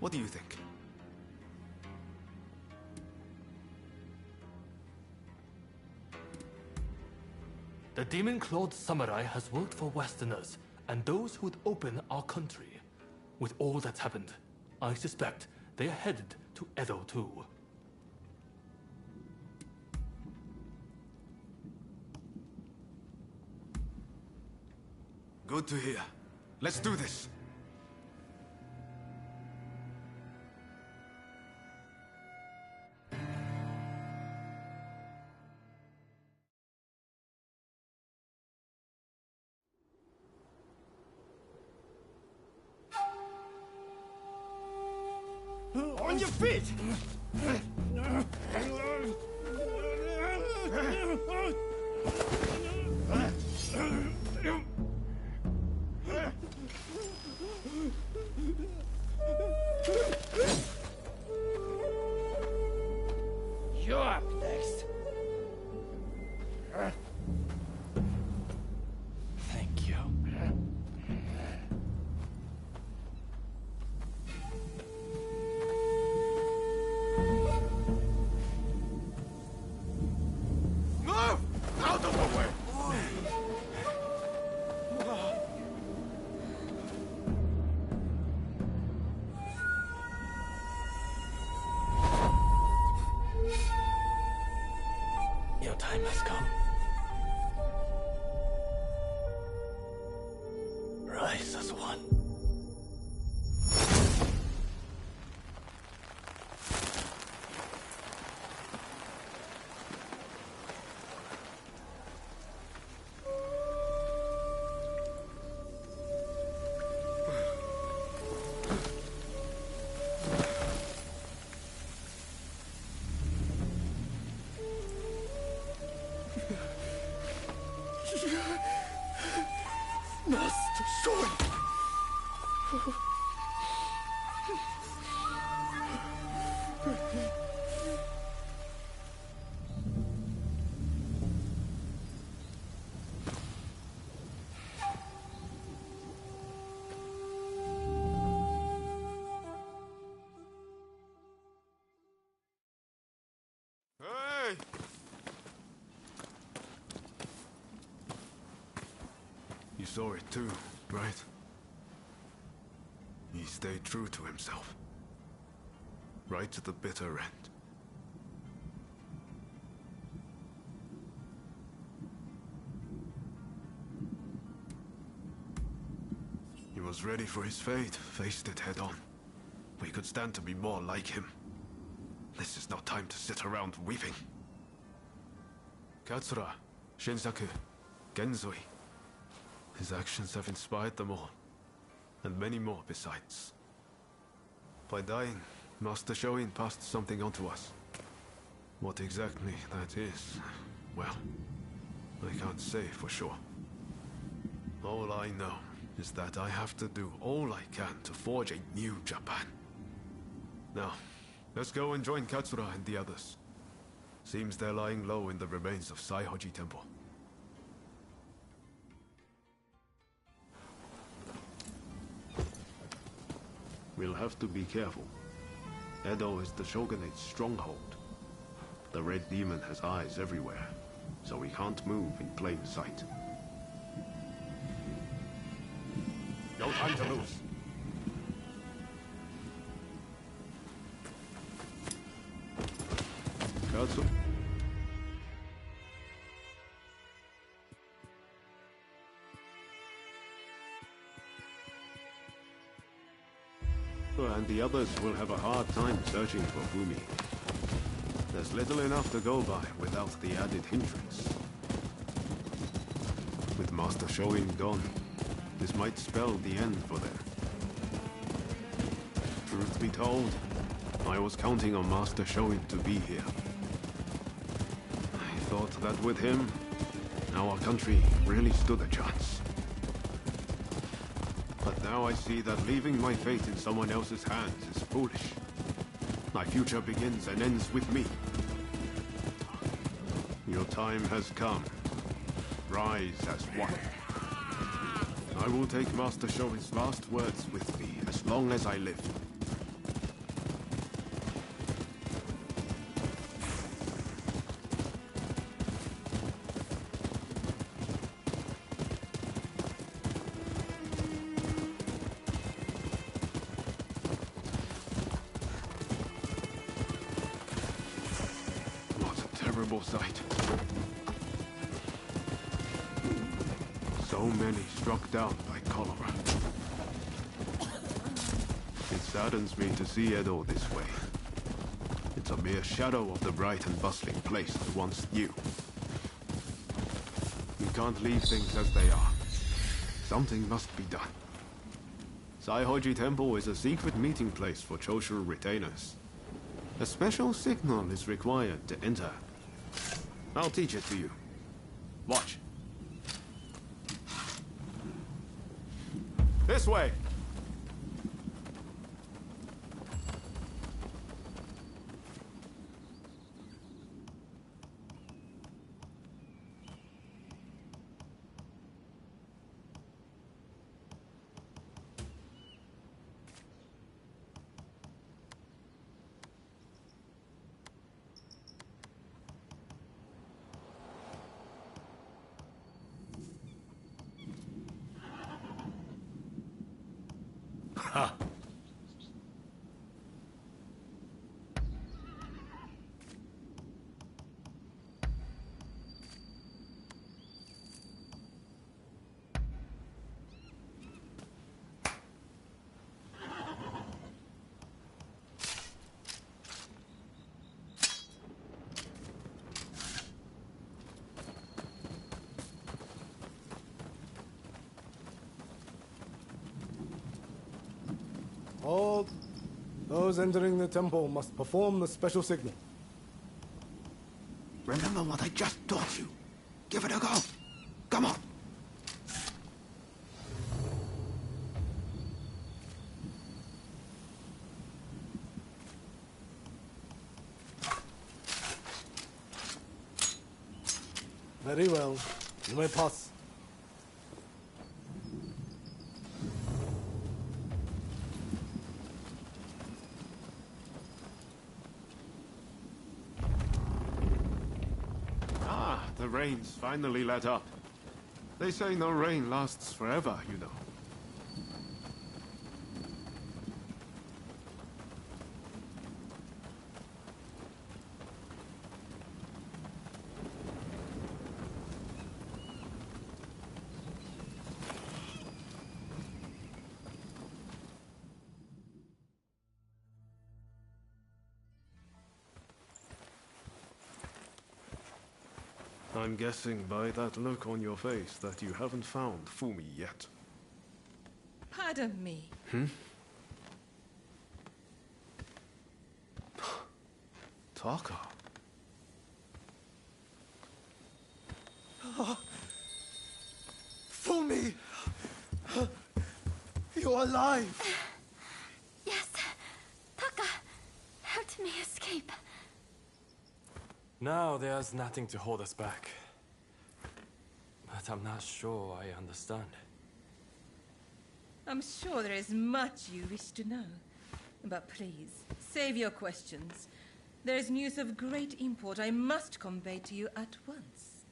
What do you think? The demon-clawed samurai has worked for Westerners and those who would open our country. With all that's happened, I suspect they are headed to Edo too. Good to hear. Let's do this. On your feet! You're up next. Thank you. Move! Out of the way! Your time has come. Rise as one. Master Sword! Hey! You saw it too, right? He stayed true to himself. Right to the bitter end. He was ready for his fate, faced it head on. We could stand to be more like him. This is no time to sit around weeping. Katsura, Shinsaku, Genzui. His actions have inspired them all, and many more besides. By dying, Master Shoin passed something on to us. What exactly that is, well, I can't say for sure. All I know is that I have to do all I can to forge a new Japan. Now, let's go and join Katsura and the others. Seems they're lying low in the remains of Saihoji Temple. We'll have to be careful. Edo is the Shogunate's stronghold. The Red Demon has eyes everywhere, so we can't move in plain sight. No time to lose. Katsu. And the others will have a hard time searching for Fumi. There's little enough to go by without the added hindrance. With Master Shoin gone, this might spell the end for them. Truth be told, I was counting on Master Shoin to be here. I thought that with him, our country really stood a chance. But now I see that leaving my fate in someone else's hands is foolish. My future begins and ends with me. Your time has come. Rise as one. I will take Master Shoin's last words with me as long as I live. Sight. So many struck down by cholera. It saddens me to see Edo this way. It's a mere shadow of the bright and bustling place I once knew. We can't leave things as they are. Something must be done. Saihoji Temple is a secret meeting place for Choshu retainers. A special signal is required to enter. I'll teach it to you. Watch. This way! Ha! All those entering the temple must perform the special signal. Remember what I just taught you. Give it a go. Come on. Very well. You may pass. The rain's finally let up. They say no rain lasts forever, you know. I'm guessing by that look on your face that you haven't found Fumi yet. Pardon me. Taka. Fumi! You're alive! Yes. Taka helped me escape. Now there's nothing to hold us back. But I'm not sure I understand. I'm sure there is much you wish to know. But please, save your questions. There is news of great import I must convey to you at once.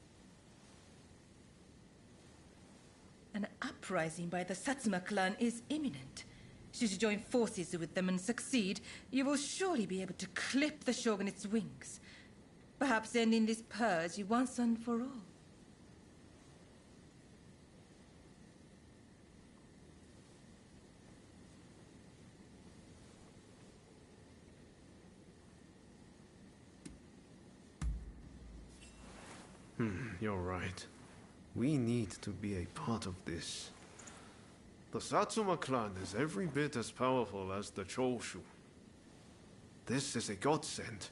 An uprising by the Satsuma clan is imminent. Should you join forces with them and succeed, you will surely be able to clip the shogunate's wings. Perhaps ending this purge once and for all. You're right. We need to be a part of this. The Satsuma clan is every bit as powerful as the Choshu. This is a godsend.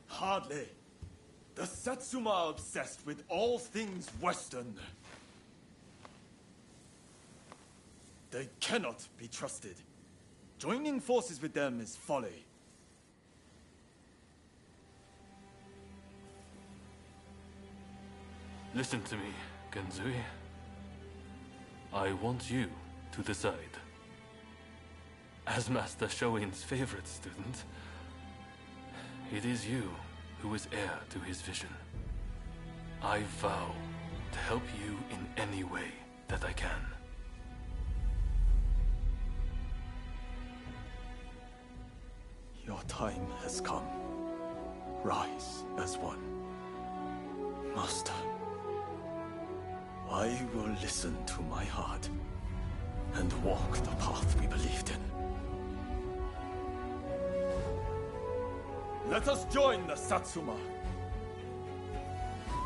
Hardly. The Satsuma are obsessed with all things Western. They cannot be trusted. Joining forces with them is folly. Listen to me, Genzui. I want you to decide. As Master Shoin's favorite student, it is you who is heir to his vision. I vow to help you in any way that I can. Your time has come. Rise as one. Master, I will listen to my heart and walk the path we believed in. Let us join the Satsuma.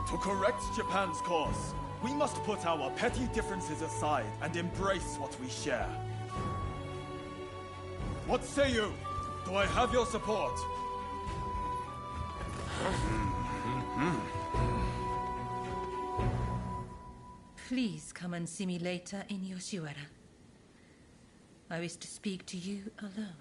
To correct Japan's course, we must put our petty differences aside and embrace what we share. What say you? Do I have your support? Please come and see me later in Yoshiwara. I wish to speak to you alone.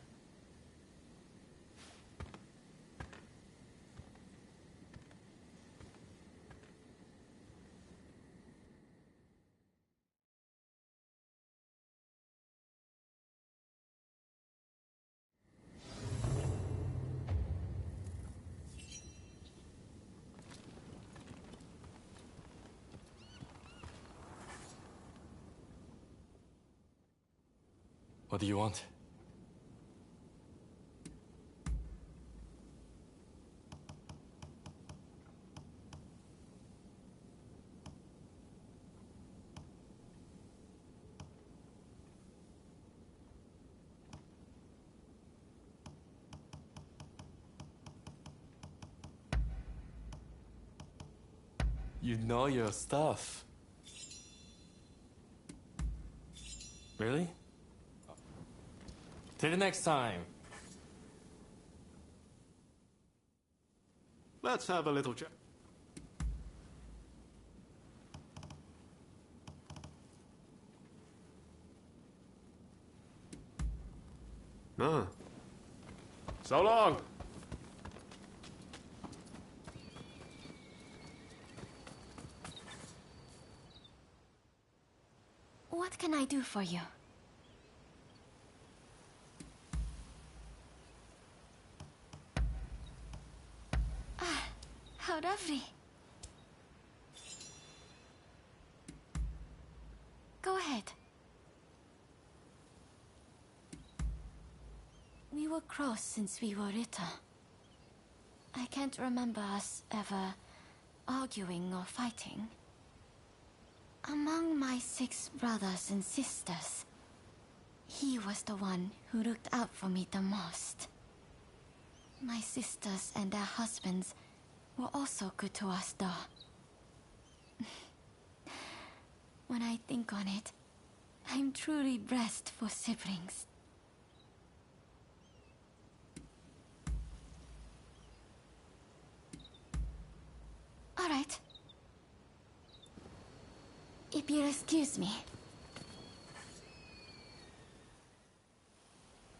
What do you want? You know your stuff. Really? Till the next time. Let's have a little chat. So long! What can I do for you? Ah, how lovely. Go ahead. We were close since we were little. I can't remember us ever arguing or fighting. Among my 6 brothers and sisters, he was the one who looked out for me the most. My sisters and their husbands were also good to us, though. When I think on it, I'm truly blessed for siblings. All right. If you'll excuse me.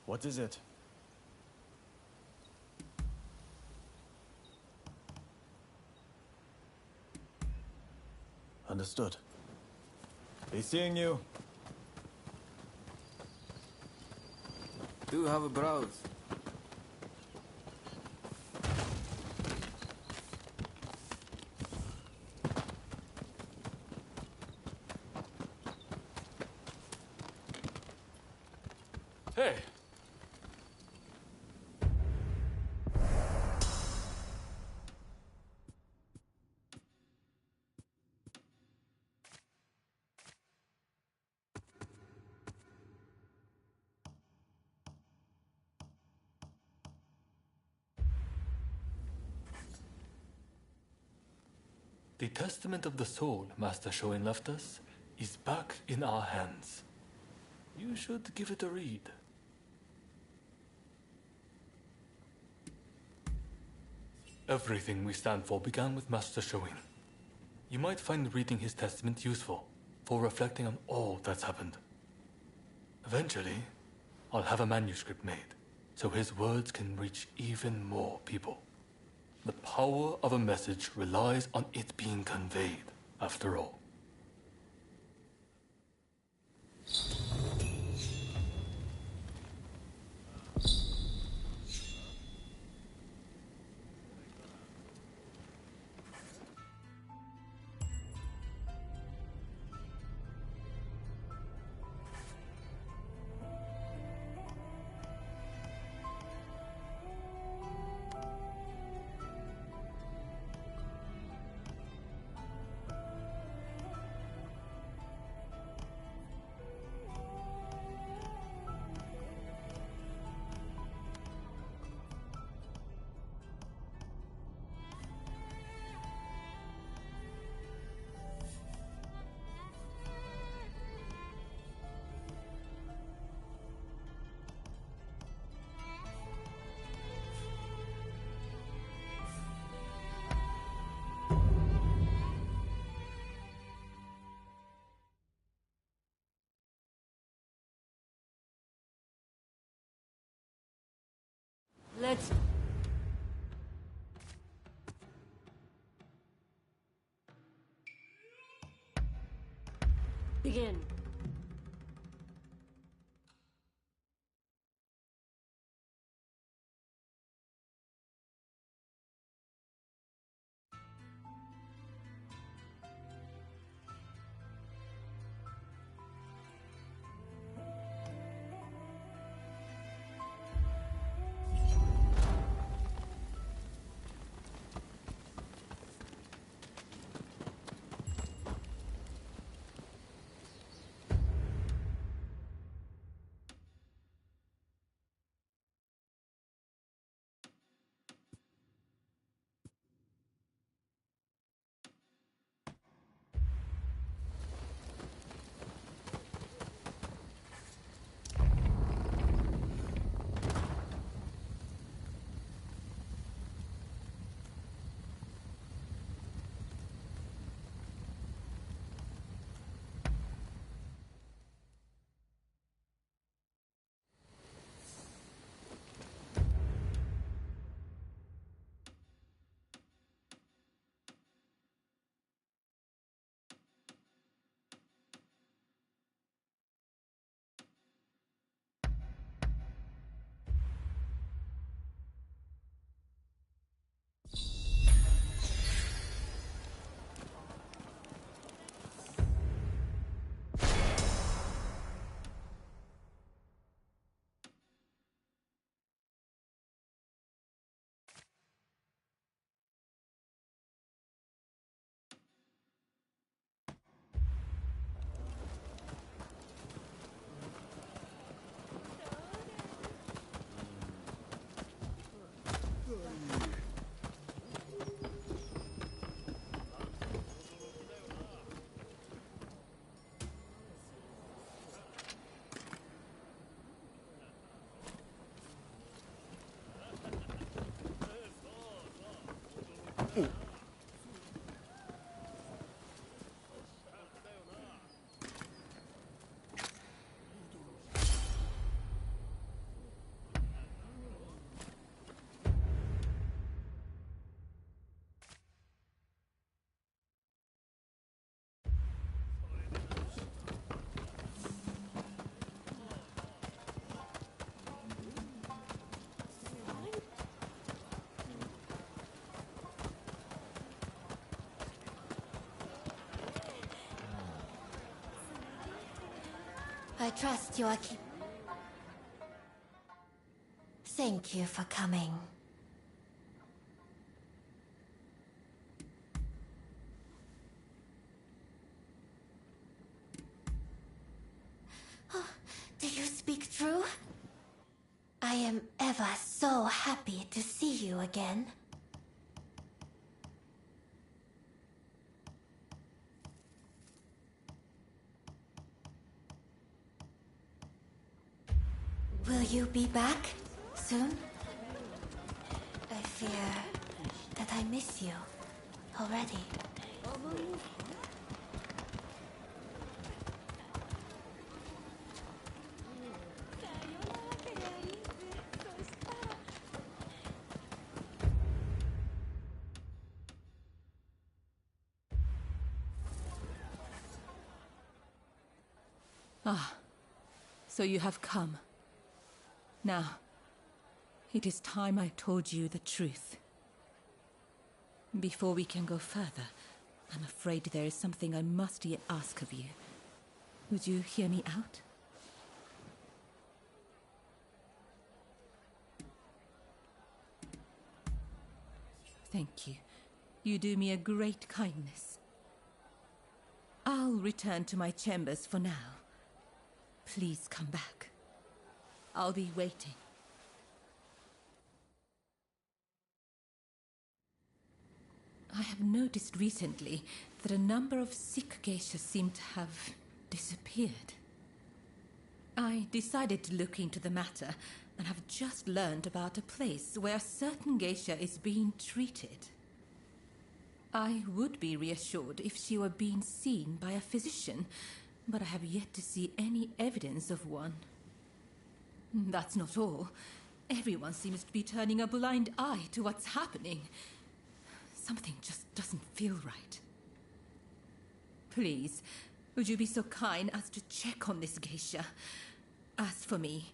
What is it? Understood. Be seeing you. Do have a browse. Hey! The testament of the soul Master Shoin left us is back in our hands. You should give it a read. Everything we stand for began with Master Shoin. You might find reading his testament useful for reflecting on all that's happened. Eventually, I'll have a manuscript made so his words can reach even more people. The power of a message relies on it being conveyed, after all. Let's... begin. I trust you are Thank you for coming. Do you speak true? I am ever so happy to see you again. Will you be back soon? I fear that I miss you already. Ah, so you have come. Now, it is time I told you the truth. Before we can go further, I'm afraid there is something I must yet ask of you. Would you hear me out? Thank you. You do me a great kindness. I'll return to my chambers for now. Please come back. I'll be waiting. I have noticed recently that a number of Sikh geishas seem to have disappeared. I decided to look into the matter and have just learned about a place where a certain geisha is being treated. I would be reassured if she were being seen by a physician, but I have yet to see any evidence of one. That's not all. Everyone seems to be turning a blind eye to what's happening. Something just doesn't feel right. Please, would you be so kind as to check on this geisha? As for me,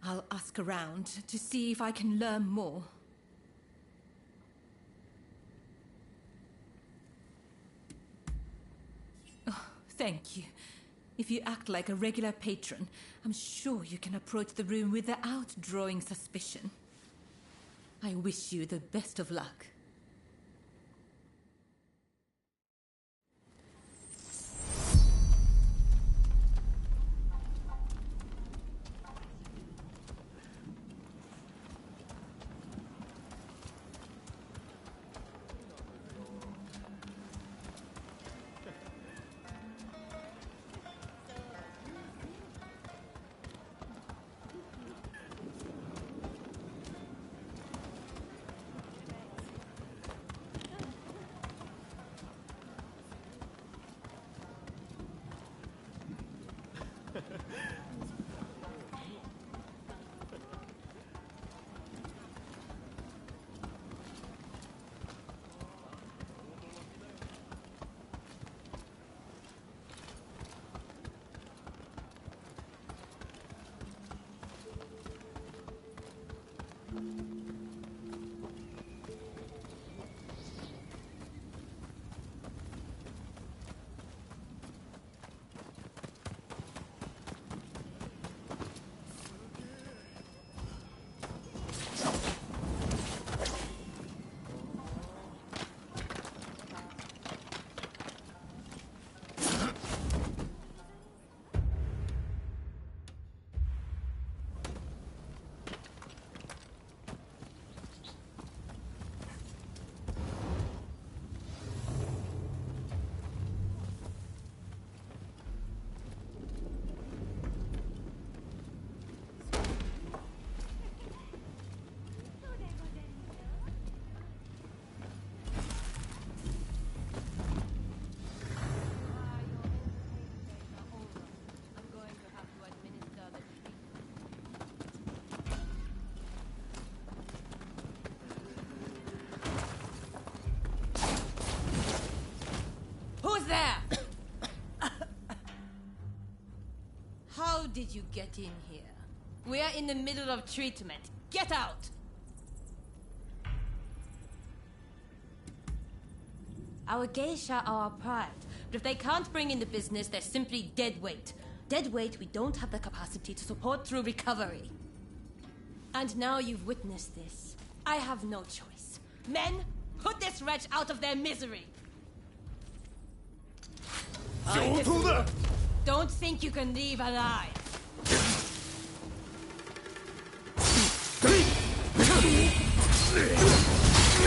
I'll ask around to see if I can learn more. Oh, thank you. If you act like a regular patron, I'm sure you can approach the room without drawing suspicion. I wish you the best of luck. Who's there? How did you get in here? We are in the middle of treatment. Get out! Our geisha are our pride, but if they can't bring in the business, they're simply dead weight. dead weight we don't have the capacity to support through recovery. And now you've witnessed this. I have no choice. Men, put this wretch out of their misery! Don't think you can leave alive.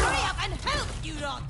Hurry up and help, you lot!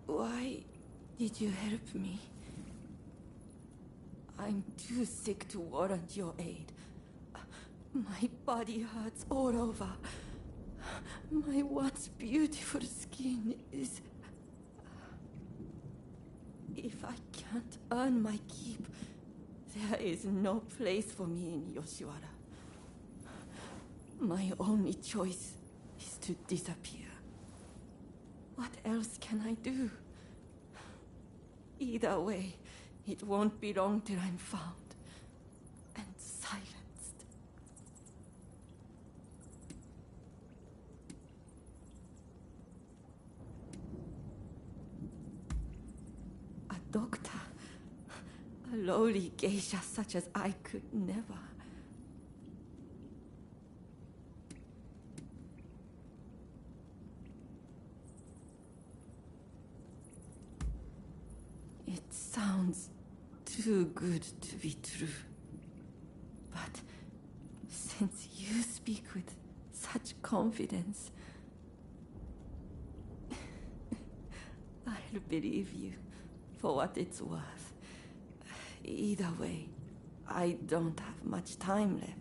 Why did you help me? I'm too sick to warrant your aid. My body hurts all over. My once beautiful skin is... If I can't earn my keep, there is no place for me in Yoshiwara. My only choice is to disappear. What else can I do? Either way, it won't be long till I'm found and silenced. A doctor, a lowly geisha such as I could never. It sounds too good to be true. But since you speak with such confidence, I'll believe you for what it's worth. Either way, I don't have much time left.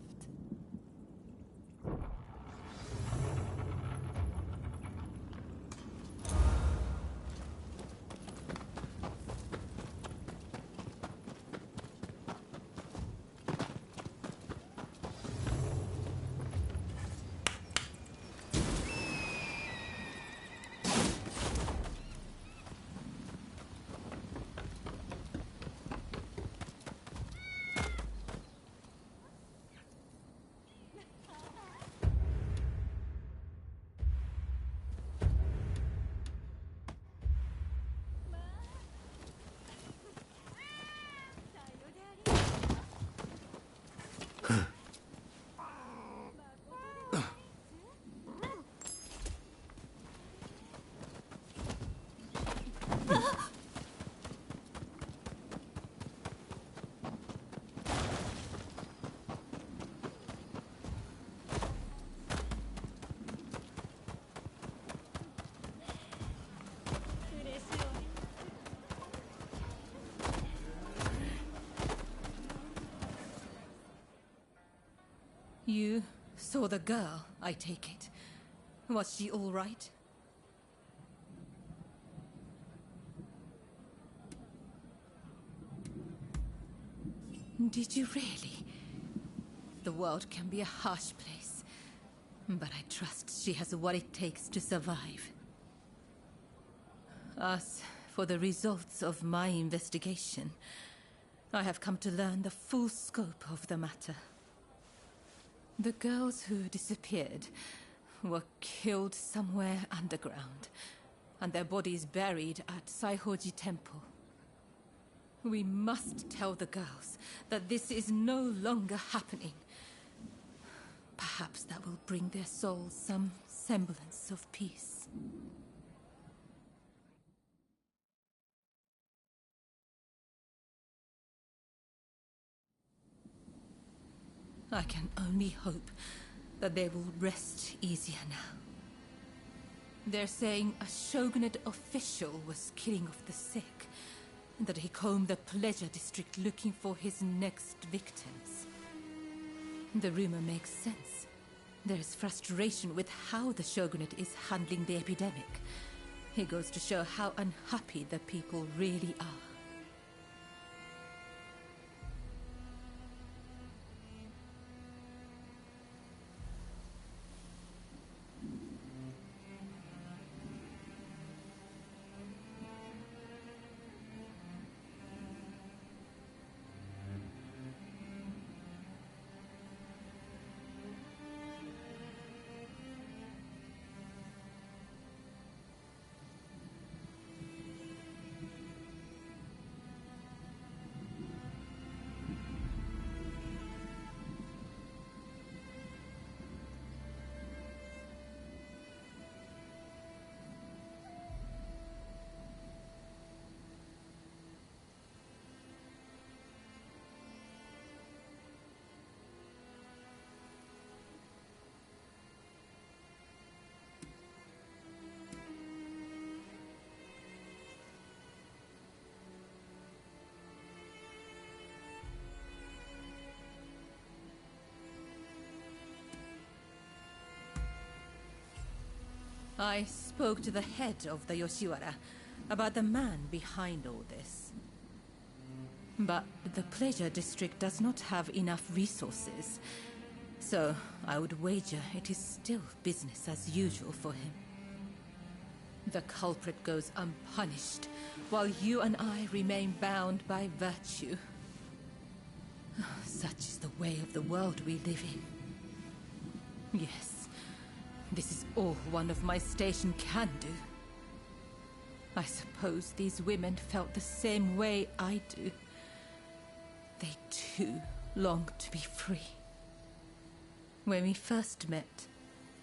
You saw the girl, I take it. Was she all right? Did you really? The world can be a harsh place, but I trust she has what it takes to survive. As for the results of my investigation, I have come to learn the full scope of the matter. The girls who disappeared were killed somewhere underground, and their bodies buried at Saihoji Temple. We must tell the girls that this is no longer happening. Perhaps that will bring their souls some semblance of peace. I can only hope that they will rest easier now. They're saying a shogunate official was killing off the sick, and that he combed the pleasure district looking for his next victims. The rumor makes sense. There's frustration with how the shogunate is handling the epidemic. It goes to show how unhappy the people really are. I spoke to the head of the Yoshiwara about the man behind all this. But the pleasure district does not have enough resources, so I would wager it is still business as usual for him. The culprit goes unpunished, while you and I remain bound by virtue. Such is the way of the world we live in. Yes. This is all one of my station can do. I suppose these women felt the same way I do. They too long to be free. When we first met,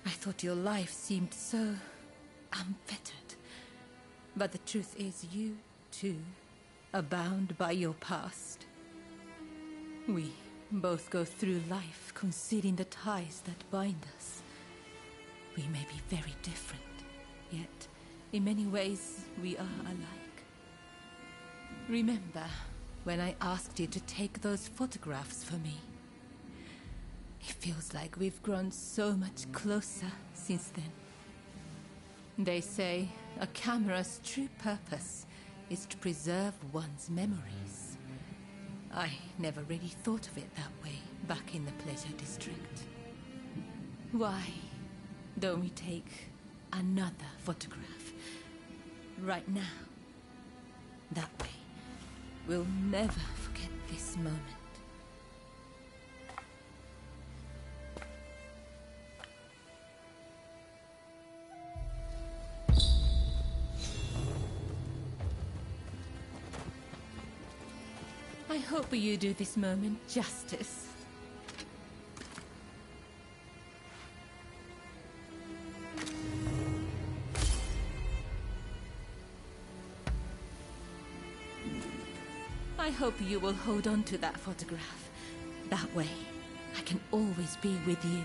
I thought your life seemed so unfettered. But the truth is you, too, are bound by your past. We both go through life concealing the ties that bind us. We may be very different, yet in many ways we are alike. Remember when I asked you to take those photographs for me? It feels like we've grown so much closer since then. They say a camera's true purpose is to preserve one's memories. I never really thought of it that way back in the Pleasure District. Why don't we take another photograph right now? That way, we'll never forget this moment. I hope you do this moment justice. I hope you will hold on to that photograph. That way, I can always be with you.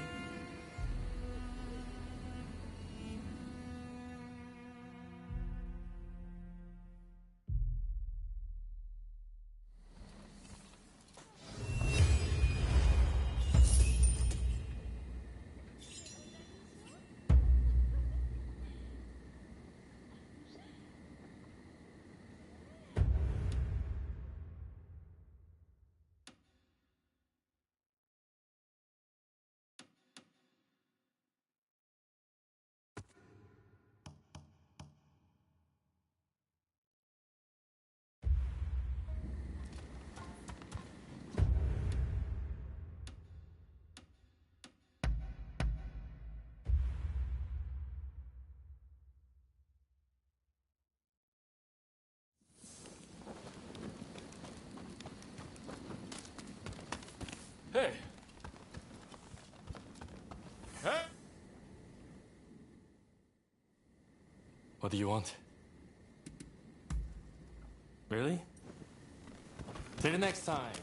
Hey! Hey! What do you want? Really? Till the next time.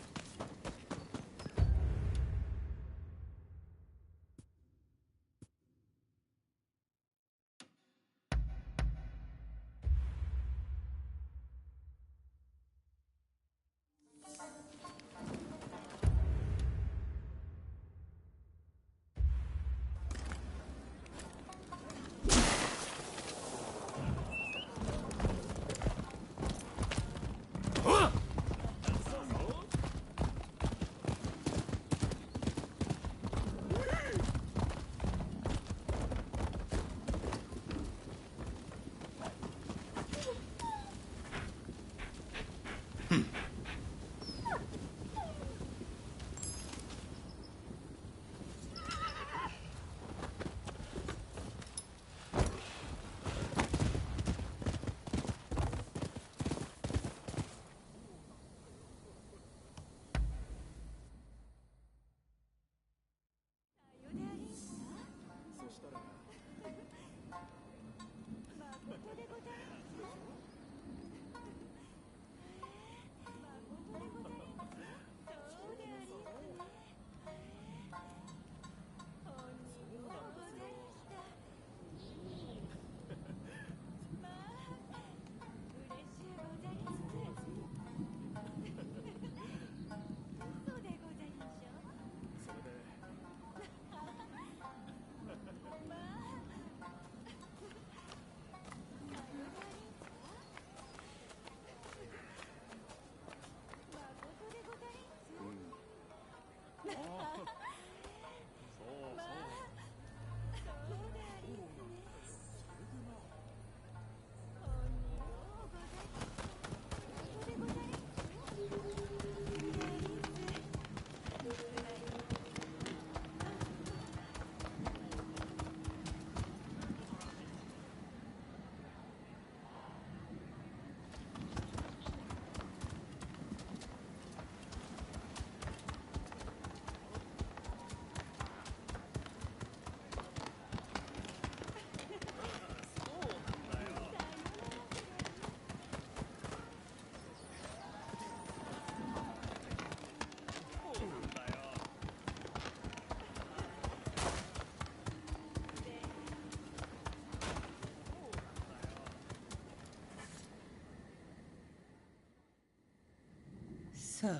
So,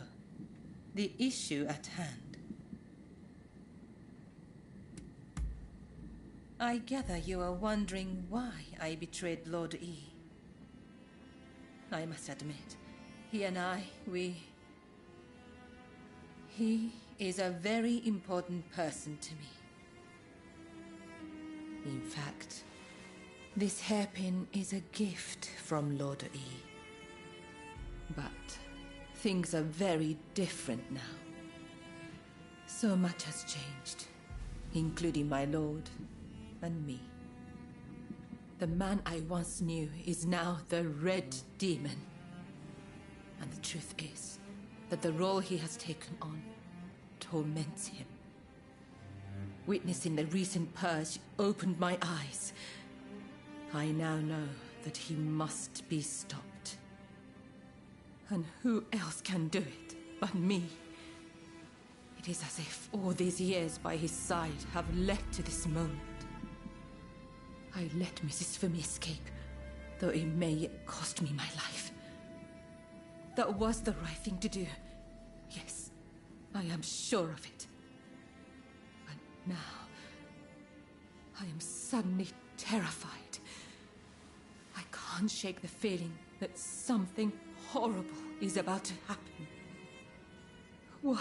the issue at hand. I gather you are wondering why I betrayed Lord E. I must admit, he and I, He is a very important person to me. In fact, this hairpin is a gift from Lord E. But things are very different now. So much has changed, including my lord and me. The man I once knew is now the Red Demon. And the truth is that the role he has taken on torments him. Witnessing the recent purge opened my eyes. I now know that he must be stopped. And who else can do it but me? It is as if all these years by his side have led to this moment. I let Mrs. Fumi escape, though it may yet cost me my life. That was the right thing to do. Yes, I am sure of it. But now, I am suddenly terrified. I can't shake the feeling that something horrible is about to happen. What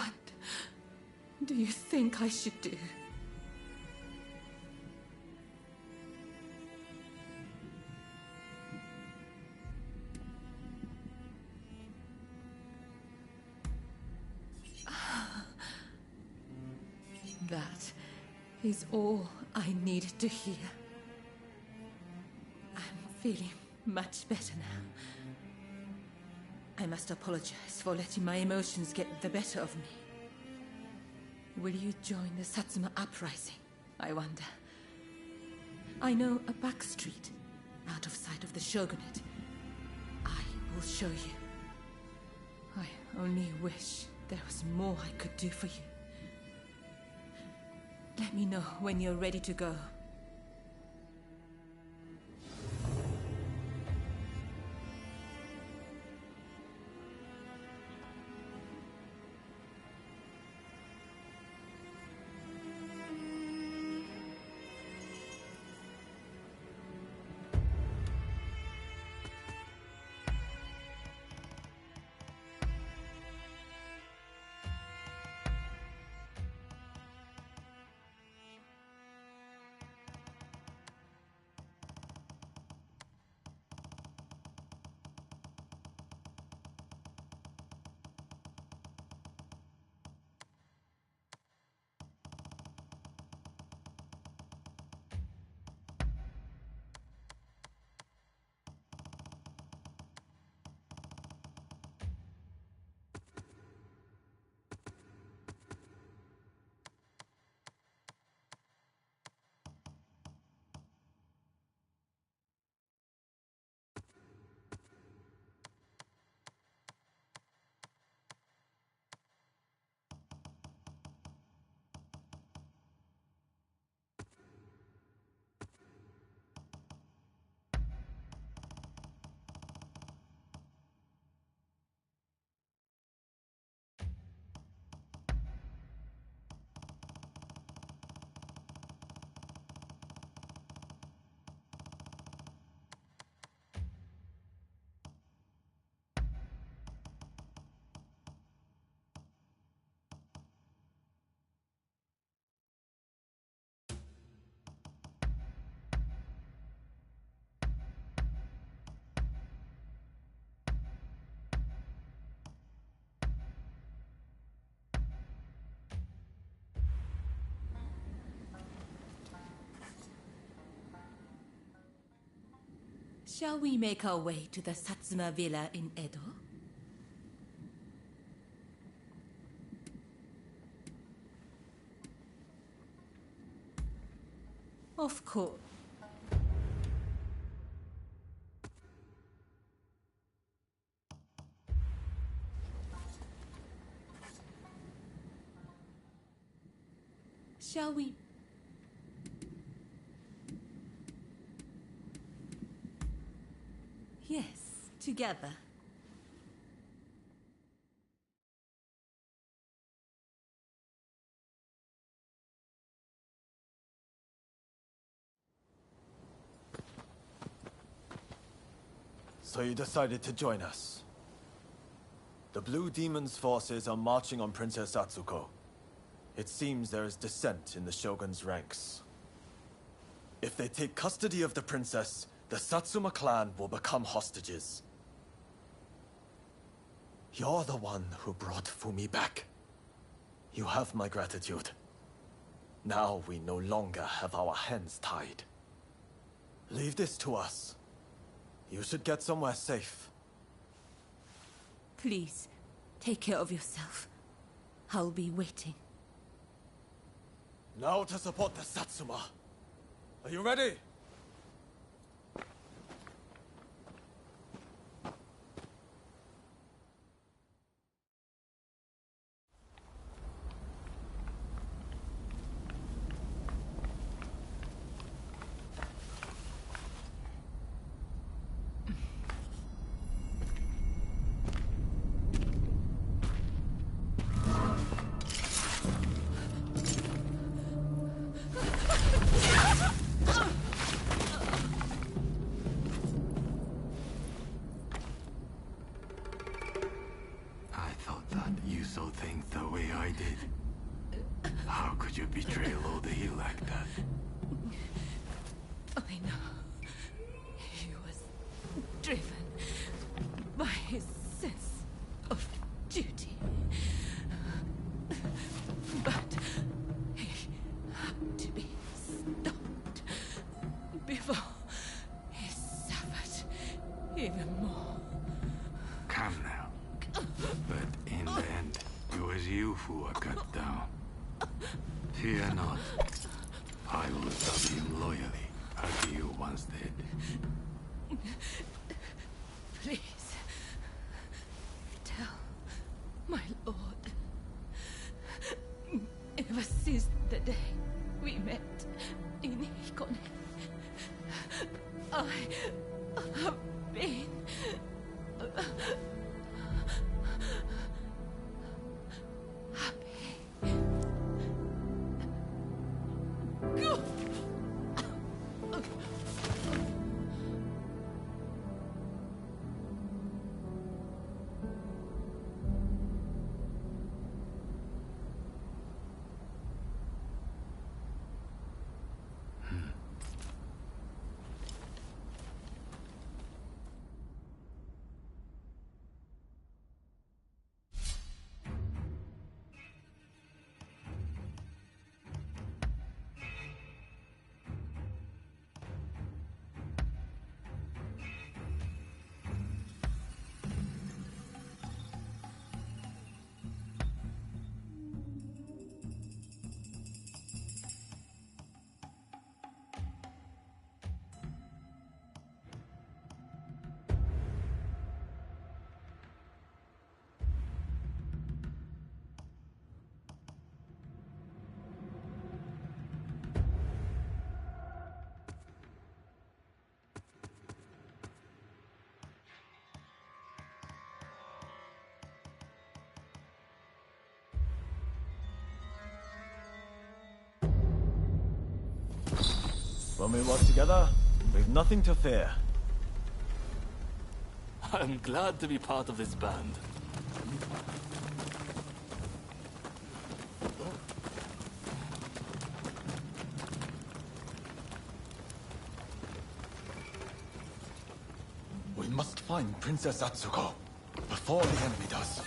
do you think I should do? That is all I needed to hear. I'm feeling much better now. I must apologize for letting my emotions get the better of me. Will you join the Satsuma uprising, I wonder? I know a back street, out of sight of the shogunate. I will show you. I only wish there was more I could do for you. Let me know when you're ready to go. Shall we make our way to the Satsuma Villa in Edo? Of course. Shall we? Yes, together. So you decided to join us. The Blue Demon's forces are marching on Princess Atsuko. It seems there is dissent in the Shogun's ranks. If they take custody of the princess, the Satsuma clan will become hostages. You're the one who brought Fumi back. You have my gratitude. Now we no longer have our hands tied. Leave this to us. You should get somewhere safe. Please, take care of yourself. I'll be waiting. Now to support the Satsuma. Are you ready? Fear not. I will serve him loyally, as you once did. Please, tell my lord. Ever since the day we met in Hikone, I have been When we work together, we've nothing to fear. I'm glad to be part of this band. We must find Princess Atsuko before the enemy does.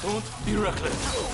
Don't be reckless.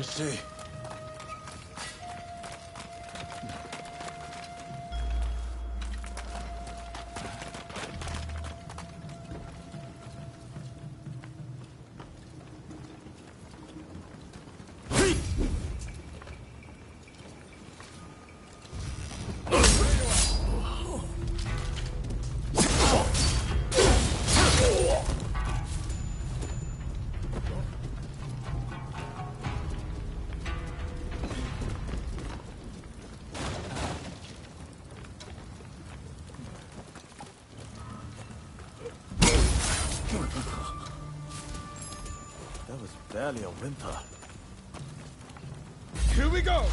see. That was barely a whimper. Here we go!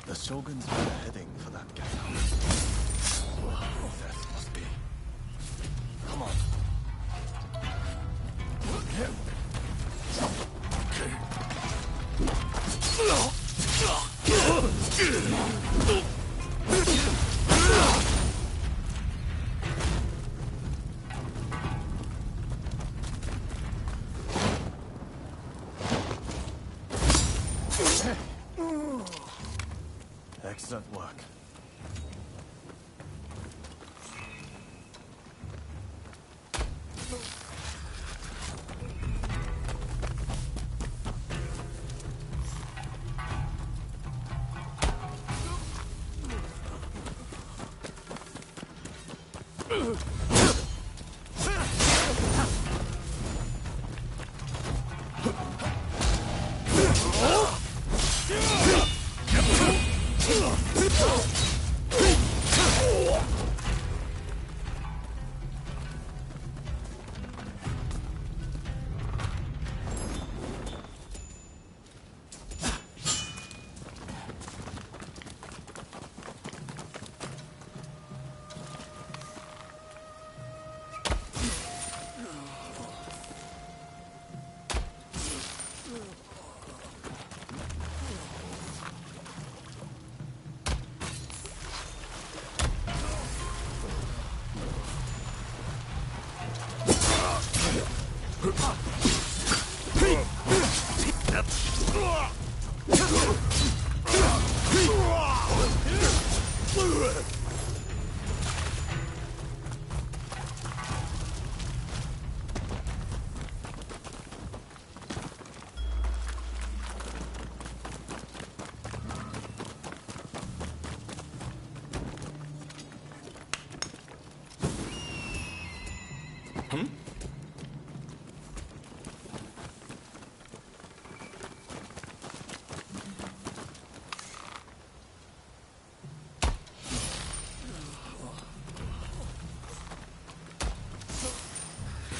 The Shogun's heading for that gap. That must be. Come on. Excellent work.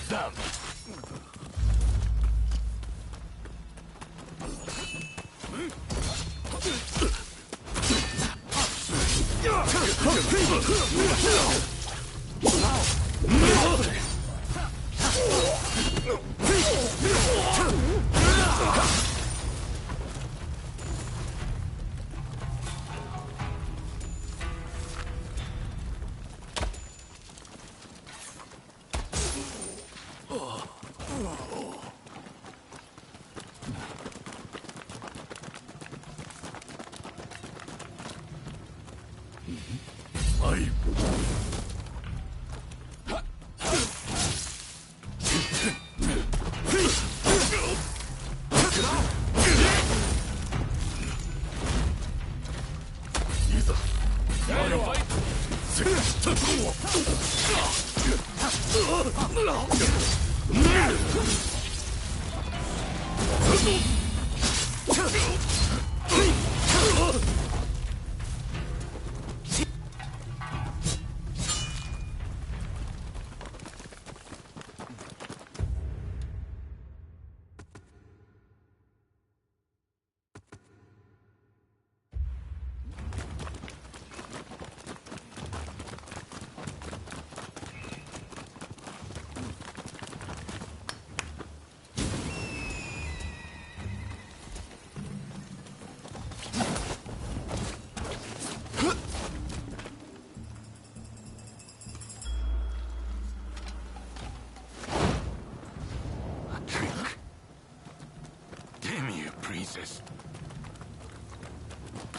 Down.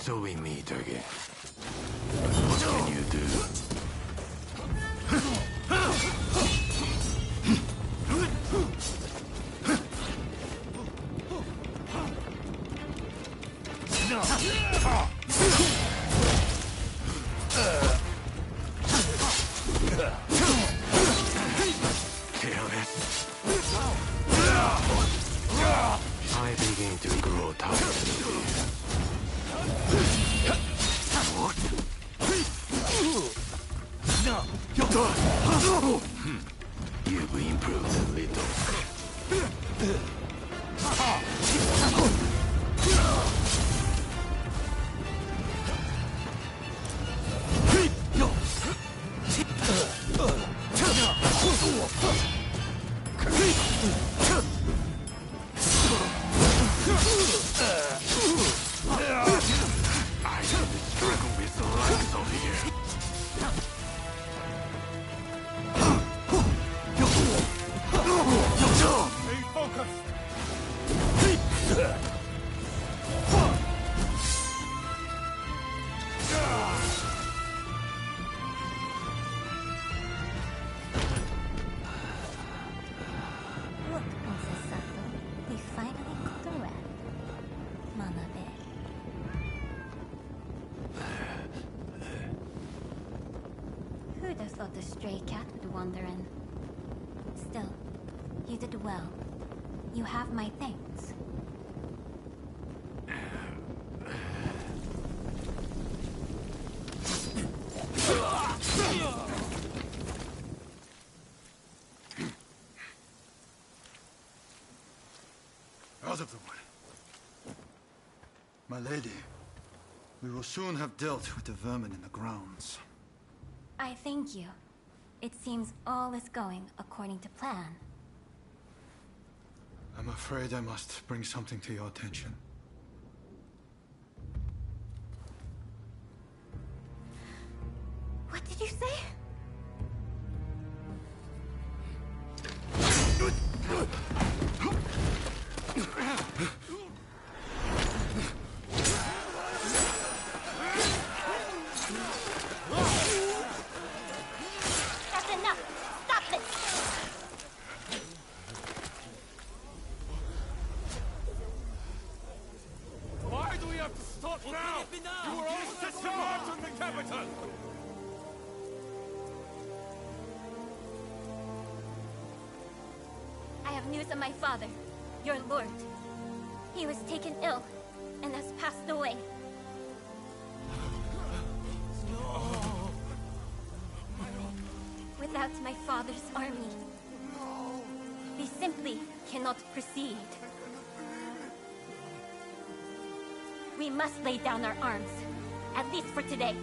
So we meet again. What can you do? I begin to grow tired of you. What? You've improved a little. I struggle with the lights over here. Stay focused! Look, Princess Sato. They finally got a rat. Manabe. Who'd have thought a stray cat would wander in? Still, you did well. You have my thanks. Out of the way. My lady, we will soon have dealt with the vermin in the grounds. I thank you. It seems all is going according to plan. I'm afraid I must bring something to your attention. What did you say? You were all set to march on the capital! I have news of my father, your lord. He was taken ill and has passed away. Without my father's army, we simply cannot proceed. We must lay down our arms, at least for today.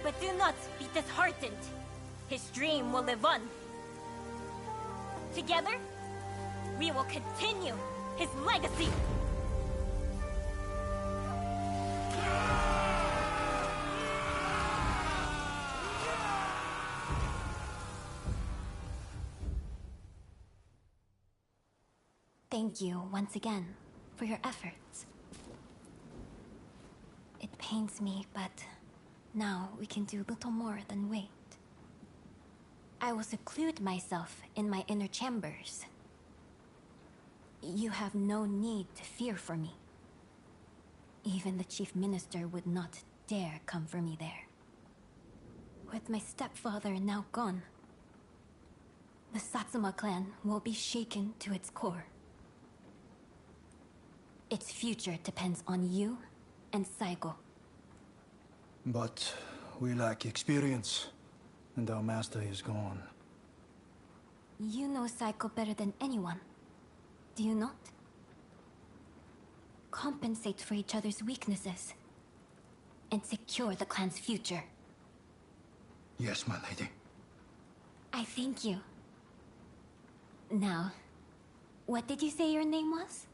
But do not be disheartened. His dream will live on. Together, we will continue his legacy. Thank you once again for your efforts. It pains me, but now we can do little more than wait. I will seclude myself in my inner chambers. You have no need to fear for me. Even the chief minister would not dare come for me there. With my stepfather now gone, the Satsuma clan will be shaken to its core. Its future depends on you and Saigo. But we lack experience, and our master is gone. You know Saigo better than anyone, do you not? Compensate for each other's weaknesses, and secure the clan's future. Yes, my lady. I thank you. Now, what did you say your name was?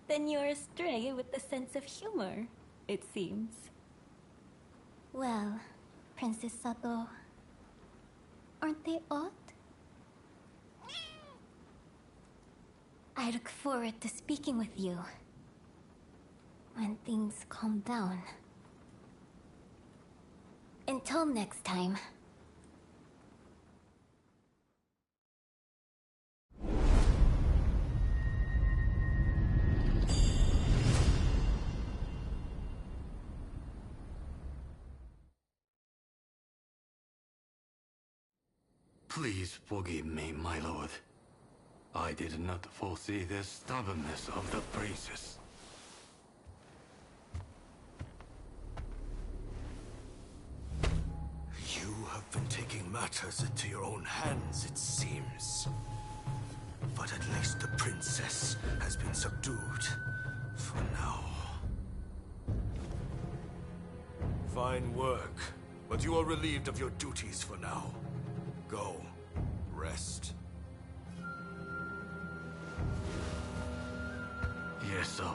Then you're a stray with a sense of humor, it seems. Well, Princess Sato, aren't they odd? I look forward to speaking with you when things calm down. Until next time. Please forgive me, my lord. I did not foresee the stubbornness of the princess. You have been taking matters into your own hands, it seems. But at least the princess has been subdued. For now. Fine work. But you are relieved of your duties for now. Go. Rest. Yes, sir.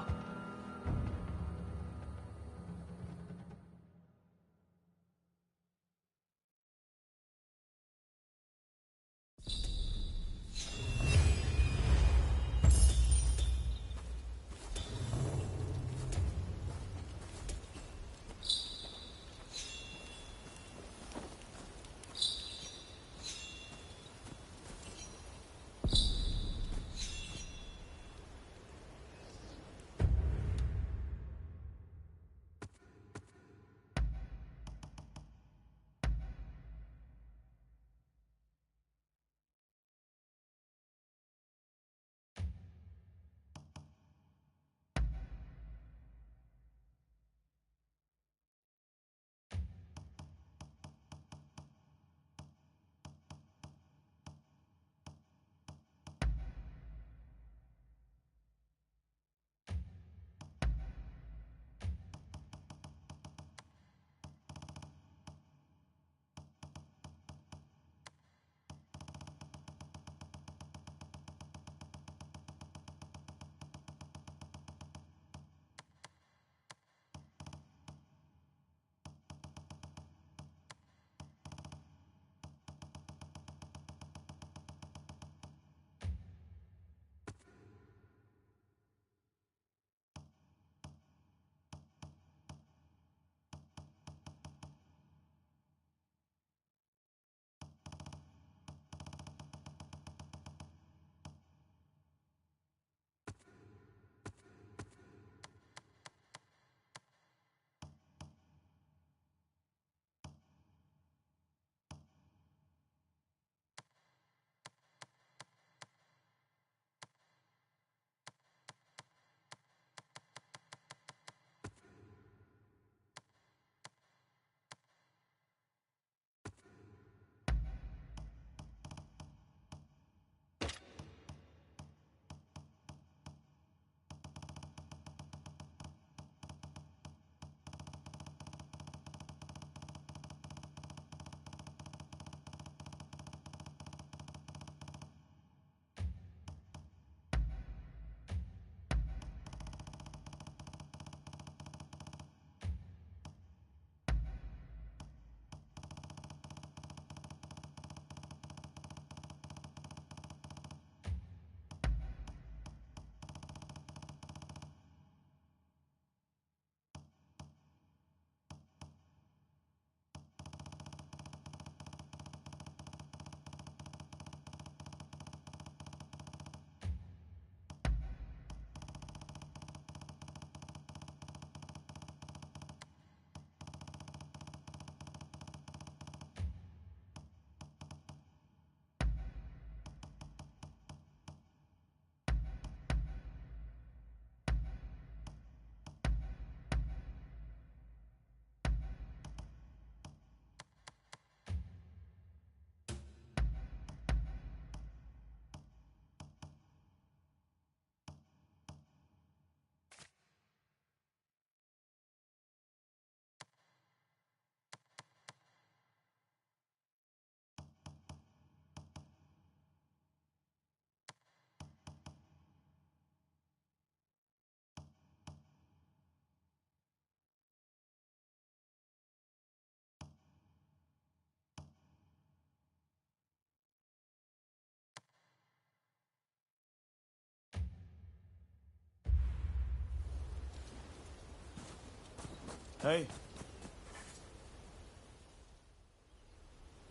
Hey.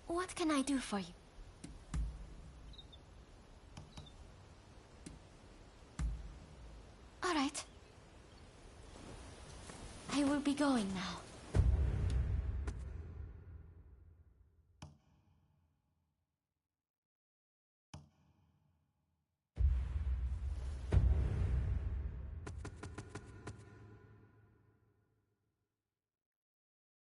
What can I do for you? All right. I will be going now.